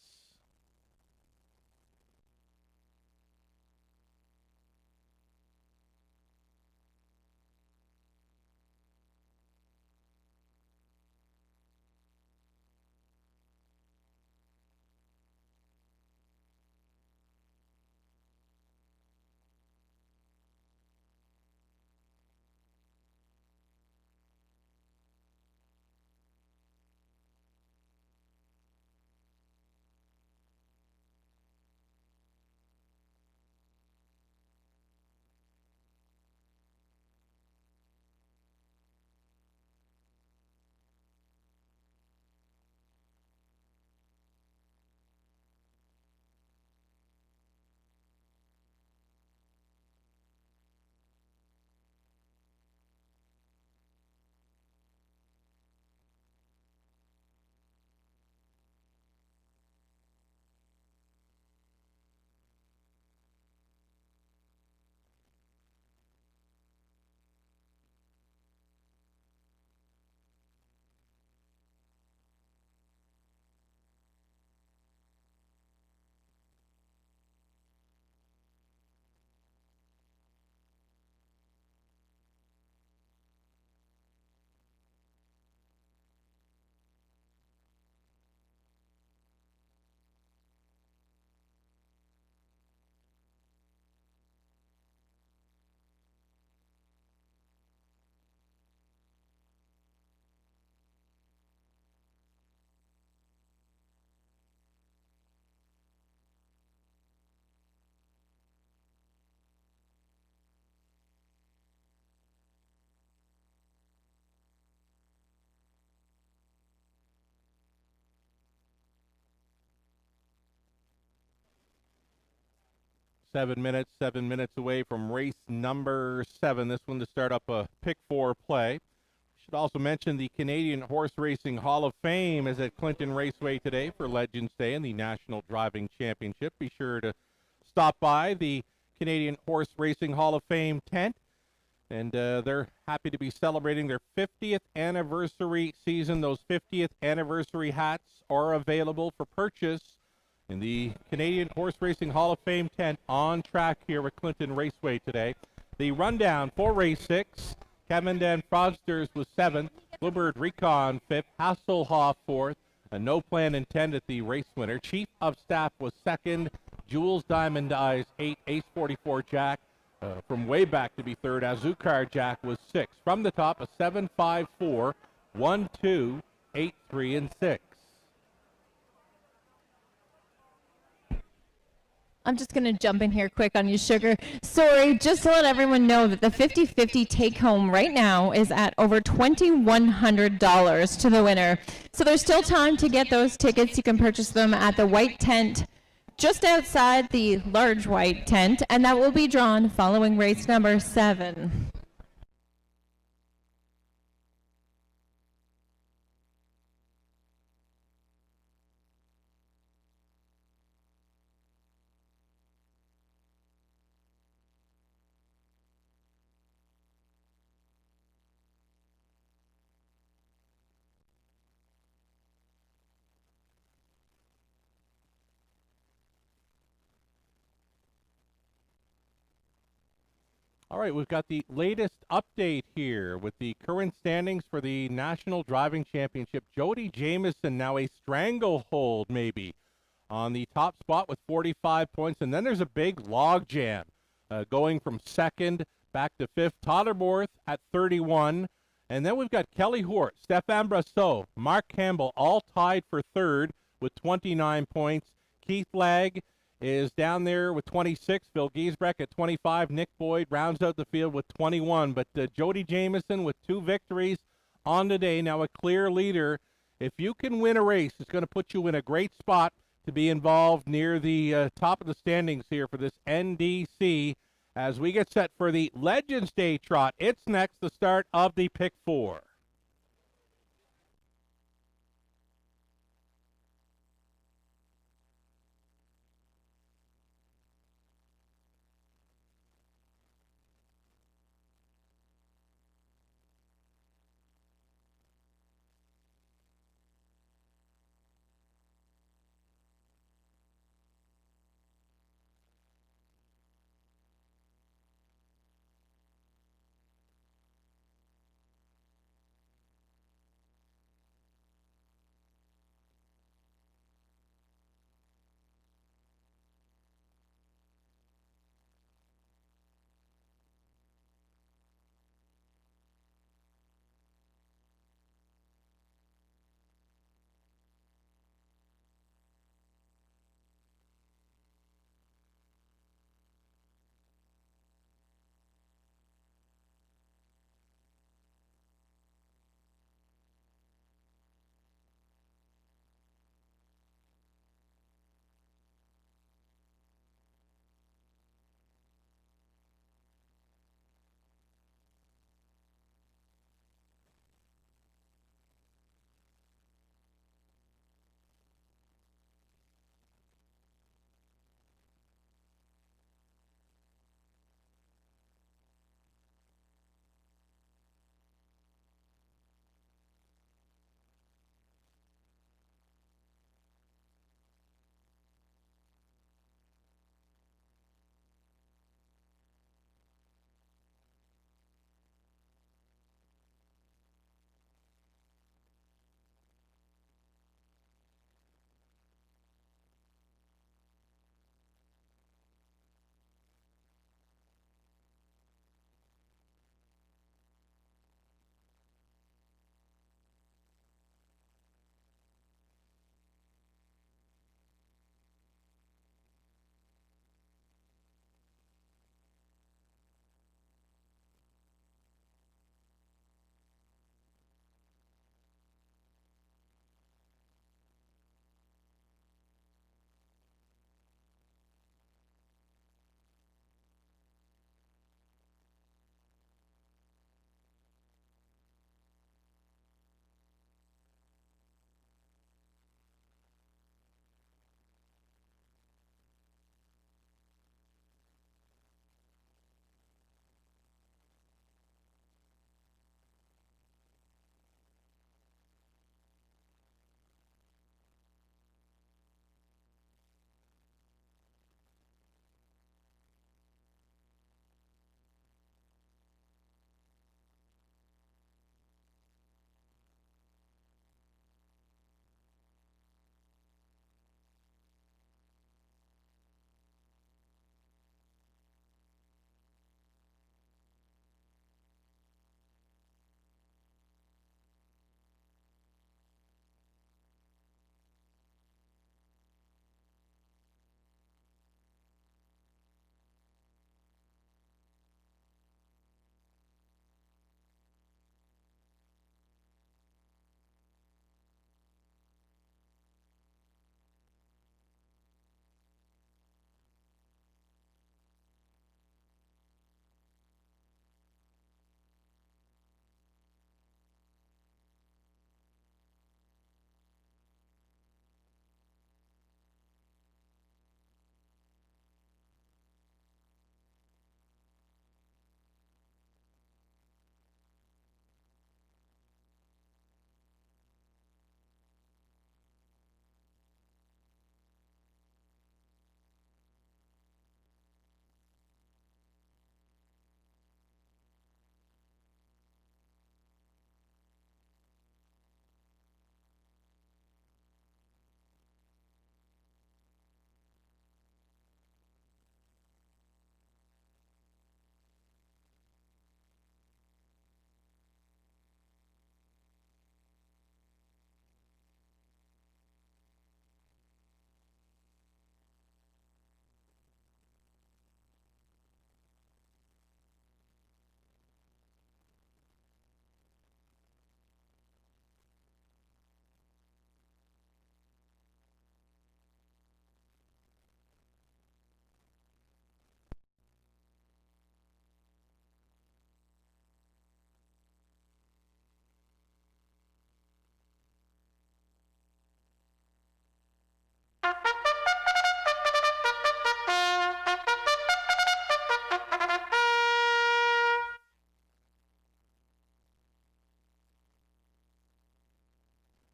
7 minutes away from race number 7. This one to start up a pick 4 play. Should also mention the Canadian Horse Racing Hall of Fame is at Clinton Raceway today for Legends Day and the National Driving Championship. Be sure to stop by the Canadian Horse Racing Hall of Fame tent, and they're happy to be celebrating their 50th anniversary season. Those 50th anniversary hats are available for purchase in the Canadian Horse Racing Hall of Fame tent on track here at Clinton Raceway today. The rundown for race 6. Kevin Dan Frosters was 7th, Bluebird Recon 5th, Hasselhoff 4th, a No Plan Intended the race winner. Chief of Staff was 2nd, Jules Diamond Eyes 8th, Ace 44 Jack from way back to be 3rd, Azucar Jack was 6th. From the top, a 7, 5, 4, 1, 2, 8, 3, and 6. I'm just going to jump in here quick on you, Sugar. Sorry, just to let everyone know that the 50-50 take-home right now is at over $2,100 to the winner. So there's still time to get those tickets. You can purchase them at the white tent just outside the large white tent, and that will be drawn following race number 7. All right, we've got the latest update here with the current standings for the National Driving Championship. Jody Jamieson now a stranglehold maybe on the top spot with 45 points. And then there's a big log jam going from 2nd back to 5th. Totterborth at 31. And then we've got Kelly Hort, Stéphane Brasseau, Mark Campbell all tied for 3rd with 29 points. Keith Legg is down there with 26. Phil Giesbrecht at 25. Nick Boyd rounds out the field with 21. But Jody Jamieson with 2 victories on the day, now a clear leader. If you can win a race, it's going to put you in a great spot to be involved near the top of the standings here for this NDC as we get set for the Legends Day trot. It's next, the start of the Pick 4.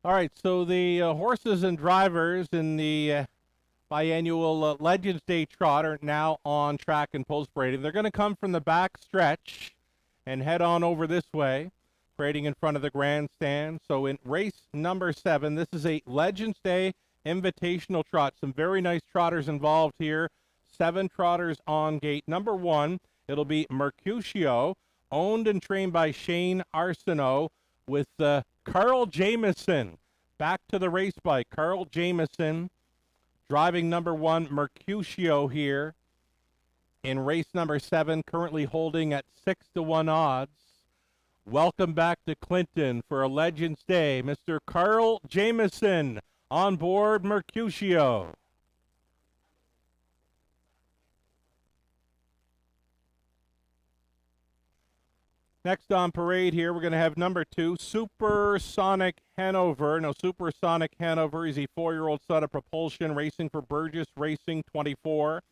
All right, so the horses and drivers in the biannual Legends Day Trot are now on track and post parading. They're going to come from the back stretch and head on over this way, parading in front of the grandstand. So in race number 7, this is a Legends Day Invitational Trot. Some very nice trotters involved here. 7 trotters on gate. Number 1, it'll be Mercutio, owned and trained by Shane Arsenault, with Carl Jamieson back to the race bike. Carl Jamieson driving number 1, Mercutio, here in race number 7, currently holding at 6-1 odds. Welcome back to Clinton for a Legends Day, Mr. Carl Jamieson on board Mercutio. Next on parade here, we're going to have number 2, Supersonic Hanover. Now, Supersonic Hanover is a 4-year-old son of Propulsion, racing for Burgess Racing 24,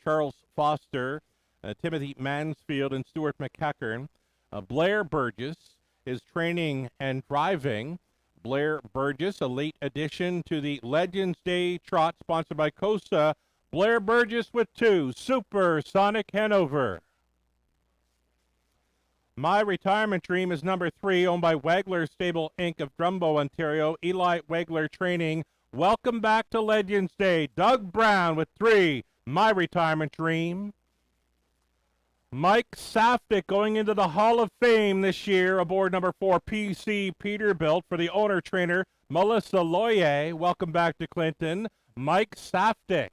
Charles Foster, Timothy Mansfield, and Stuart McEachern. Blair Burgess is training and driving. Blair Burgess, a late addition to the Legends Day Trot, sponsored by COSA. Blair Burgess with 2, Supersonic Hanover. My Retirement Dream is number 3, owned by Wagler Stable Inc. of Drumbo, Ontario. Eli Wagler Training. Welcome back to Legends Day. Doug Brown with 3, My Retirement Dream. Mike Saftik going into the Hall of Fame this year aboard number 4, PC Peterbilt, for the owner-trainer Melissa Loyer. Welcome back to Clinton, Mike Saftik.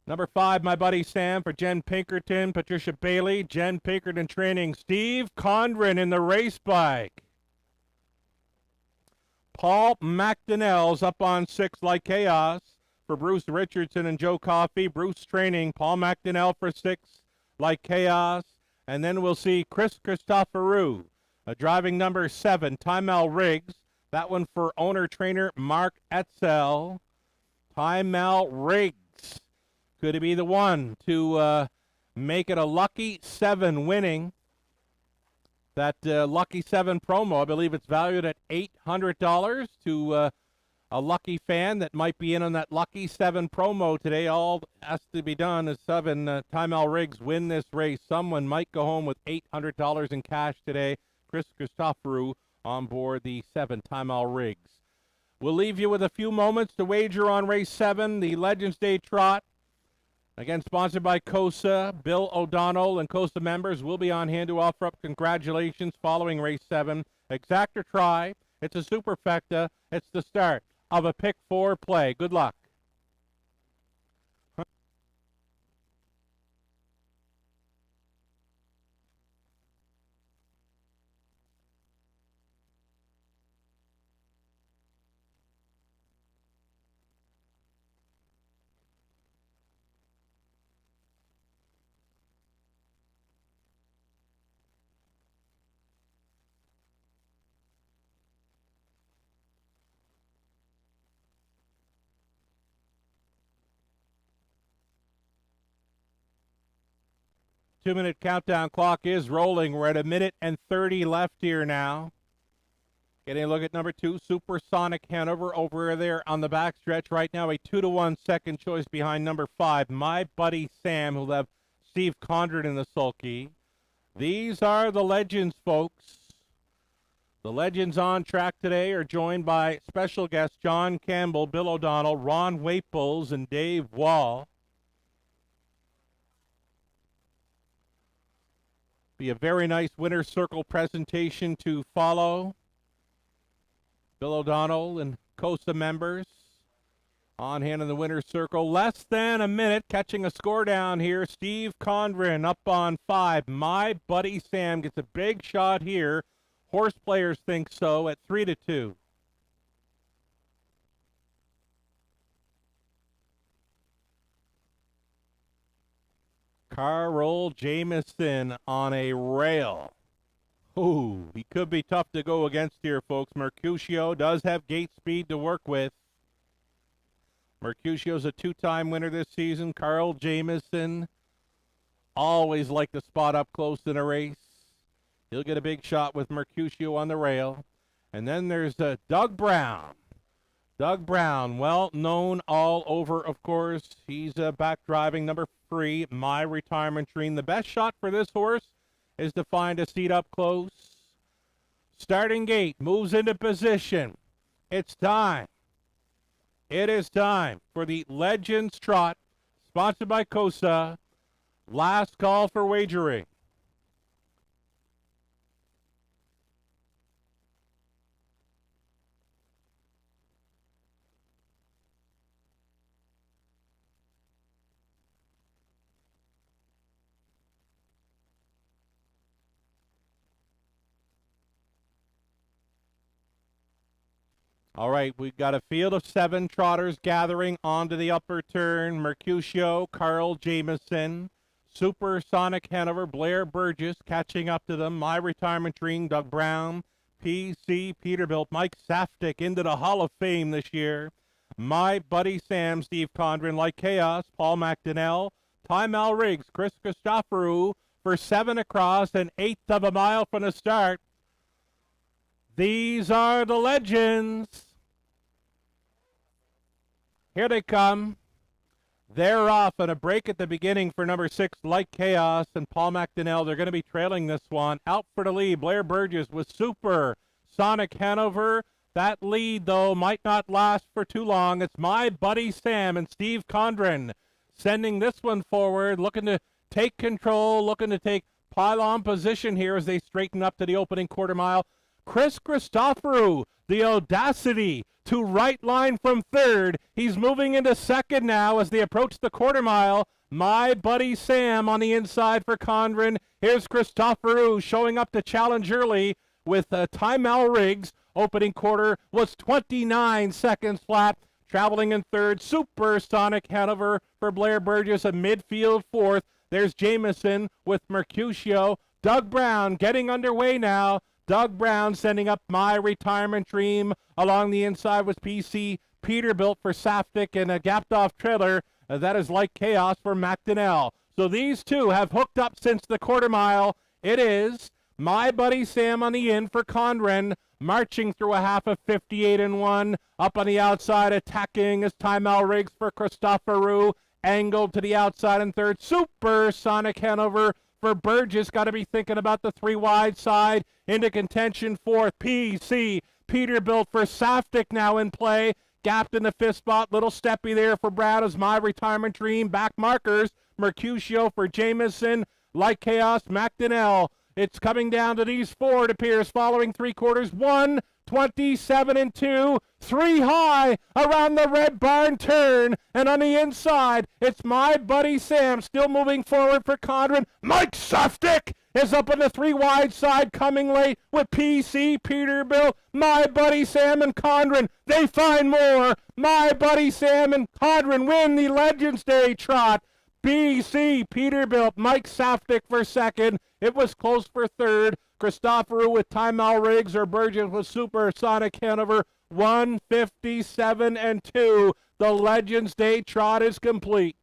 Number 5, My Buddy Sam, for Jen Pinkerton, Patricia Bailey. Jen Pinkerton Training. Steve Condren in the race bike. Paul McDonnell's up on 6, Like Chaos, for Bruce Richardson and Joe Coffey. Bruce Training. Paul McDonnell for 6, Like Chaos. And then we'll see Chris Christoforou driving number 7, Timel Riggs. That one for owner-trainer Mark Etzel. Timel Riggs. Could it be the one to make it a Lucky 7 winning? That Lucky 7 promo, I believe it's valued at $800 to a lucky fan that might be in on that Lucky 7 promo today. All has to be done is Timel Riggs win this race. Someone might go home with $800 in cash today. Chris Christoforou on board the 7, Timel Riggs. We'll leave you with a few moments to wager on race 7, the Legends Day Trot. Again, sponsored by COSA. Bill O'Donnell and COSA members will be on hand to offer up congratulations following race 7. Exacta try. It's a superfecta. It's the start of a pick 4 play. Good luck. 2-minute countdown clock is rolling. We're at 1 minute and 30 left here now. Getting a look at number 2, Supersonic Hanover, over there on the backstretch. Right now, a 2-1 second choice behind number 5, My Buddy Sam, who'll have Steve Condren in the sulky. These are the legends, folks. The legends on track today are joined by special guests John Campbell, Bill O'Donnell, Ron Waples, and Dave Wall. Be a very nice winner's circle presentation to follow. Bill O'Donnell and COSA members on hand in the winner's circle. Less than a minute, catching a score down here. Steve Condren up on 5. My Buddy Sam gets a big shot here. Horse players think so at 3-2. Carl Jamieson on a rail. Ooh, he could be tough to go against here, folks. Mercutio does have gate speed to work with. Mercutio's a two-time winner this season. Carl Jamieson, always like to spot up close in a race. He'll get a big shot with Mercutio on the rail. And then there's Doug Brown. Doug Brown, well known all over, of course. He's back driving number 3, My Retirement Dream. The best shot for this horse is to find a seat up close. Starting gate, moves into position. It's time. It is time for the Legends Trot, sponsored by COSA. Last call for wagering. All right, we've got a field of 7 trotters gathering onto the upper turn. Mercutio, Carl Jamieson, Supersonic Hanover, Blair Burgess catching up to them. My Retirement Dream, Doug Brown, PC Peterbilt, Mike Saftik into the Hall of Fame this year. My Buddy Sam, Steve Condren, Like Chaos, Paul McDonnell, Ty Mal Riggs, Chris Christoforou for 7 across, an 1/8 of a mile from the start. These are the legends. Here they come. They're off on a break at the beginning for number 6, Like Chaos, and Paul McDonnell. They're going to be trailing this one. Out for the lead, Blair Burgess with Super Sonic Hanover. That lead, though, might not last for too long. It's My Buddy Sam and Steve Condren sending this one forward, looking to take control, looking to take pylon position here as they straighten up to the opening quarter mile. Chris Christoforou, the audacity to right line from 3rd. He's moving into 2nd now as they approach the quarter mile. My Buddy Sam on the inside for Condren. Here's Christoforou showing up to challenge early with Ty Mal Riggs. Opening quarter was 29 seconds flat. Traveling in 3rd, Supersonic Hanover for Blair Burgess, a midfield 4th. There's Jamieson with Mercutio. Doug Brown getting underway now. Doug Brown sending up My Retirement Dream. Along the inside was PC Peterbilt for Saftik, and a gapped off trailer. That is Like Chaos for McDonnell. So these two have hooked up since the quarter mile. It is My Buddy Sam on the in for Condren, marching through a half of 58-1. Up on the outside, attacking is Ty Mal Riggs for Christoforou. Angled to the outside in 3rd. Supersonic Hanover for Burgess. Got to be thinking about the 3 wide side. Into contention 4th. PC Peterbilt for Saftik now in play. Gapped in the 5th spot. Little steppy there for Brad as My Retirement Dream. Back markers. Mercutio for Jamieson. Like Chaos, McDonnell. It's coming down to these 4, it appears, following 3 quarters. 1:27-2. 3 high around the Red Barn turn. And on the inside, it's My Buddy Sam still moving forward for Condren. Mike Saftik is up on the 3 wide side, coming late with PC Peterbilt. My Buddy Sam and Condren, they find more. My Buddy Sam and Condren win the Legends Day Trot. PC Peterbilt, Mike Saftik for 2nd. It was close for 3rd. Christoforou with Ty Mal Riggs or Burgess with Supersonic Hanover. 1:57-2. The Legends Day Trot is complete.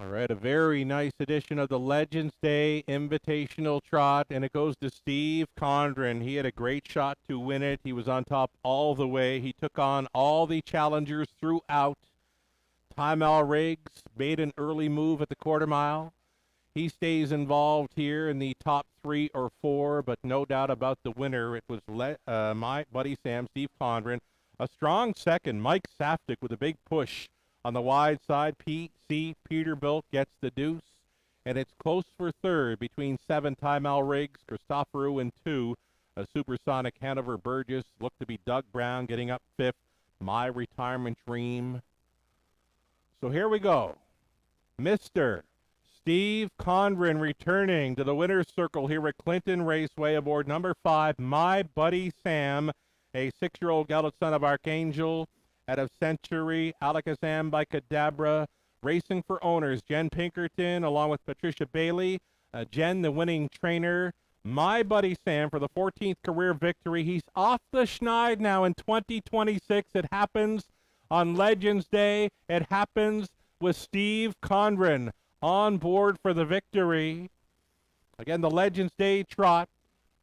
All right, a very nice edition of the Legends Day Invitational Trot, and it goes to Steve Condren. He had a great shot to win it. He was on top all the way. He took on all the challengers throughout. Tymel Riggs made an early move at the quarter mile. He stays involved here in the top 3 or 4, but no doubt about the winner. It was my buddy Sam, Steve Condren. A strong second, Mike Saftik with a big push on the wide side. P.C. Peterbilt gets the deuce, and it's close for third between 7 Tymel Riggs, Christopheru, and 2 Supersonic Hanover Burgess. Looked to be Doug Brown getting up 5th. My Retirement Dream. So here we go. Mr. Steve Condren returning to the winner's circle here at Clinton Raceway aboard number 5, My Buddy Sam, a 6-year-old gelded son of Archangel out of Century, Alakazam by Cadabra, racing for owners, Jen Pinkerton along with Patricia Bailey. Jen, the winning trainer. My Buddy Sam for the 14th career victory. He's off the schneid now in 2026. It happens on Legends Day. It happens with Steve Condren on board for the victory. Again, the Legends Day trot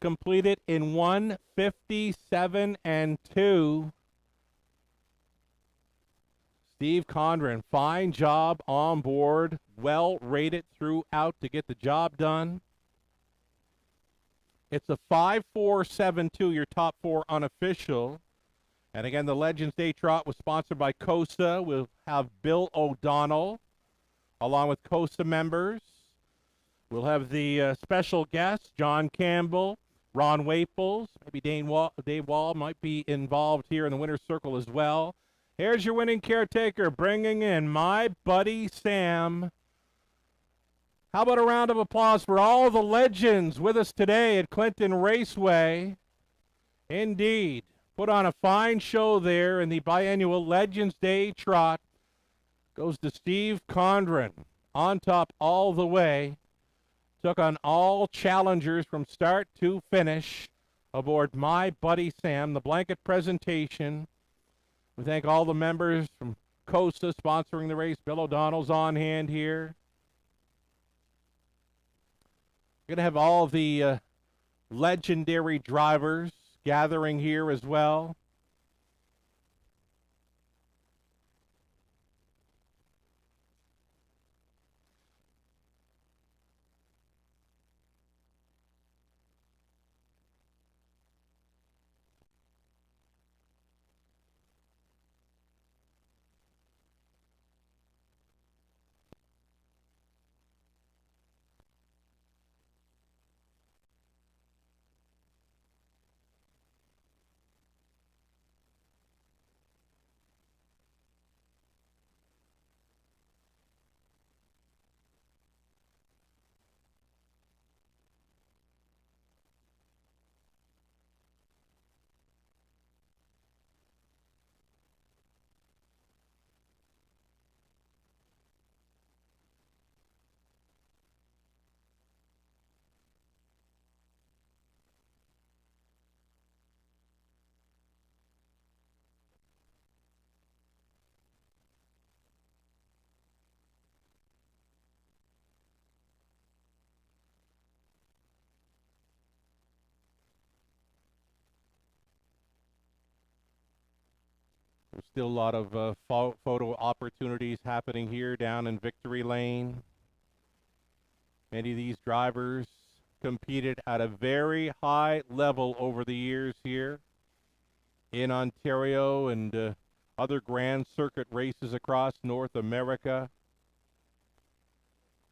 completed in 1:57 and 2. Steve Condren, fine job on board. Well rated throughout to get the job done. It's a 5-4-7-2, your top 4 unofficial. And again, the Legends Day trot was sponsored by Costa. We'll have Bill O'Donnell along with Costa members. We'll have the special guests, John Campbell, Ron Waples, maybe Dave Wall might be involved here in the winner's circle as well. Here's your winning caretaker bringing in My Buddy Sam. How about a round of applause for all the legends with us today at Clinton Raceway? Indeed, put on a fine show there in the biannual Legends Day trot. Goes to Steve Condren, on top all the way. Took on all challengers from start to finish aboard My Buddy Sam, the blanket presentation. We thank all the members from Costa sponsoring the race. Bill O'Donnell's on hand here. We're going to have all the legendary drivers gathering here as well. There's still a lot of photo opportunities happening here down in Victory Lane. Many of these drivers competed at a very high level over the years here in Ontario and other Grand Circuit races across North America. A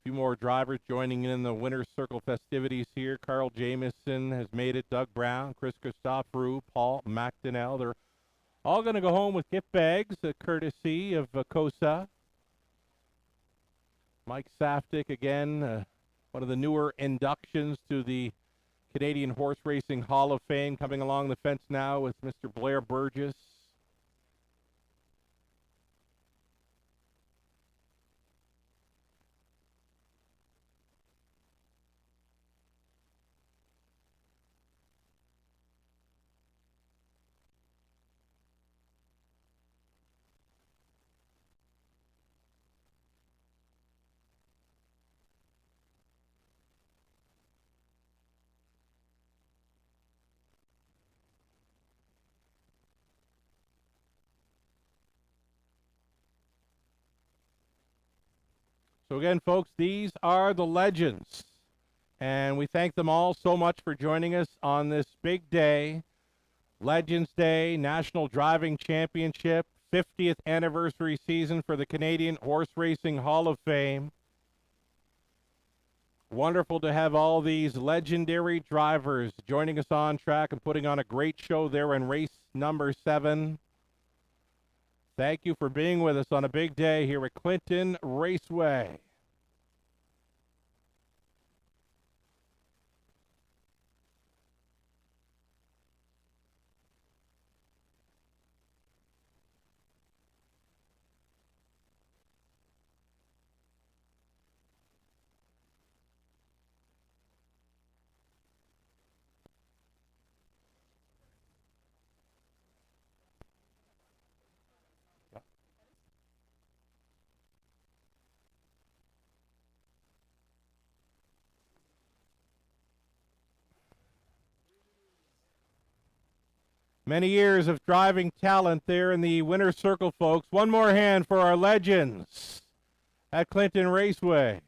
few more drivers joining in the Winner's Circle festivities here. Carl Jamieson has made it. Doug Brown, Chris Christopheru, Paul McDonnell. They're all going to go home with gift bags, courtesy of COSA. Mike Saftik, again, one of the newer inductions to the Canadian Horse Racing Hall of Fame, coming along the fence now with Mr. Blair Burgess. So again, folks, these are the legends. And we thank them all so much for joining us on this big day, Legends Day, National Driving Championship, 50th anniversary season for the Canadian Horse Racing Hall of Fame. Wonderful to have all these legendary drivers joining us on track and putting on a great show there in race number 7. Thank you for being with us on a big day here at Clinton Raceway. Many years of driving talent there in the winner's circle, folks. One more hand for our legends at Clinton Raceway.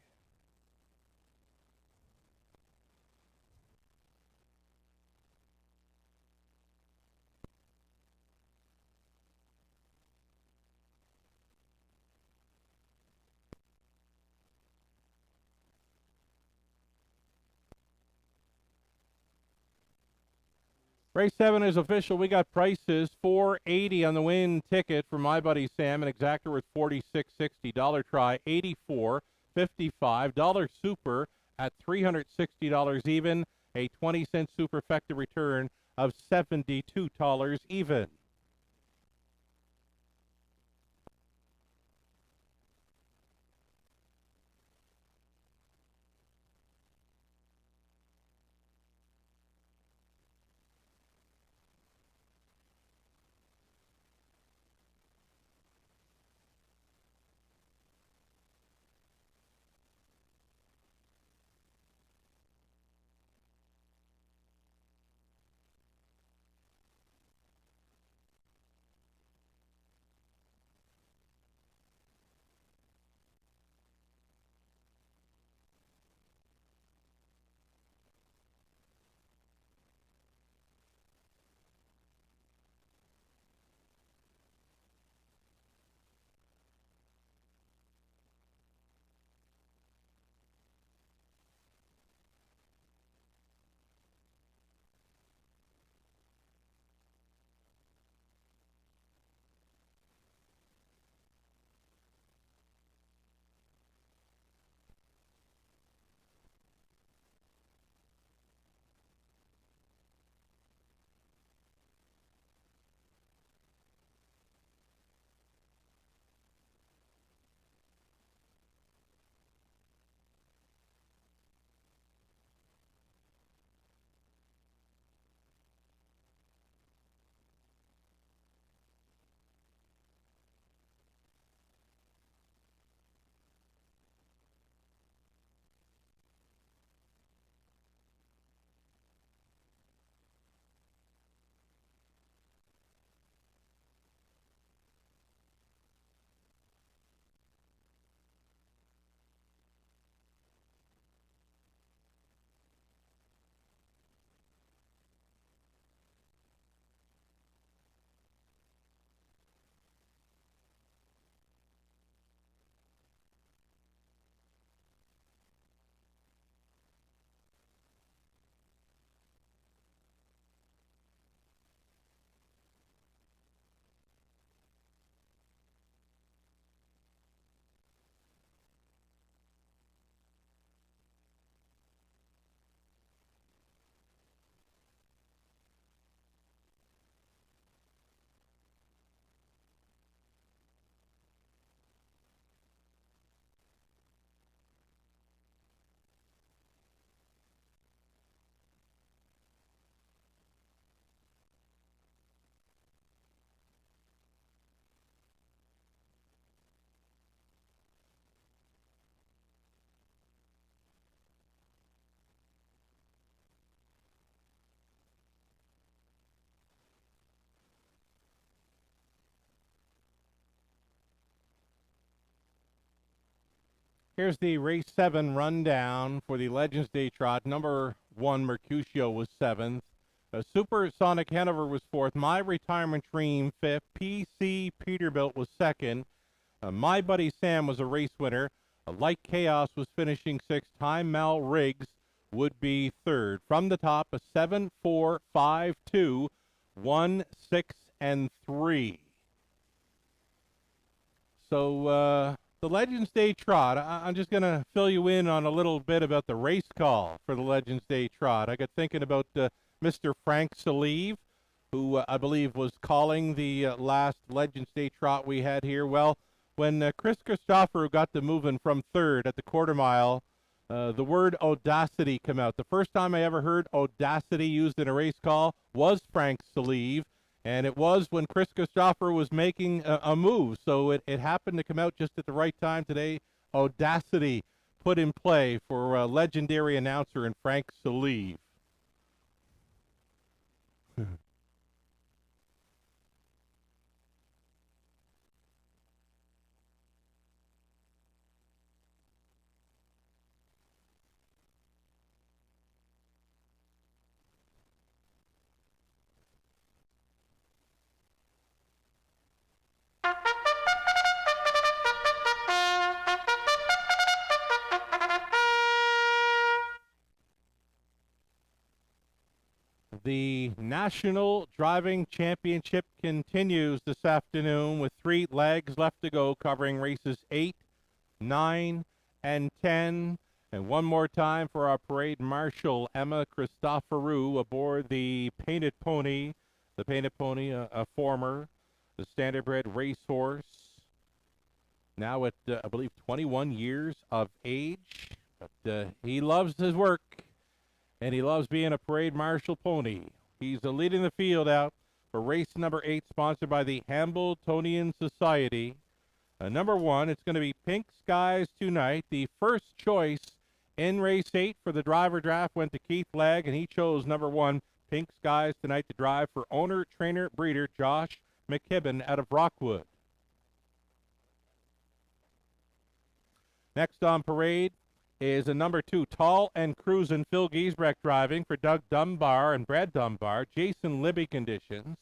Race 7 is official. We got prices $4.80 on the win ticket for my buddy Sam, an exactor worth $46.60. Dollar try $84.55. Dollar super at $360 even. A 20-cent superfecta return of $72 even. Here's the race 7 rundown for the Legends Day Trot. Number 1, Mercutio, was 7th. Supersonic Hanover was 4th. My Retirement Dream 5th. PC Peterbilt was 2nd. My Buddy Sam was a race winner. Light Chaos was finishing 6th. Time Mal Riggs would be 3rd. From the top, a 7, 4, 5, 2, 1, 6, and 3. So, the Legends Day Trot, I'm just going to fill you in on a little bit about the race call for the Legends Day Trot. I got thinking about Mr. Frank Salive, who I believe was calling the last Legends Day Trot we had here. Well, when Chris Christopher got to moving from 3rd at the quarter mile, the word audacity came out. The first time I ever heard audacity used in a race call was Frank Salive. And it was when Chris Christopher was making a move. So it happened to come out just at the right time today. Audacity put in play for a legendary announcer in Frank Salive. The National Driving Championship continues this afternoon with 3 legs left to go, covering races 8, 9, and 10. And one more time for our parade marshal, Emma Christoforou, aboard the Painted Pony. The Painted Pony, a former, the standardbred racehorse, now at, I believe, 21 years of age. But he loves his work. And he loves being a parade marshal pony. He's leading the field out for race number 8, sponsored by the Hambletonian Society. Number 1, it's going to be Pink Skies Tonight. The first choice in race 8 for the driver draft went to Keith Legg, and he chose number 1, Pink Skies Tonight, to drive for owner, trainer, breeder Josh McKibben out of Rockwood. Next on parade is a number 2, Tall and Cruisin', Phil Giesbrecht driving for Doug Dunbar and Brad Dunbar. Jason Libby conditions.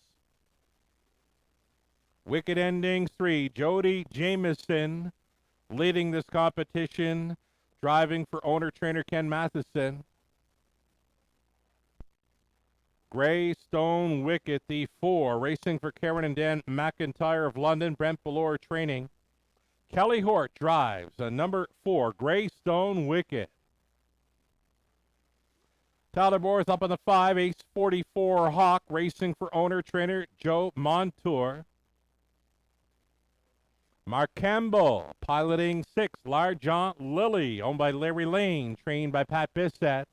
Wicked Endings 3, Jody Jameson leading this competition, driving for owner-trainer Ken Matheson. Grey Stone Wicket, the 4, racing for Karen and Dan McIntyre of London, Brent Ballore training. Kelly Hort drives a number 4, Greystone Wicket. Tyler Borth up on the 5, Ace 44 Hawk, racing for owner-trainer Joe Montour. Mark Campbell piloting 6, L'Argent Lily, owned by Larry Lane, trained by Pat Bissett.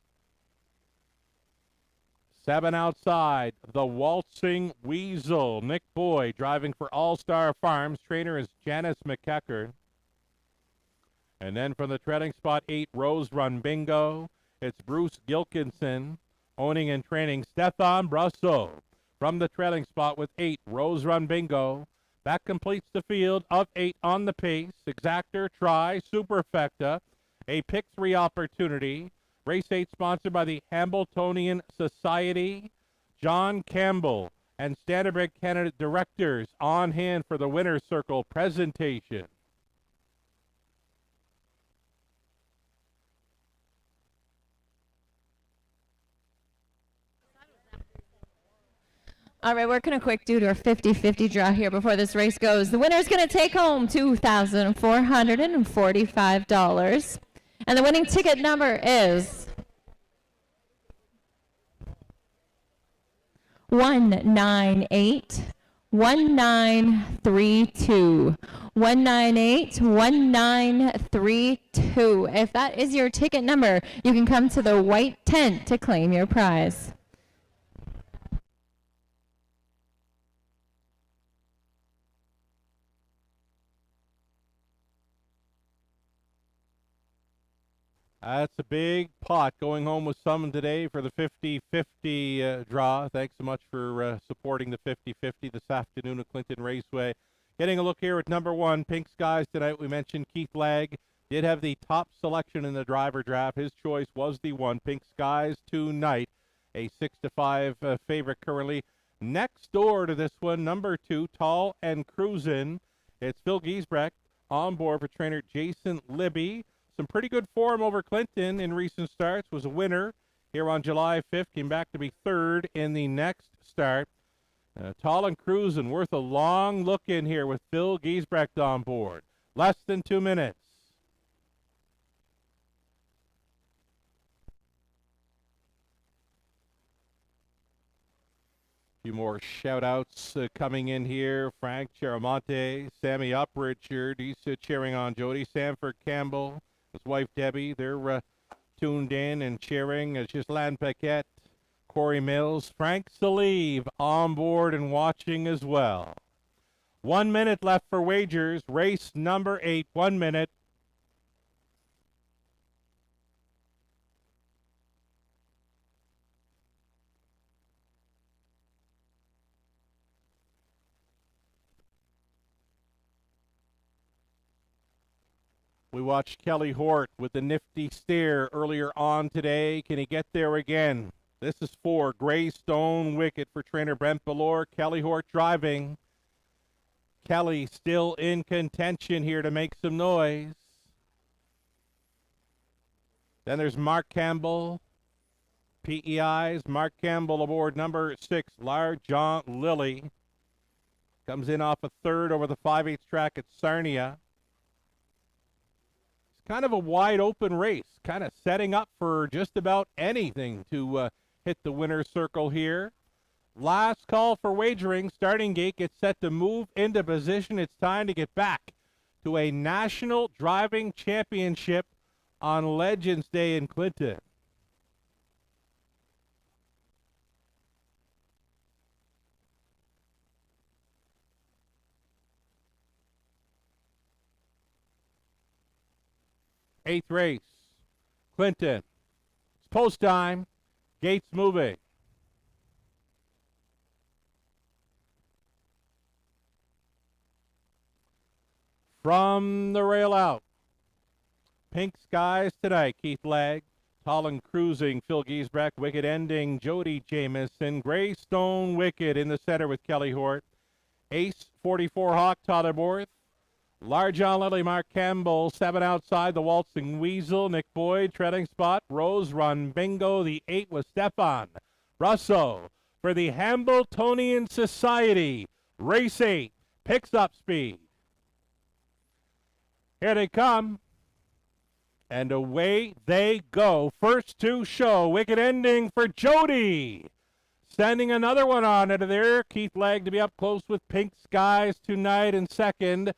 7 outside, the Waltzing Weasel. Nick Boyd driving for All-Star Farms. Trainer is Janice McEachern. And then from the treading spot 8, Rose Run Bingo. It's Bruce Gilkinson owning and training Stefan Brasso. From the treading spot with 8, Rose Run Bingo. That completes the field of 8 on the pace. Exactor, Try, Superfecta. A pick 3 opportunity. Race 8 sponsored by the Hambletonian Society. John Campbell and Standardbred Canada directors on hand for the Winner's Circle presentation. All right, working a quick do to our 50-50 draw here before this race goes. The winner is going to take home $2,445. And the winning ticket number is 1981932. 1981932. If that is your ticket number, you can come to the white tent to claim your prize. That's a big pot going home with some today for the 50-50 draw. Thanks so much for supporting the 50-50 this afternoon at Clinton Raceway. Getting a look here at number 1, Pink Skies tonight. We mentioned Keith Legg, did have the top selection in the driver draft. His choice was the 1, Pink Skies Tonight, a 6-5 favorite currently. Next door to this one, number 2, Tall and Cruisin'. It's Phil Giesbrecht on board for trainer Jason Libby. Some pretty good form over Clinton in recent starts. Was a winner here on July 5th. Came back to be 3rd in the next start. Tall and Cruisin', worth a long look in here with Phil Giesbrecht on board. Less than 2 minutes. A few more shout-outs coming in here. Frank Cheramonte, Sammy Uprichard, he's cheering on Jody. Sanford Campbell, his wife Debbie, they're tuned in and cheering. Ghislaine Paquette, Corey Mills, Frank Salive on board and watching as well. 1 minute left for wagers. Race number 8, 1 minute. We watched Kelly Hort with the nifty steer earlier on today. Can he get there again? This is for Greystone Wicket for trainer Brent Ballore. Kelly Hort driving. Kelly still in contention here to make some noise. Then there's Mark Campbell. PEI's Mark Campbell aboard number 6, Large John Lilly. Comes in off a 3rd over the 5/8 track at Sarnia. Kind of a wide open race, kind of setting up for just about anything to hit the winner's circle here. Last call for wagering. Starting gate gets set to move into position. It's time to get back to a national driving championship on Legends Day in Clinton. Eighth race, Clinton. It's post time. Gates moving. From the rail out. Pink Skies Tonight, Keith Legg. Tall and Cruising, Phil Giesbrecht. Wicket Ending, Jody Jamieson. Greystone Wicket in the center with Kelly Hort. Ace 44 Hawk, Tyler Borth. Large John Lilly, Mark Campbell, 7 outside, the Waltzing Weasel, Nick Boyd, treading spot, Rose Run Bingo, the 8 was Stefan Russo. For the Hambletonian Society, race 8 picks up speed. Here they come, and away they go. First to show, Wicket Ending for Jody. Sending another one on into there, Keith Legg to be up close with Pink Skies Tonight in second.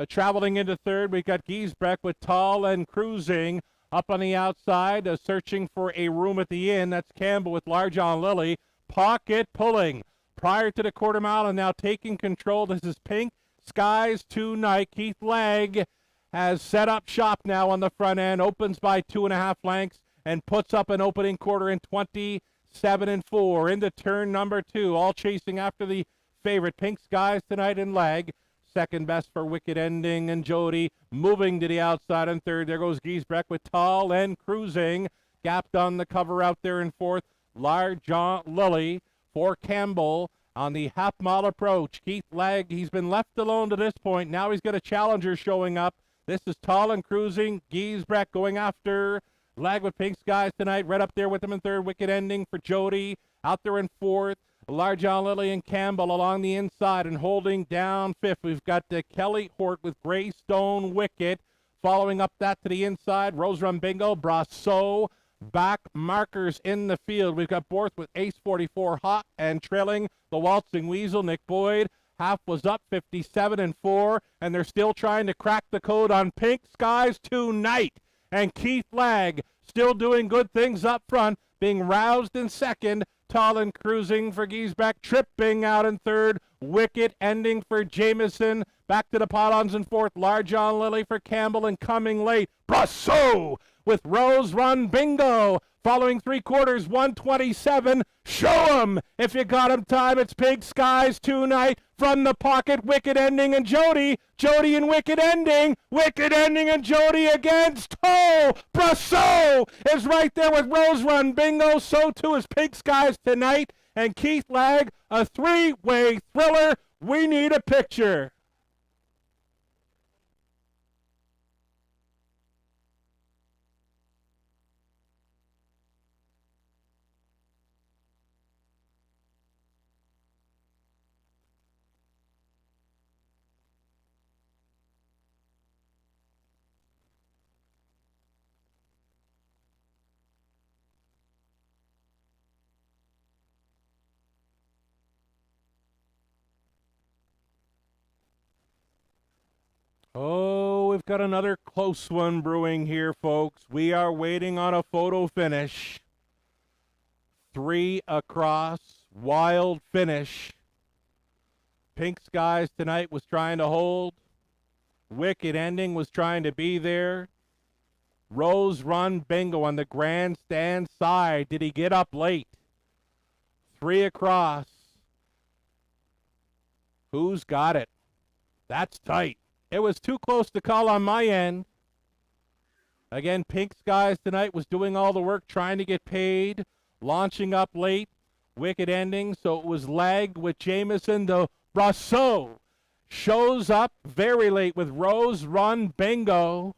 Traveling into third, we've got Giesbrecht with Tall and Cruising up on the outside, searching for a room at the inn. That's Campbell with Large on Lilly. Pocket pulling prior to the quarter mile and now taking control. This is Pink Skies Tonight. Keith Legg has set up shop now on the front end, opens by 2.5 lengths and puts up an opening quarter in 27-4 into turn number 2, all chasing after the favorite Pink Skies Tonight in Legg. Second best for Wicket Ending and Jody moving to the outside in third. There goes Giesbrecht with Tall and Cruising. Gapped on the cover out there in fourth. Large John Lilly for Campbell on the half-mile approach. Keith Legg, he's been left alone to this point. Now he's got a challenger showing up. This is Tall and Cruising. Giesbrecht going after Legg with Pink Skies Tonight. Right up there with him in third. Wicket Ending for Jody. Out there in fourth. Large John Lilly and Campbell along the inside and holding down fifth. We've got Kelly Hort with Greystone Wicket. Following up that to the inside, Rose Run Bingo, Brasso. Back markers in the field. We've got Borth with Ace 44 Hot and trailing the Waltzing Weasel, Nick Boyd. Half was up 57-4, and they're still trying to crack the code on Pink Skies Tonight. And Keith Legg still doing good things up front, being roused in second. Tall and Cruising for Giesbrecht, tripping out in third. Wicket Ending for Jamieson. Back to the pylons in fourth. Large John Lilly for Campbell and coming late. Brasso with Rose Run Bingo. Following 3/4, 127. Show 'em if you got 'em time. It's Pink Skies tonight. From the pocket, Wicked Ending and Jody. Jody and Wicked Ending. Wicked Ending and Jody against Toe. Brasso is right there with Rose Run Bingo. So too is Pink Skies tonight. And Keith Lag, a three-way thriller. We need a picture. Oh, we've got another close one brewing here, folks. We are waiting on a photo finish. 3 across, wild finish. Pink Skies tonight was trying to hold. Wicked Ending was trying to be there. Rose Run Bingo on the grandstand side. Did he get up late? 3 across. Who's got it? That's tight. It was too close to call on my end. Again, Pink Skies tonight was doing all the work, trying to get paid, launching up late. Wicked Ending, so it was lag with Jameson. The Brasso shows up very late with Rose Run Bingo.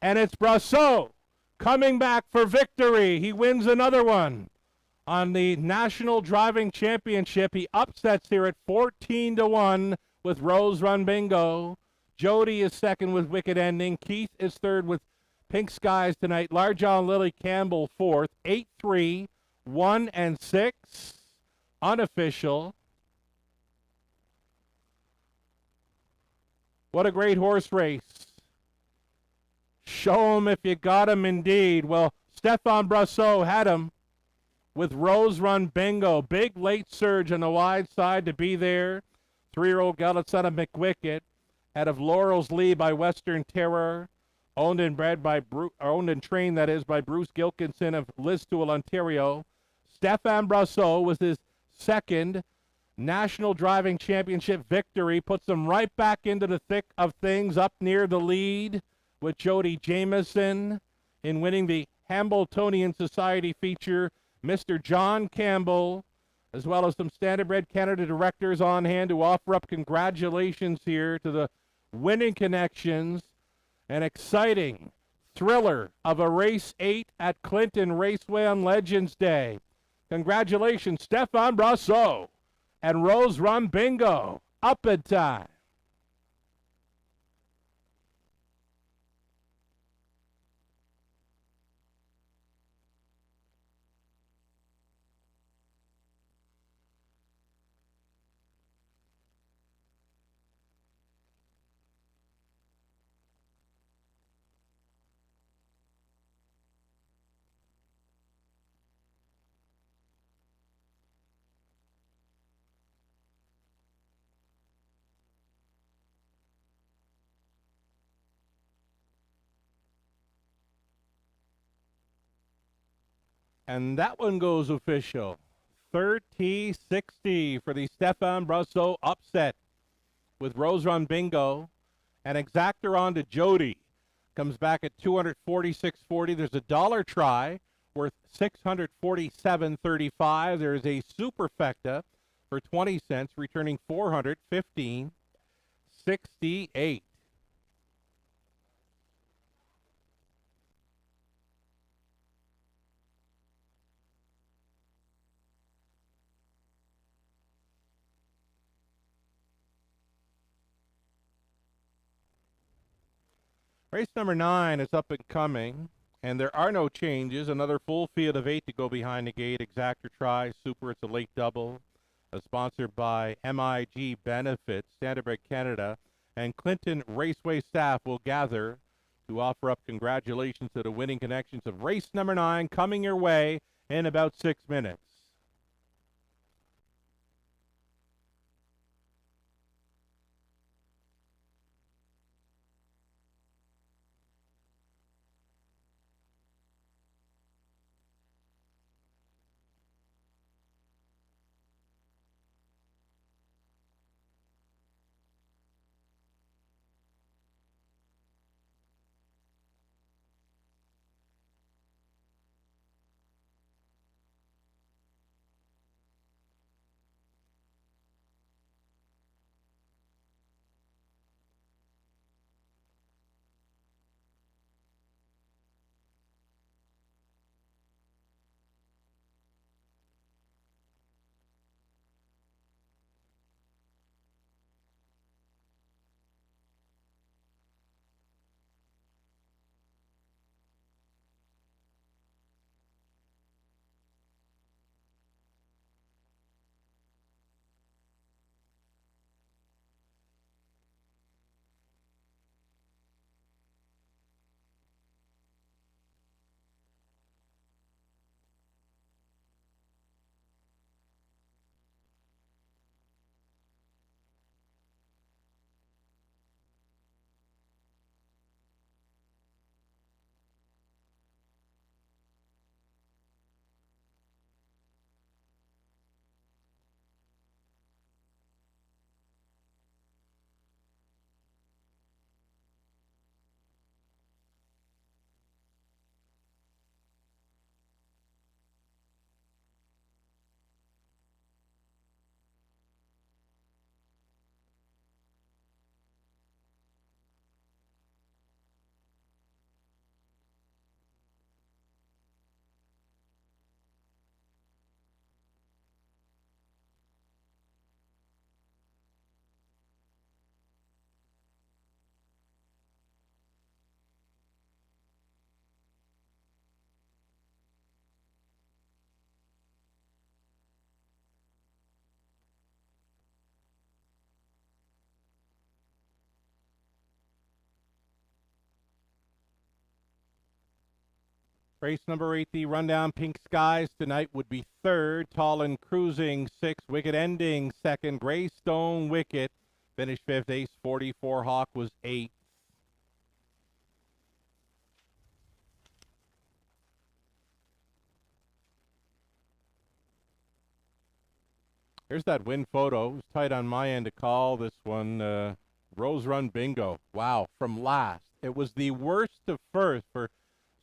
And it's Brasso coming back for victory. He wins another one on the National Driving Championship. He upsets here at 14-1 with Rose Run Bingo. Jody is second with Wicked Ending. Keith is third with Pink Skies tonight. Large John Lily Campbell fourth. 8-3, 1 and 6. Unofficial. What a great horse race. Show 'em if you got 'em indeed. Well, Stefan Brasso had him with Rose Run Bingo. Big late surge on the wide side to be there. 3-year-old Gallant Son of McWicket out of Laurel's Lee by Western Terror. Owned and trained, that is, by Bruce Gilkinson of Listowel, Ontario. Stefan Brasso was his second National Driving Championship victory. Puts him right back into the thick of things, up near the lead with Jody Jameson in winning the Hambletonian Society feature. Mr. John Campbell, as well as some Standardbred Canada directors on hand to offer up congratulations here to the winning connections. An exciting thriller of a race 8 at Clinton Raceway on Legends Day. Congratulations, Stefan Brasso and Rose Run Bingo. Up in time. And that one goes official. 30-60 for the Stefan Brasso upset with Rose Run Bingo. And Exactor on to Jody. Comes back at $246.40. There's a dollar try worth $647.35. There's a superfecta for 20 cents, returning $415.68. Race number 9 is up and coming, and there are no changes. Another full field of 8 to go behind the gate. Exactor try, super, it's a late double. Sponsored by MIG Benefits, Standardbred Canada, and Clinton Raceway staff will gather to offer up congratulations to the winning connections of race number 9 coming your way in about 6 minutes. Race number 8, the Rundown Pink Skies tonight would be third. Tall and Cruising sixth. Wicked Ending second. Greystone Wicket finished fifth. Ace 44 Hawk was eighth. Here's that win photo. It was tight on my end to call this one. Rose Run Bingo. Wow, from last. It was the worst of first for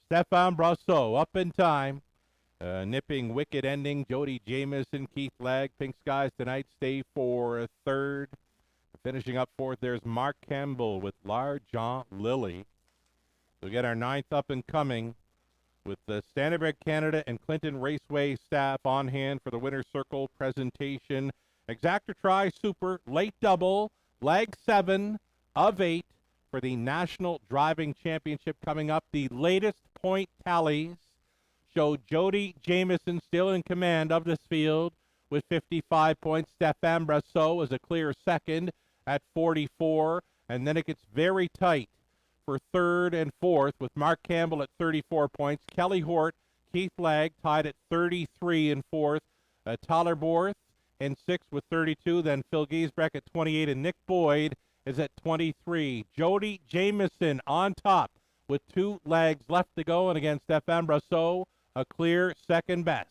Stefan Brasso. Up in time. Nipping Wicked Ending. Jody Jamieson, Keith Legg. Pink Skies tonight stay for third. Finishing up fourth, there's Mark Campbell with John Lilly. We'll get our ninth up and coming with the Standardbred Canada and Clinton Raceway staff on hand for the Winner's Circle presentation. Exacta Tri Super Late Double, Leg 7 of 8 for the National Driving Championship coming up. The latest point tallies show Jody Jamieson still in command of this field with 55 points. Stefan Brasso is a clear second at 44, and then it gets very tight for third and fourth with Mark Campbell at 34 points. Kelly Hort, Keith Legg tied at 33 in fourth. Tyler Borth in sixth with 32. Then Phil Giesbrecht at 28, and Nick Boyd is at 23. Jody Jamieson on top with 2 legs left to go, and against Stefan Brasso, a clear second best.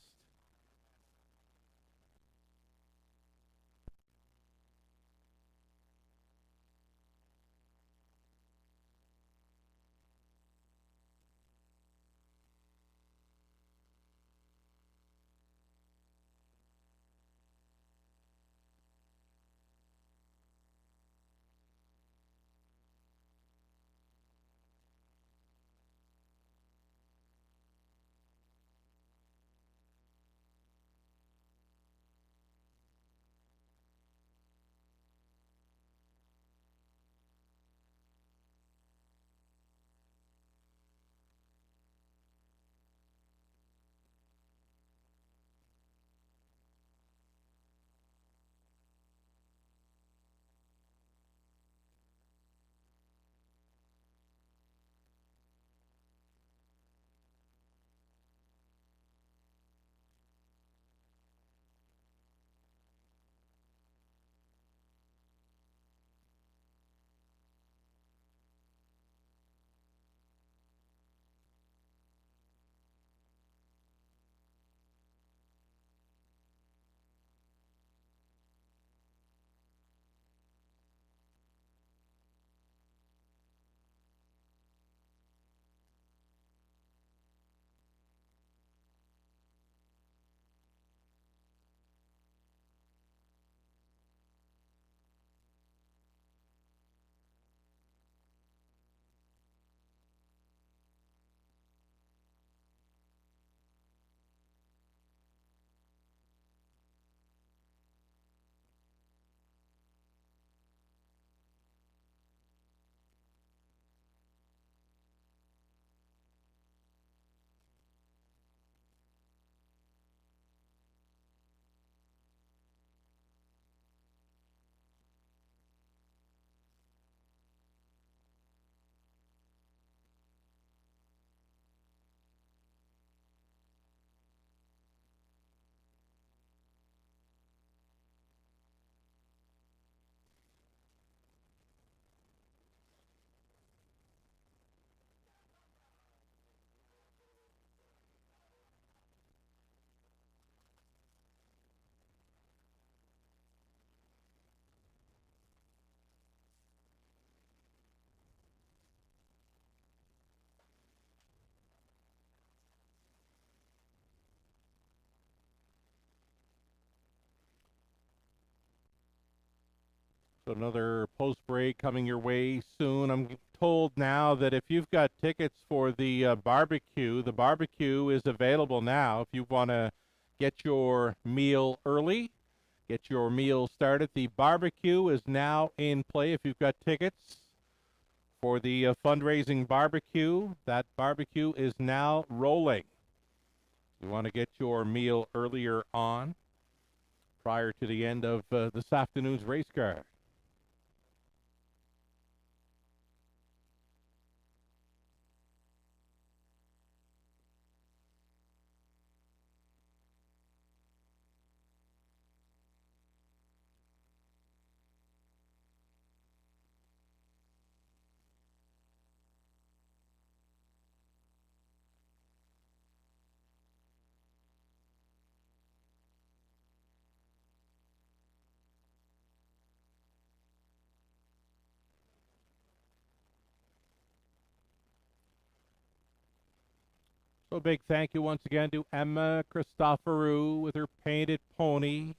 So another post break coming your way soon. I'm told now that if you've got tickets for the barbecue is available now. If you want to get your meal early, get your meal started, the barbecue is now in play. If you've got tickets for the fundraising barbecue, that barbecue is now rolling. You want to get your meal earlier on prior to the end of this afternoon's race card. So a big thank you once again to Emma Christoforou with her painted pony.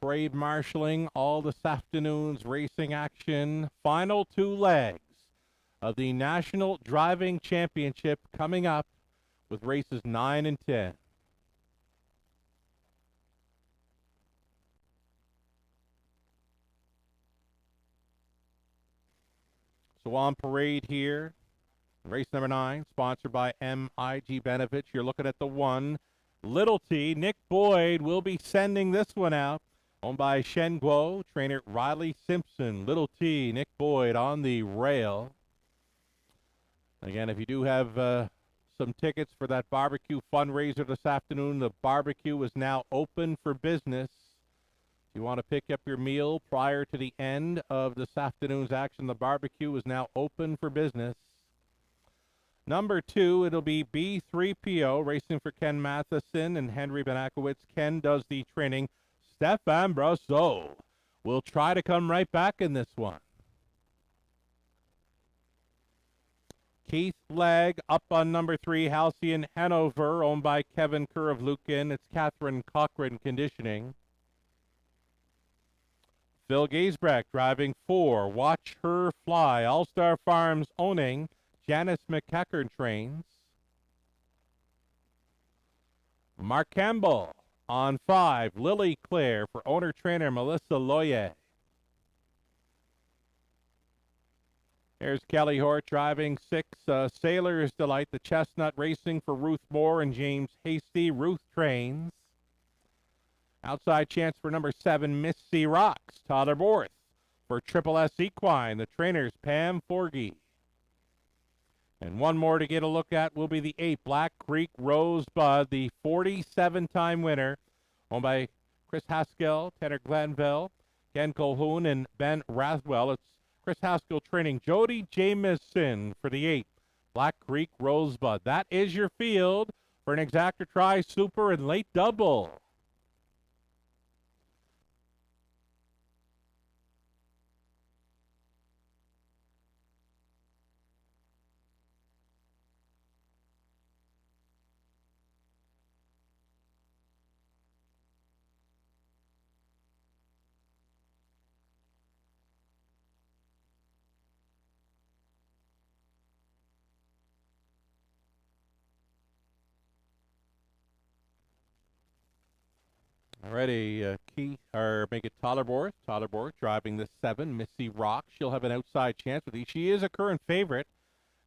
Parade marshalling all this afternoon's racing action. Final 2 legs of the National Driving Championship coming up with races 9 and 10. So on parade here, race number 9, sponsored by MIG Benefits. You're looking at the 1. Little T, Nick Boyd will be sending this one out. Owned by Shen Guo, trainer Riley Simpson. Little T, Nick Boyd on the rail. Again, if you do have some tickets for that barbecue fundraiser this afternoon, the barbecue is now open for business. If you want to pick up your meal prior to the end of this afternoon's action, the barbecue is now open for business. Number 2, it'll be B3PO, racing for Ken Matheson and Henry Benakowitz. Ken does the training. Stefan Brosseau will try to come right back in this one. Keith Legg up on number 3, Halcyon Hanover, owned by Kevin Kerr of Lucan. It's Catherine Cochran conditioning. Phil Gaisbrecht driving 4, Watch Her Fly. All-Star Farms owning Janice McEachern trains. Mark Campbell on 5, Lily Claire for owner-trainer Melissa Loyer. There's Kelly Hort driving 6, Sailor's Delight, the Chestnut racing for Ruth Moore and James Hasty. Ruth trains. Outside chance for number 7, Missy Rocks. Tyler Borth for Triple S Equine. The trainers Pam Forgy. And one more to get a look at will be the 8, Black Creek Rosebud, the 47-time winner, owned by Chris Haskell, Tanner Glanville, Ken Colhoun, and Ben Rathwell. It's Chris Haskell training Jody Jamison for the 8, Black Creek Rosebud. That is your field for an exactor try, super, and late double. Alrighty, make it Tyler Borth. Tyler Borth driving the 7, Missy Rock. She'll have an outside chance with these. She is a current favorite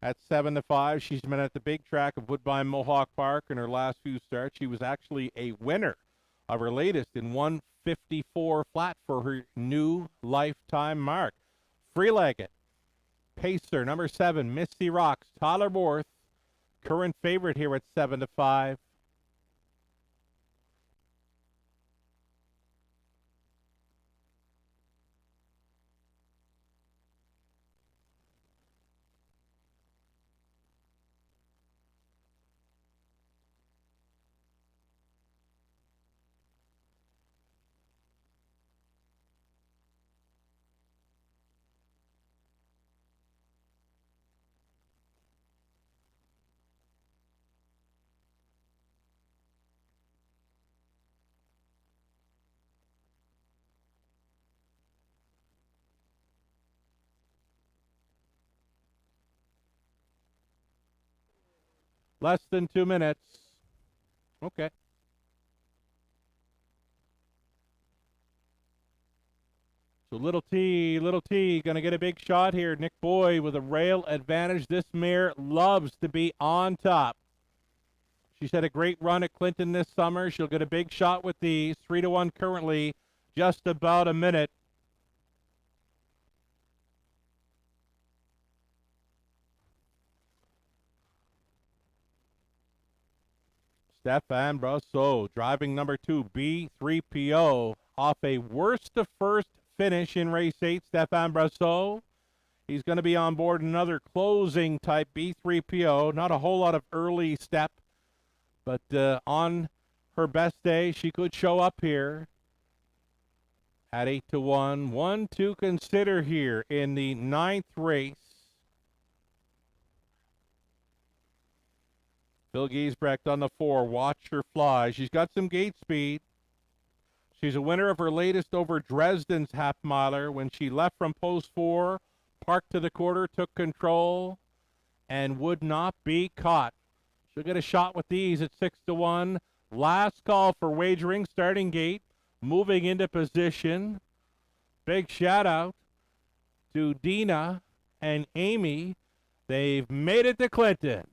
at 7-5. She's been at the big track of Woodbine Mohawk Park in her last few starts. She was actually a winner of her latest in 154 flat for her new lifetime mark. Free-legged pacer, number 7, Missy Rocks. Tyler Borth, current favorite here at 7-5. Less than 2 minutes. Okay. So Little T going to get a big shot here. Nick Boyd with a rail advantage. This mare loves to be on top. She's had a great run at Clinton this summer. She'll get a big shot with these. 3-1 currently, just about a minute. Stefan Brosseau driving number 2, B3PO, off a worst to first finish in race 8. Stefan Brosseau, he's going to be on board another closing type B3PO. Not a whole lot of early step, but on her best day, she could show up here at 8-1. One to consider here in the 9th race. Phil Giesbrecht on the 4. Watch her fly. She's got some gate speed. She's a winner of her latest over Dresden's half-miler when she left from post 4, parked to the quarter, took control, and would not be caught. She'll get a shot with these at 6-1. Last call for wagering, starting gate, moving into position. Big shout out to Dina and Amy. They've made it to Clinton.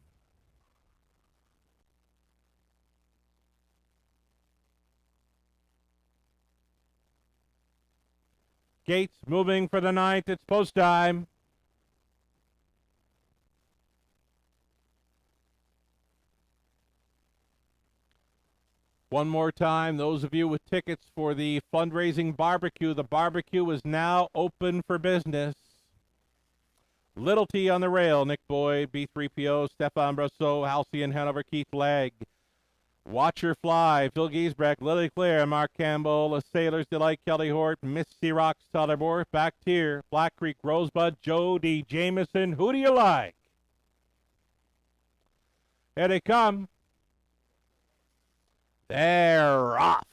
Gates moving for the 9th. It's post time. One more time, those of you with tickets for the fundraising barbecue, the barbecue is now open for business. Little T on the rail, Nick Boyd, B3PO, Stefan Brosseau, Halcyon Hanover, Keith Legg. Watcher Fly, Phil Giesbrecht, Lily Claire, Mark Campbell, A Sailor's Delight, Kelly Hort, Misty Rocks, Tyler Bohr, Back Tier, Black Creek, Rosebud, Joe D. Jameson. Who do you like? Here they come. They're off.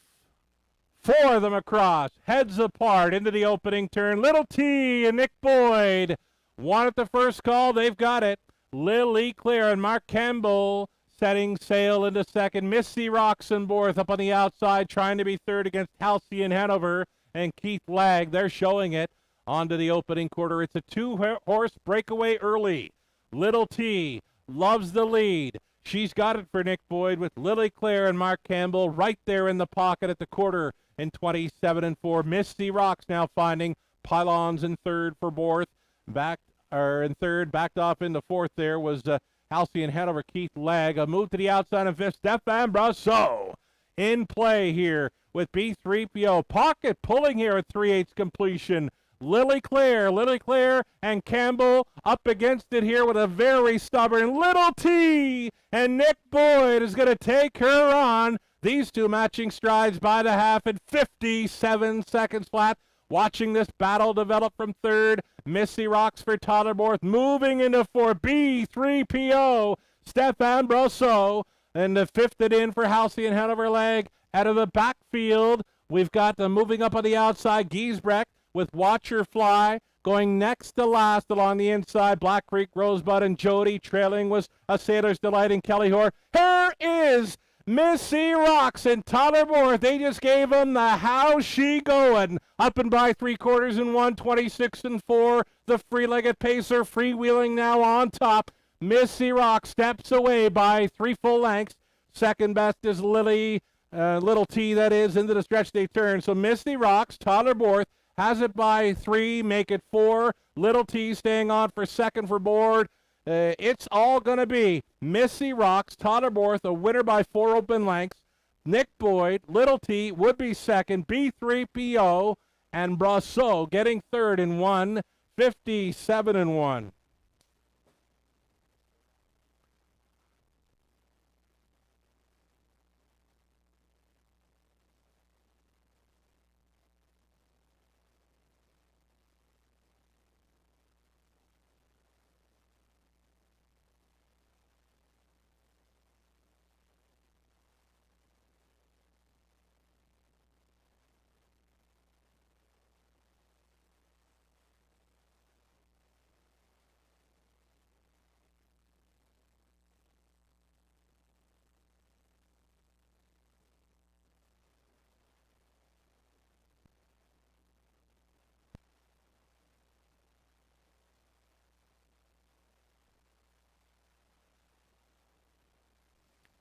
4 of them across, heads apart into the opening turn. Little T and Nick Boyd won at the first call. They've got it. Lily Claire and Mark Campbell setting sail into second. Misty Roxenborth up on the outside, trying to be third against Halcyon Hanover and Keith Legg. They're showing it onto the opening quarter. It's a 2-horse breakaway early. Little T loves the lead. She's got it for Nick Boyd with Lily Claire and Mark Campbell right there in the pocket at the quarter in 27-4. Misty Rocks now finding pylons in third for Borth. In third, backed off into fourth there was Halcyon Hanover, Keith Legg. A move to the outside of fifth, Stefan Brosseau in play here with B3PO. Pocket pulling here at 3/8 completion. Lily Claire and Campbell up against it here with a very stubborn Little T. And Nick Boyd is going to take her on. These two matching strides by the half at 57 seconds flat. Watching this battle develop from third. Missy Rocks for Tyler Borth moving into 4. B3PO. Stefan Brosseau. And the fifth it in for Halcyon Hanover Legg. Out of the backfield, we've got the moving up on the outside, Giesbrecht with Watcher Fly. Going next to last along the inside, Black Creek, Rosebud, and Jody. Trailing was A Sailor's Delight and Kelly Hoare. Here is Missy Rocks and Tyler Borth. They just gave him the how's she going. Up and by 3/4 and 1, 26-4. The free-legged pacer freewheeling now on top. Missy Rocks steps away by 3 full lengths. Second best is Little T, that is, into the stretch they turn. So Missy Rocks, Tyler Borth has it by 3, make it 4. Little T staying on for second for Board. It's all going to be Missy Rocks, Tyler Borth, a winner by 4 open lengths. Nick Boyd, Little T would be second. B3PO and Brosseau getting third in 1, 57-1.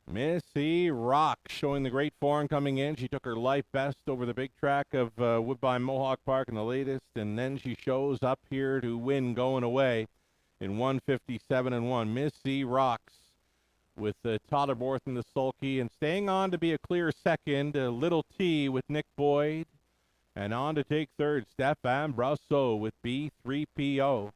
Missy Rock showing the great form coming in. She took her life best over the big track of Woodbine Mohawk Park in the latest, and then she shows up here to win going away in 157-1. Missy Rocks with Tyler Borth in the sulky, and staying on to be a clear second, Little T with Nick Boyd, and on to take third, Stefan Brosseau with B3PO.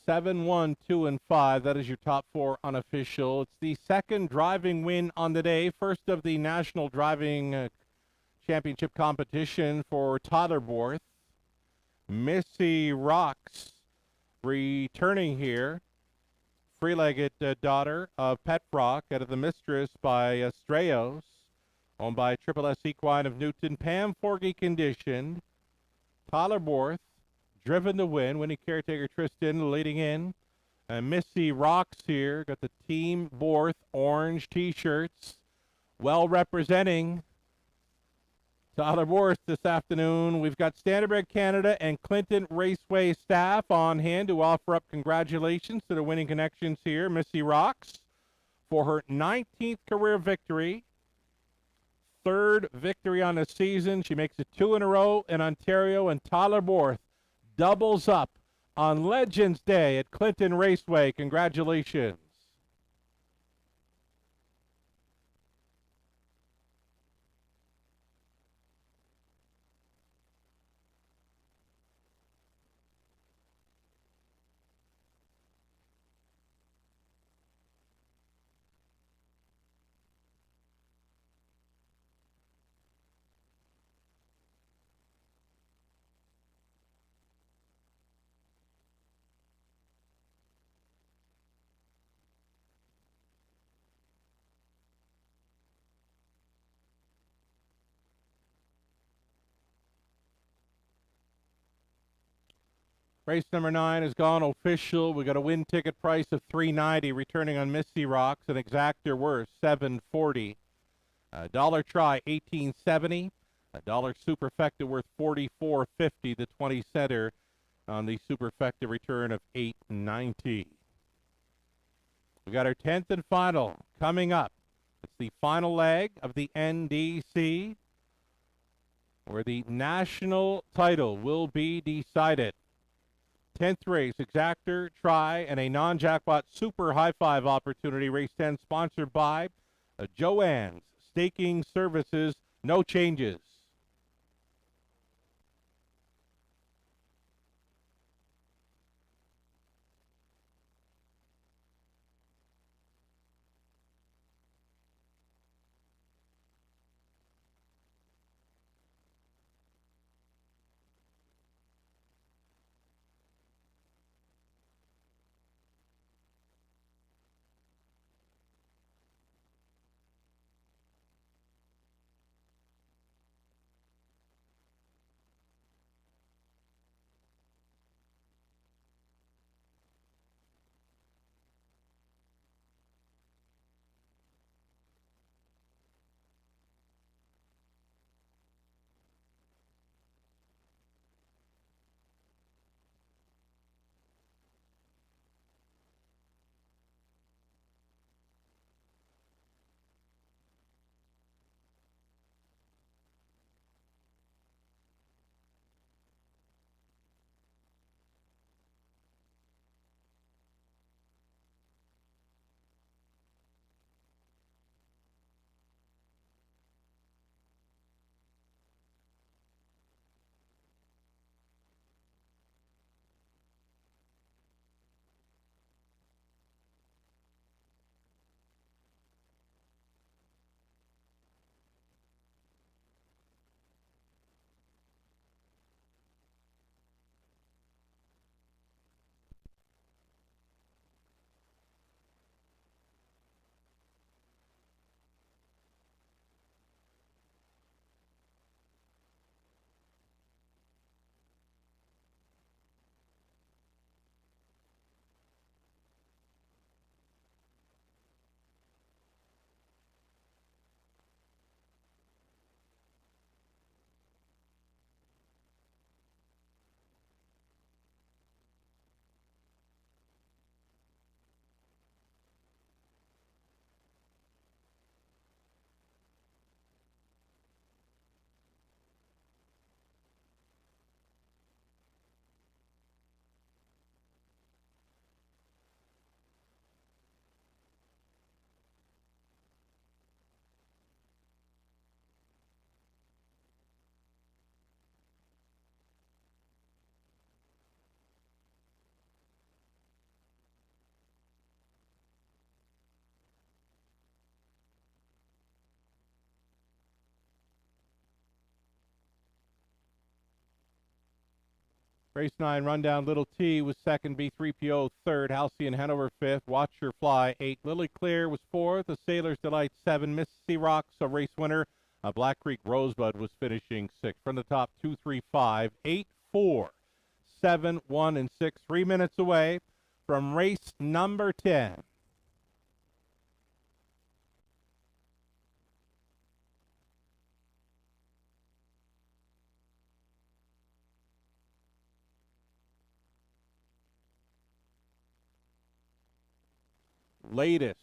7-1, 2, and 5. That is your top four unofficial. It's the second driving win on the day. First of the National Driving Championship competition for Tyler Borth. Missy Rocks returning here. Free-legged daughter of Pet Frock out of the Mistress by Strayos. Owned by Triple S Equine of Newton. Pam Forgey conditioned. Tyler Borth driven to win. Winning caretaker Tristan leading in. And Missy Rocks here. Got the Team Borth orange T-shirts. Well representing Tyler Borth this afternoon. We've got Standardbred Canada and Clinton Raceway staff on hand to offer up congratulations to the winning connections here. Missy Rocks for her 19th career victory. Third victory on the season. She makes it 2 in a row in Ontario, and Tyler Borth doubles up on Legends Day at Clinton Raceway. Congratulations. Race number 9 has gone official. We got a win ticket price of $3.90, returning on Missy Rocks, an exactor worth $7.40. A dollar try $18.70. A dollar superfecta worth $44.50. The 20 center on the superfecta return of $8.90. We got our 10th and final coming up. It's the final leg of the NDC, where the national title will be decided. 10th race, exactor, try, and a non-jackpot super high-five opportunity. Race 10 sponsored by Joanne's Staking Services. No changes. Race 9, Rundown Little T was second, B3PO third, Halcyon Hanover fifth, Watch Your Fly 8, Lily Clear was fourth, The Sailor's Delight 7, Mississippi Rocks a race winner, Black Creek Rosebud was finishing sixth. From the top, 2, 3, 5, 8, 4, 7, 1, and 6, 3 minutes away from race number 10. Latest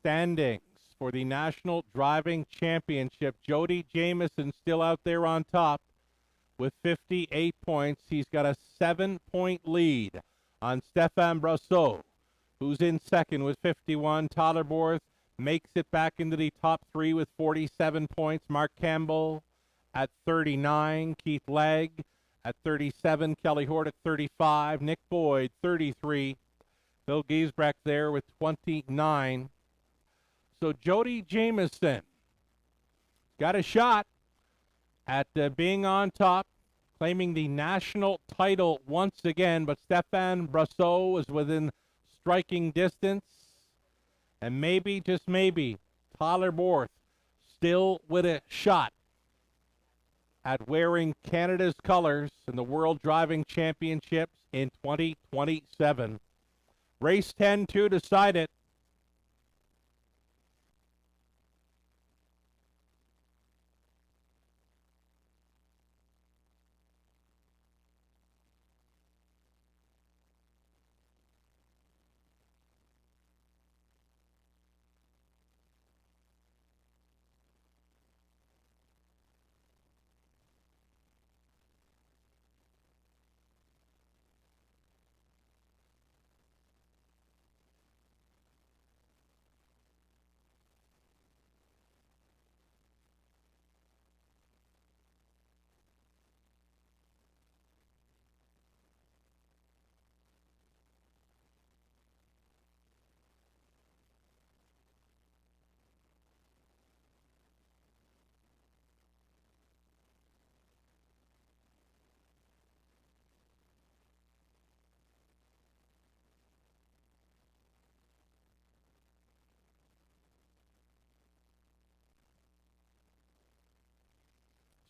standings for the National Driving Championship. Jody Jamieson still out there on top with 58 points. He's got a 7-point lead on Stefan Brosseau, who's in second with 51. Tyler Borth makes it back into the top three with 47 points. Mark Campbell at 39. Keith Legg at 37. Kelly Hort at 35. Nick Boyd, 33. Phil Giesbrecht there with 29. So Jody Jamieson got a shot at being on top, claiming the national title once again, but Stefan Brosseau is within striking distance. And maybe, just maybe, Tyler Borth still with a shot at wearing Canada's colors in the World Driving Championships in 2027. Race 10 to decide it.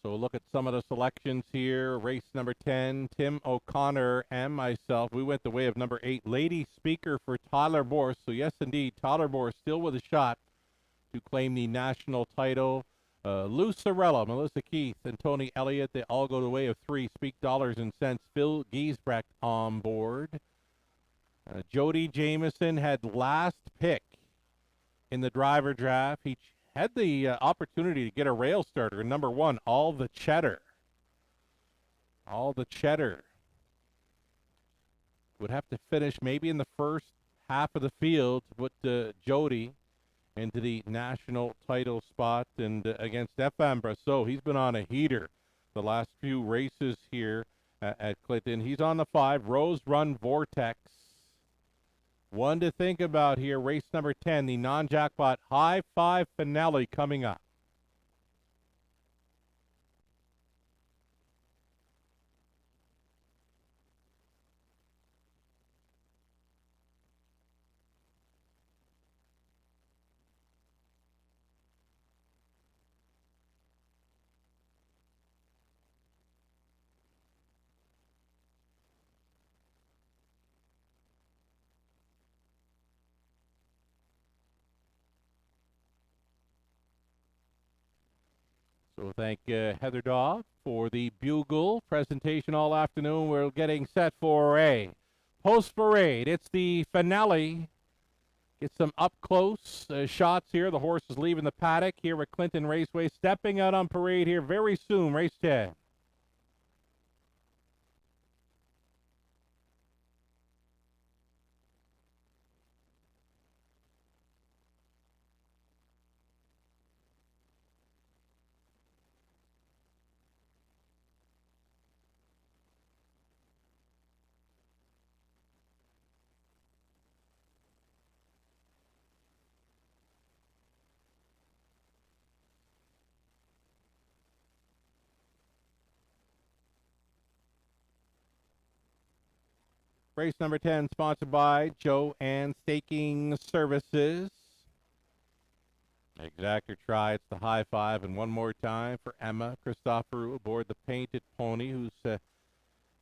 So look at some of the selections here. Race number 10, Tim O'Connor and myself. We went the way of number 8, Lady Speaker for Tyler Borth. So yes, indeed, Tyler Borth still with a shot to claim the national title. Lou Sorella, Melissa Keith, and Tony Elliott, they all go the way of 3. Speak dollars and cents. Phil Giesbrecht on board. Jody Jamieson had last pick in the driver draft. He had the opportunity to get a rail starter. Number 1, All the Cheddar. All the Cheddar would have to finish maybe in the first half of the field to put Jody into the national title spot. And against Stefan Brosseau, he's been on a heater the last few races here at Clinton. He's on the 5, Rose Run Vortex. One to think about here, race number 10, the non-jackpot High Five finale coming up. So thank Heather Daw for the Bugle presentation all afternoon. We're getting set for a post-parade. It's the finale. Get some up-close shots here. The horse is leaving the paddock here at Clinton Raceway. Stepping out on parade here very soon, race 10. Race number 10 sponsored by Joe and Staking Services. Exactor try. It's the high five. And one more time for Emma Christopherou aboard the Painted Pony, who's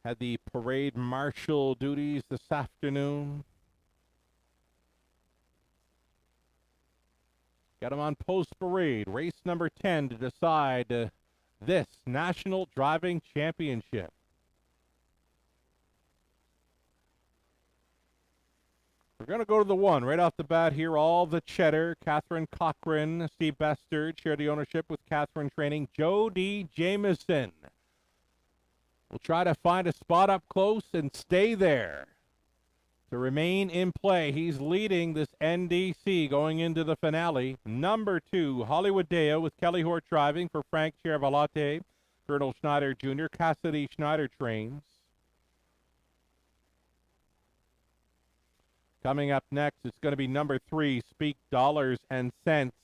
had the parade marshal duties this afternoon. Got him on post parade. Race number 10 to decide this National Driving Championship. We're going to go to the one right off the bat here. All the Cheddar. Catherine Cochran, Steve Bester share the ownership with Catherine Training. Jody Jameson will try to find a spot up close and stay there to remain in play. He's leading this NDC going into the finale. Number 2, Hollywood Deo with Kelly Hort driving for Frank Chervalotte. Colonel Schneider Jr., Cassidy Schneider trains. Coming up next, it's going to be number 3, Speak Dollars and Cents.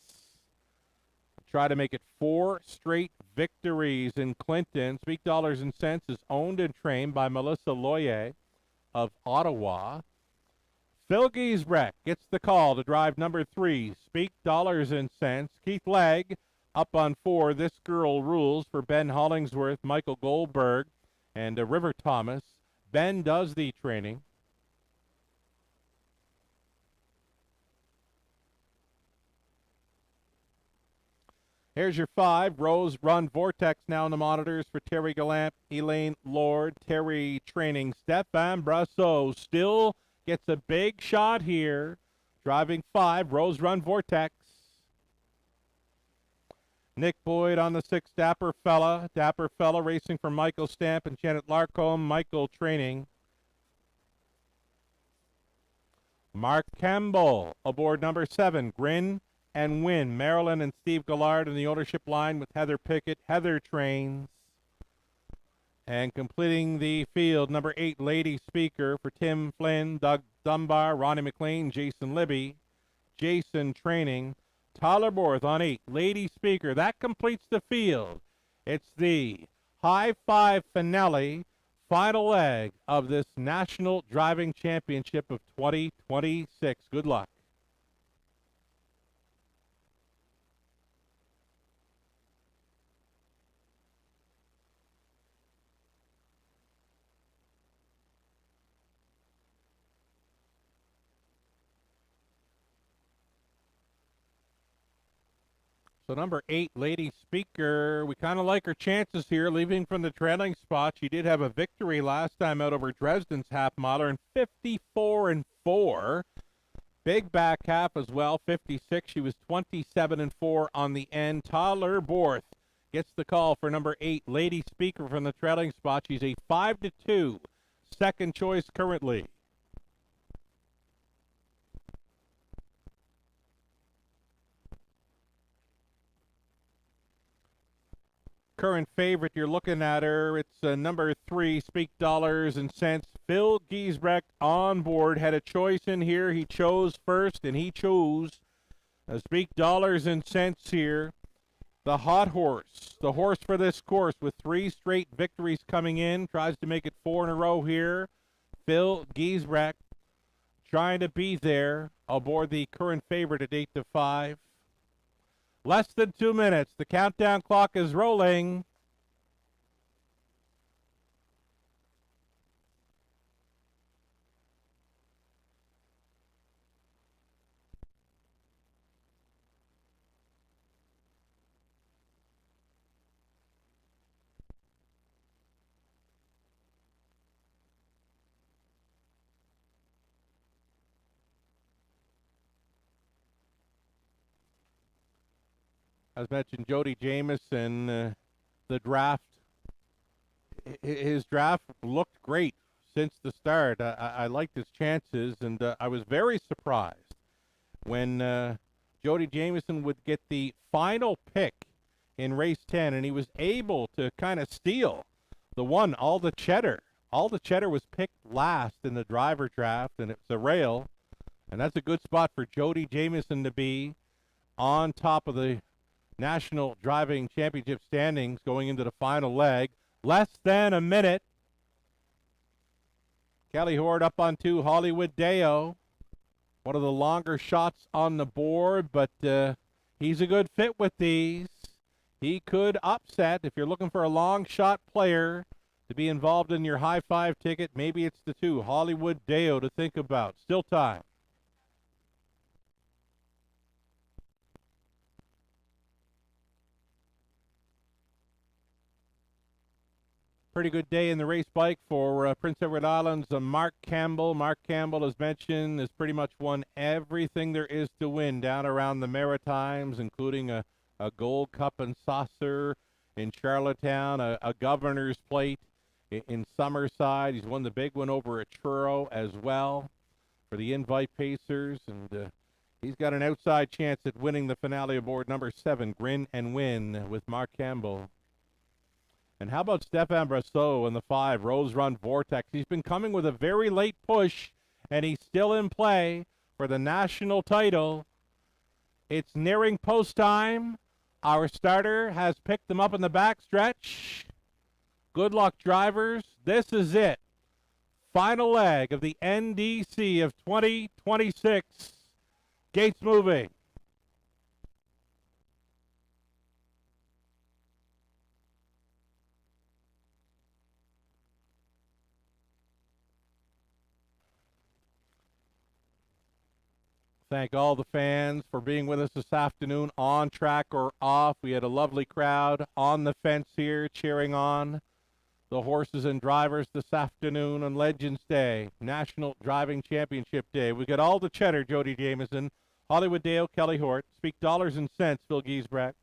Try to make it 4 straight victories in Clinton. Speak Dollars and Cents is owned and trained by Melissa Loyer of Ottawa. Phil Giesbrecht gets the call to drive number 3, Speak Dollars and Cents. Keith Legg up on 4, This Girl Rules for Ben Hollingsworth, Michael Goldberg, and River Thomas. Ben does the training. Here's your 5. Rose Run Vortex now in the monitors for Terry Gallant, Elaine Lord, Terry training. Stefan Brasso still gets a big shot here. Driving 5. Rose Run Vortex. Nick Boyd on the 6. Dapper Fella. Dapper Fella racing for Michael Stamp and Janet Larcombe. Michael training. Mark Campbell aboard number 7. Grin and Win. Marilyn and Steve Gallard in the ownership line with Heather Pickett. Heather trains. And completing the field, number 8, Lady Speaker for Tim Flynn, Doug Dunbar, Ronnie McLean, Jason Libby. Jason training. Tyler Borth on 8, Lady Speaker. That completes the field. It's the high five finale, final leg of this National Driving Championship of 2026. Good luck. So number 8, Lady Speaker, we kind of like her chances here, leaving from the trailing spot. She did have a victory last time out over Dresden's half-miler in 54-4. Big back half as well, 56. She was 27-4 on the end. Tyler Borth gets the call for number 8, Lady Speaker from the trailing spot. She's a 5-2 second choice currently. Current favorite, you're looking at her. It's number 3, Speak Dollars and Cents. Phil Giesbrecht on board. Had a choice in here. He chose first, and he chose Speak Dollars and Cents here. The hot horse. The horse for this course with 3 straight victories coming in. Tries to make it 4 in a row here. Phil Giesbrecht trying to be there aboard the current favorite at 8-5. Less than 2 minutes. The countdown clock is rolling. As mentioned, Jody Jameson, the draft, his draft looked great since the start. I liked his chances, and I was very surprised when Jody Jameson would get the final pick in race 10, and he was able to kind of steal the one, All the Cheddar. All the Cheddar was picked last in the driver draft, and it was a rail, and that's a good spot for Jody Jameson to be on top of the National Driving Championship standings going into the final leg. Less than a minute. Kelly Hort up on 2, Hollywood Deo. One of the longer shots on the board, but he's a good fit with these. He could upset. If you're looking for a long shot player to be involved in your high five ticket, maybe it's the 2, Hollywood Deo, to think about. Still time. Pretty good day in the race bike for Prince Edward Island's Mark Campbell. Mark Campbell, as mentioned, has pretty much won everything there is to win down around the Maritimes, including a Gold Cup and Saucer in Charlottetown, a Governor's Plate in Summerside. He's won the big one over at Truro as well for the Invite Pacers, and he's got an outside chance at winning the finale aboard number 7, Grin and Win, with Mark Campbell. And how about Stefan Brasseau in the 5, Rose Run Vortex? He's been coming with a very late push, and he's still in play for the national title. It's nearing post time. Our starter has picked them up in the backstretch. Good luck, drivers. This is it. Final leg of the NDC of 2026. Gates moving. Thank all the fans for being with us this afternoon, on track or off. We had a lovely crowd on the fence here cheering on the horses and drivers this afternoon on Legends Day, National Driving Championship Day. We got all the cheddar, Jody Jameson, Hollywood Dale, Kelly Hort, Speak Dollars and Cents, Phil Giesbrecht.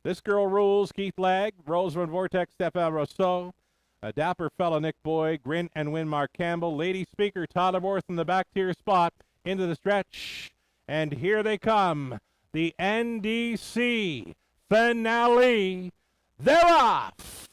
This Girl Rules, Keith Legg, Rose Run Vortex, Stefan Rousseau, a dapper fella, Nick Boyd, Grin and Win, Mark Campbell, Lady Speaker, Tyler Worth in the back tier spot, into the stretch. And here they come, the NDC finale. They're off.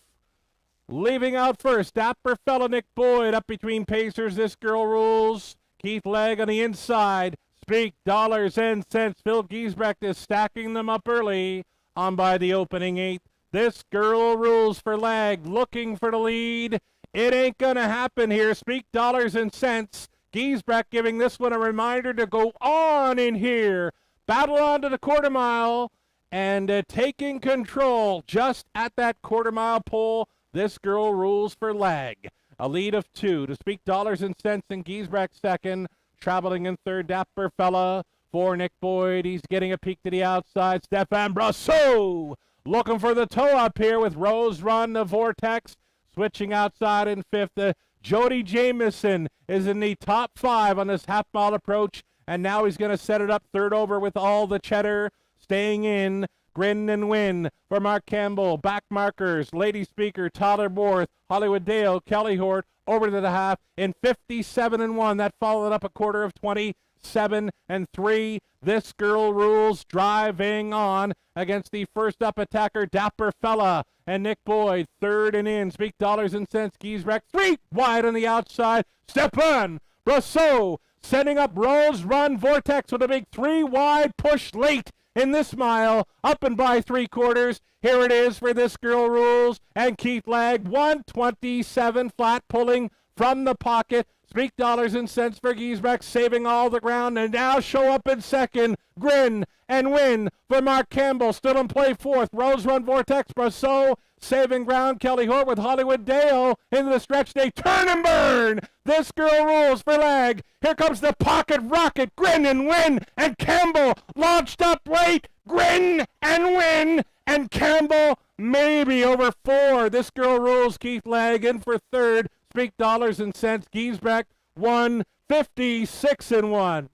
Leaving out first, dapper fella Nick Boyd up between Pacers. This Girl Rules. Keith Legg on the inside. Speak Dollars and Cents. Phil Giesbrecht is stacking them up early on by the opening 8th. This Girl Rules for Legg, looking for the lead. It ain't gonna happen here. Speak Dollars and Cents. Giesbrecht giving this one a reminder to go on in here. Battle on to the quarter mile and taking control just at that quarter mile pole. This Girl Rules for Legg. A lead of 2 to Speak Dollars and Cents, and Giesbrecht second. Traveling in third, dapper fella for Nick Boyd. He's getting a peek to the outside. Stefan Brasseau looking for the toe up here with Rose Run, the Vortex. Switching outside in 5th. Jody Jameson is in the top 5 on this half-mile approach, and now he's going to set it up third over with all the cheddar. Staying in, Grin and Win for Mark Campbell. Back markers, Lady Speaker, Tyler Worth, Hollywood Dale, Kelly Hort, over to the half in 57-1. That followed up a quarter of 27-3. This Girl Rules driving on against the first up attacker, Dapper Fella. And Nick Boyd, third and in. Speak Dollars and Cents. Giesbrecht, 3 wide on the outside. Stefan Brasseau setting up Rose Run Vortex with a big 3 wide push late in this mile. Up and by 3/4. Here it is for This Girl Rules. And Keith Legg, 127 flat, pulling from the pocket. Speak Dollars and Cents for Giesbrecht, saving all the ground, and now show up in second. Grin and Win for Mark Campbell, still in play 4th. Rose Run Vortex, Brasseau saving ground. Kelly Hort with Hollywood Dale into the stretch. They turn and burn. This Girl Rules for Legg. Here comes the pocket rocket. Grin and Win, and Campbell launched up late. Grin and Win, and Campbell maybe over 4. This Girl Rules. Keith Legg in for third. Speak Dollars and Cents. Giesbrecht, 156-1.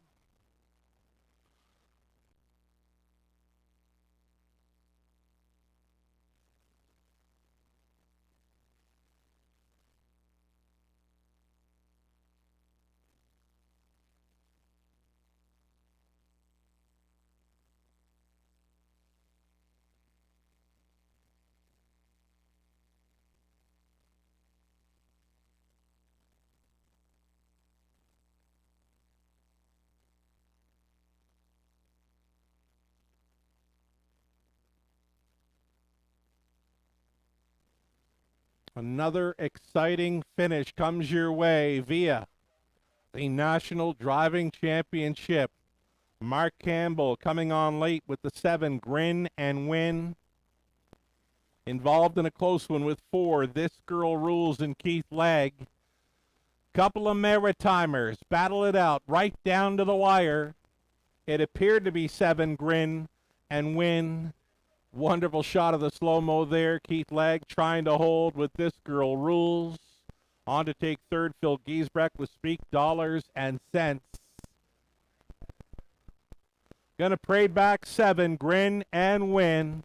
Another exciting finish comes your way via the National Driving Championship. Mark Campbell coming on late with the 7, Grin and Win. Involved in a close one with 4, This Girl Rules and Keith Legg. Couple of Maritimers battle it out right down to the wire. It appeared to be 7, Grin and Win. Wonderful shot of the slow-mo there. Keith Legg trying to hold with This Girl Rules. On to take third, Phil Giesbrecht with Speak Dollars and Cents. Gonna pray back 7, Grin and Win.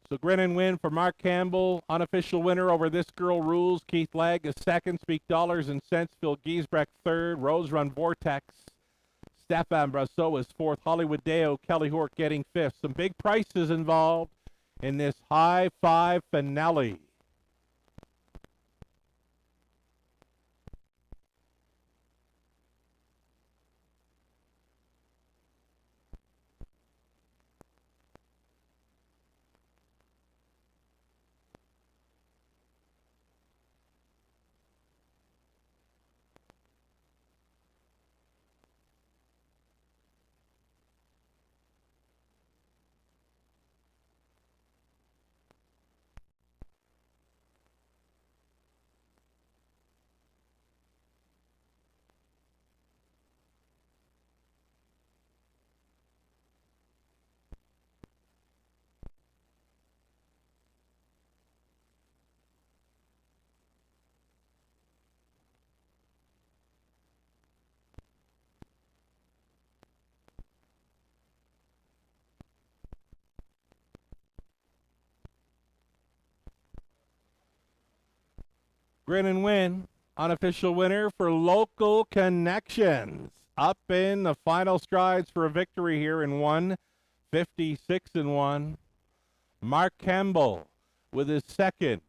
So Grin and Win for Mark Campbell, unofficial winner over This Girl Rules. Keith Legg is second, Speak Dollars and Cents. Phil Giesbrecht third, Rose Run Vortex. Stefan Brasso is fourth, Hollywood Deo, Kelly Hork getting fifth. Some big prices involved in this high five finale. Grin and Win, unofficial winner for Local Connections. Up in the final strides for a victory here in 1:56-1. Mark Campbell with his second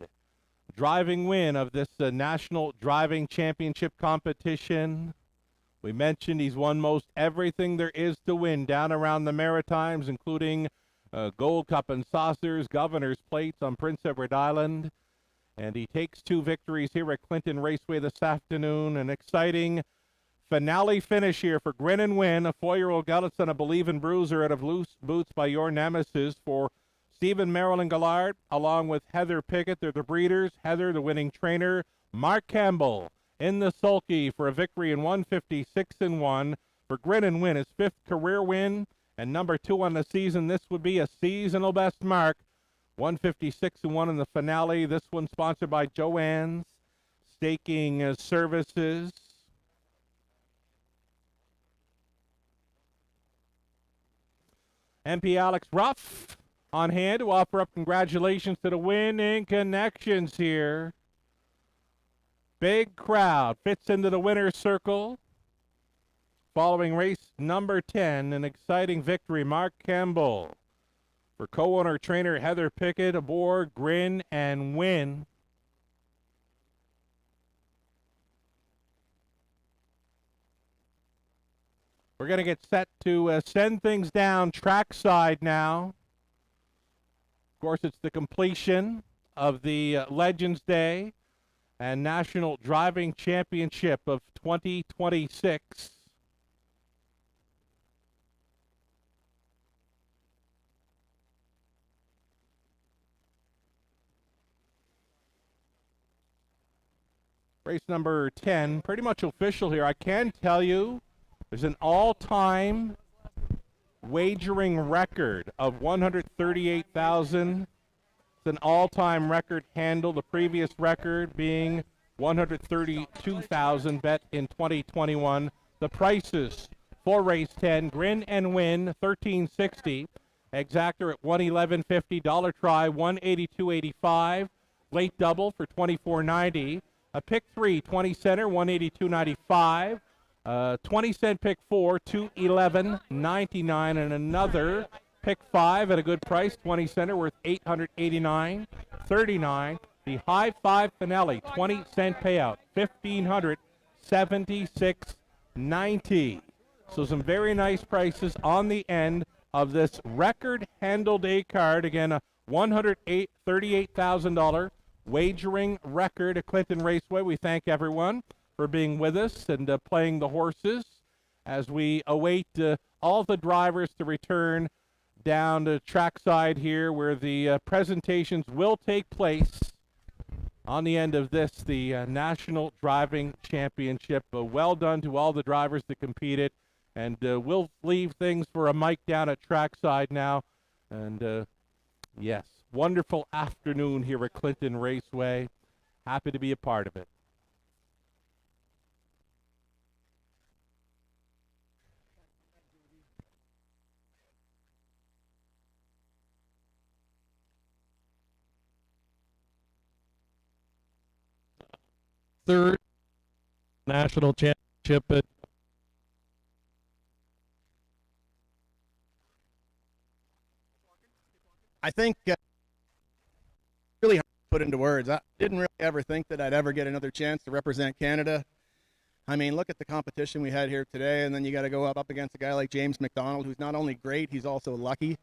driving win of this National Driving Championship competition. We mentioned he's won most everything there is to win down around the Maritimes, including Gold Cup and Saucers, Governor's Plates on Prince Edward Island. And he takes 2 victories here at Clinton Raceway this afternoon. An exciting finale finish here for Grin and Win. A 4-year-old Gullets and a Believe in Bruiser out of Loose Boots by Your Nemesis for Stephen Marilyn Gallard, along with Heather Pickett. They're the breeders. Heather, the winning trainer. Mark Campbell in the sulky for a victory in 1:56-1. For Grin and Win, his 5th career win and number 2 on the season. This would be a seasonal best mark. 1:56-1 in the finale. This one sponsored by Joanne's Staking Services. MP Alex Ruff on hand to offer up congratulations to the winning connections here. Big crowd fits into the winner's circle. Following race number 10, an exciting victory. Mark Campbell for co-owner trainer Heather Pickett aboard Grin and Win. We're going to get set to send things down trackside now. Of course, it's the completion of the Legends Day and National Driving Championship of 2026. Race number 10, pretty much official here. I can tell you there's an all-time wagering record of 138,000. It's an all-time record handle, the previous record being 132,000 bet in 2021. The prices for race 10, Grin and Win, $13.60. Exactor at $111.50. Dollar try, $182.85. Late double for $24.90. A pick 3, 20 center, $182.95. 20-cent pick 4, $211.99. And another pick 5 at a good price, 20 center, worth $889.39. The high 5 finale, 20-cent payout, $1,576.90. So some very nice prices on the end of this record handle day card. Again, a $138,000 wagering record at Clinton Raceway. We thank everyone for being with us and playing the horses as we await all the drivers to return down the trackside here where the presentations will take place on the end of this, the National Driving Championship. Well done to all the drivers that competed, and we'll leave things for a mic down at trackside now. And yes, wonderful afternoon here at Clinton Raceway. Happy to be a part of it. Third national championship at I think really hard to put into words. I didn't really ever think that I'd ever get another chance to represent Canada. I mean, look at the competition we had here today, and then you got to go up against a guy like James McDonald, who's not only great, he's also lucky.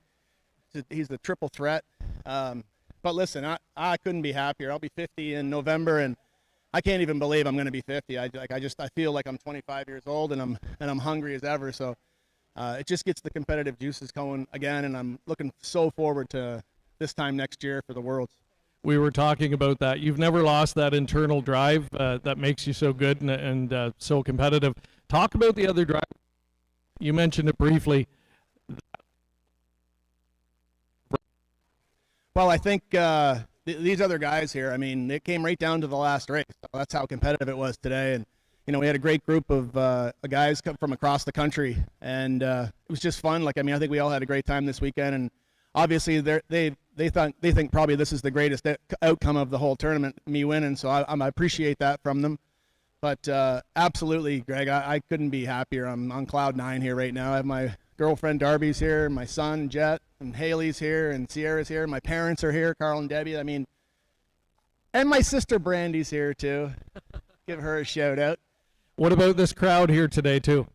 He's the triple threat. But listen, I couldn't be happier. I'll be 50 in November, and I can't even believe I'm going to be 50. I feel like I'm 25 years old, and I'm hungry as ever. So it just gets the competitive juices going again, and I'm looking so forward to this time next year for the Worlds. we were talking about that. You've never lost that internal drive that makes you so good and so competitive. Talk about the other drive. You mentioned it briefly. Well, I think these other guys here, I mean, it came right down to the last race. That's how competitive it was today. And, you know, we had a great group of guys come from across the country. And it was just fun. Like, I mean, I think we all had a great time this weekend. And obviously, they think probably this is the greatest outcome of the whole tournament, me winning. So I appreciate that from them. But absolutely, Greg, I couldn't be happier. I'm on cloud 9 here right now. I have my girlfriend Darby's here, my son Jet, and Haley's here, and Sierra's here. My parents are here, Carl and Debbie. I mean, and my sister Brandy's here too. Give her a shout out. What about this crowd here today too?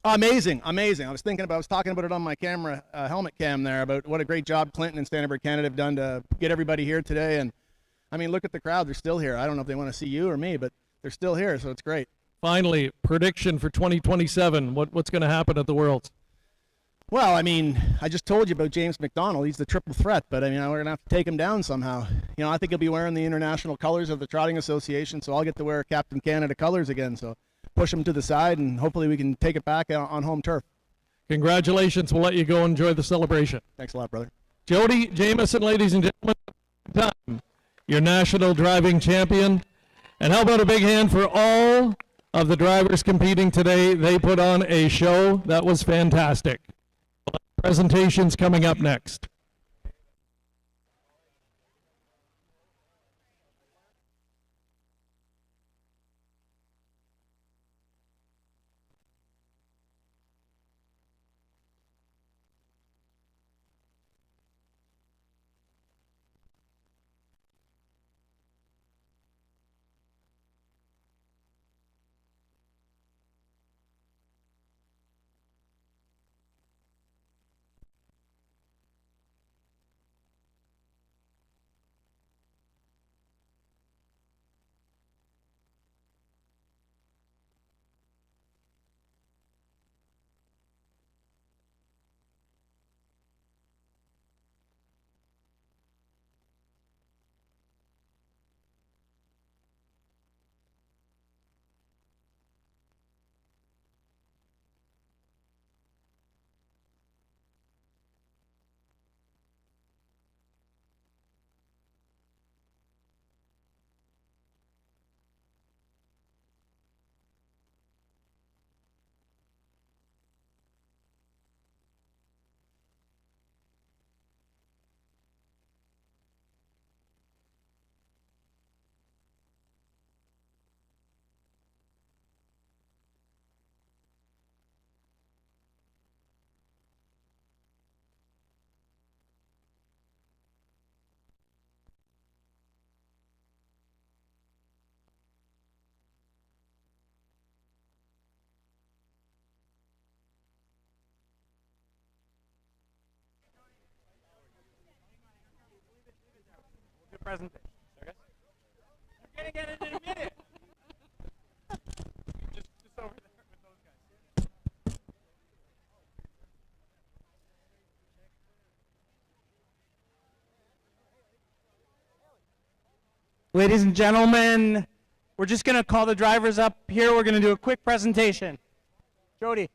Amazing, amazing. I was talking about it on my camera, helmet cam there, about what a great job Clinton and Standardbird Canada have done to get everybody here today. And I mean, look at the crowd; they're still here. I don't know if they want to see you or me, but they're still here, so it's great. Finally, prediction for 2027. What's going to happen at the Worlds? Well, I mean, I just told you about James McDonald. He's the triple threat, but I mean, we're going to have to take him down somehow. You know, I think he'll be wearing the international colors of the Trotting Association, so I'll get to wear Captain Canada colors again. So push him to the side, and hopefully we can take it back on home turf. Congratulations. We'll let you go enjoy the celebration. Thanks a lot, brother. Jody Jamieson, ladies and gentlemen, your national driving champion. And how about a big hand for all of the drivers competing today? They put on a show that was fantastic. Presentations coming up next. Presentation. Okay. Ladies and gentlemen, we're just going to call the drivers up here. We're going to do a quick presentation. Jody.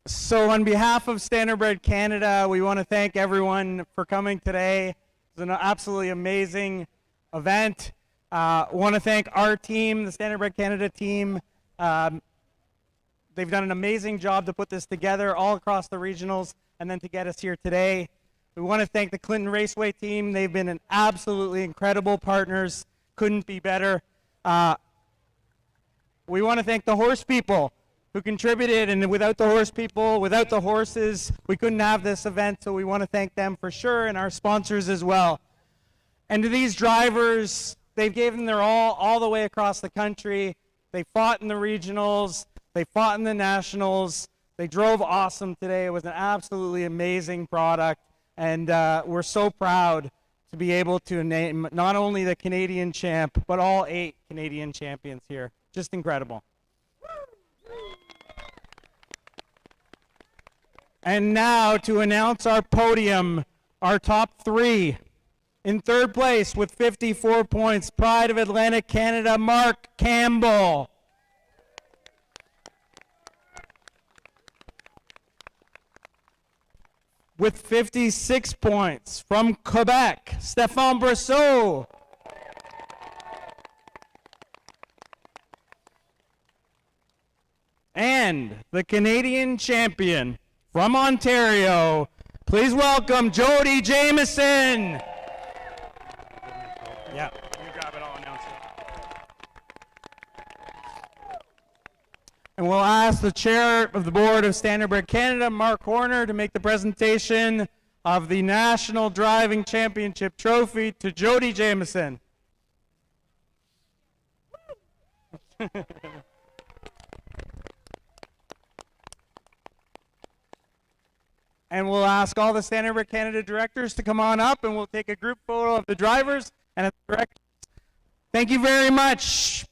So on behalf of Standardbred Canada, we want to thank everyone for coming today. It's an absolutely amazing event. Want to thank our team, the Standardbred Canada team. They've done an amazing job to put this together all across the regionals and then to get us here today. We want to thank the Clinton Raceway team. They've been an absolutely incredible partners. Couldn't be better. We want to thank the horse people who contributed, and without the horse people, without the horses, we couldn't have this event, so we want to thank them for sure, and our sponsors as well. And to these drivers, they've given their all the way across the country. They fought in the regionals, they fought in the nationals, they drove awesome today. It was an absolutely amazing product, and we're so proud to be able to name not only the Canadian champ, but all 8 Canadian champions here. Just incredible. And now to announce our podium, our top 3. In 3rd place with 54 points, Pride of Atlantic Canada, Mark Campbell. With 56 points from Quebec, Stéphane Brosseau. And the Canadian champion from Ontario, please welcome Jody Jameson. Yeah, you grab it, I'll announce it. And we'll ask the chair of the board of Standardbred Canada, Mark Horner, to make the presentation of the National Driving Championship Trophy to Jody Jameson. And we'll ask all the Standardbred Canada directors to come on up, and we'll take a group photo of the drivers and the directors. Thank you very much.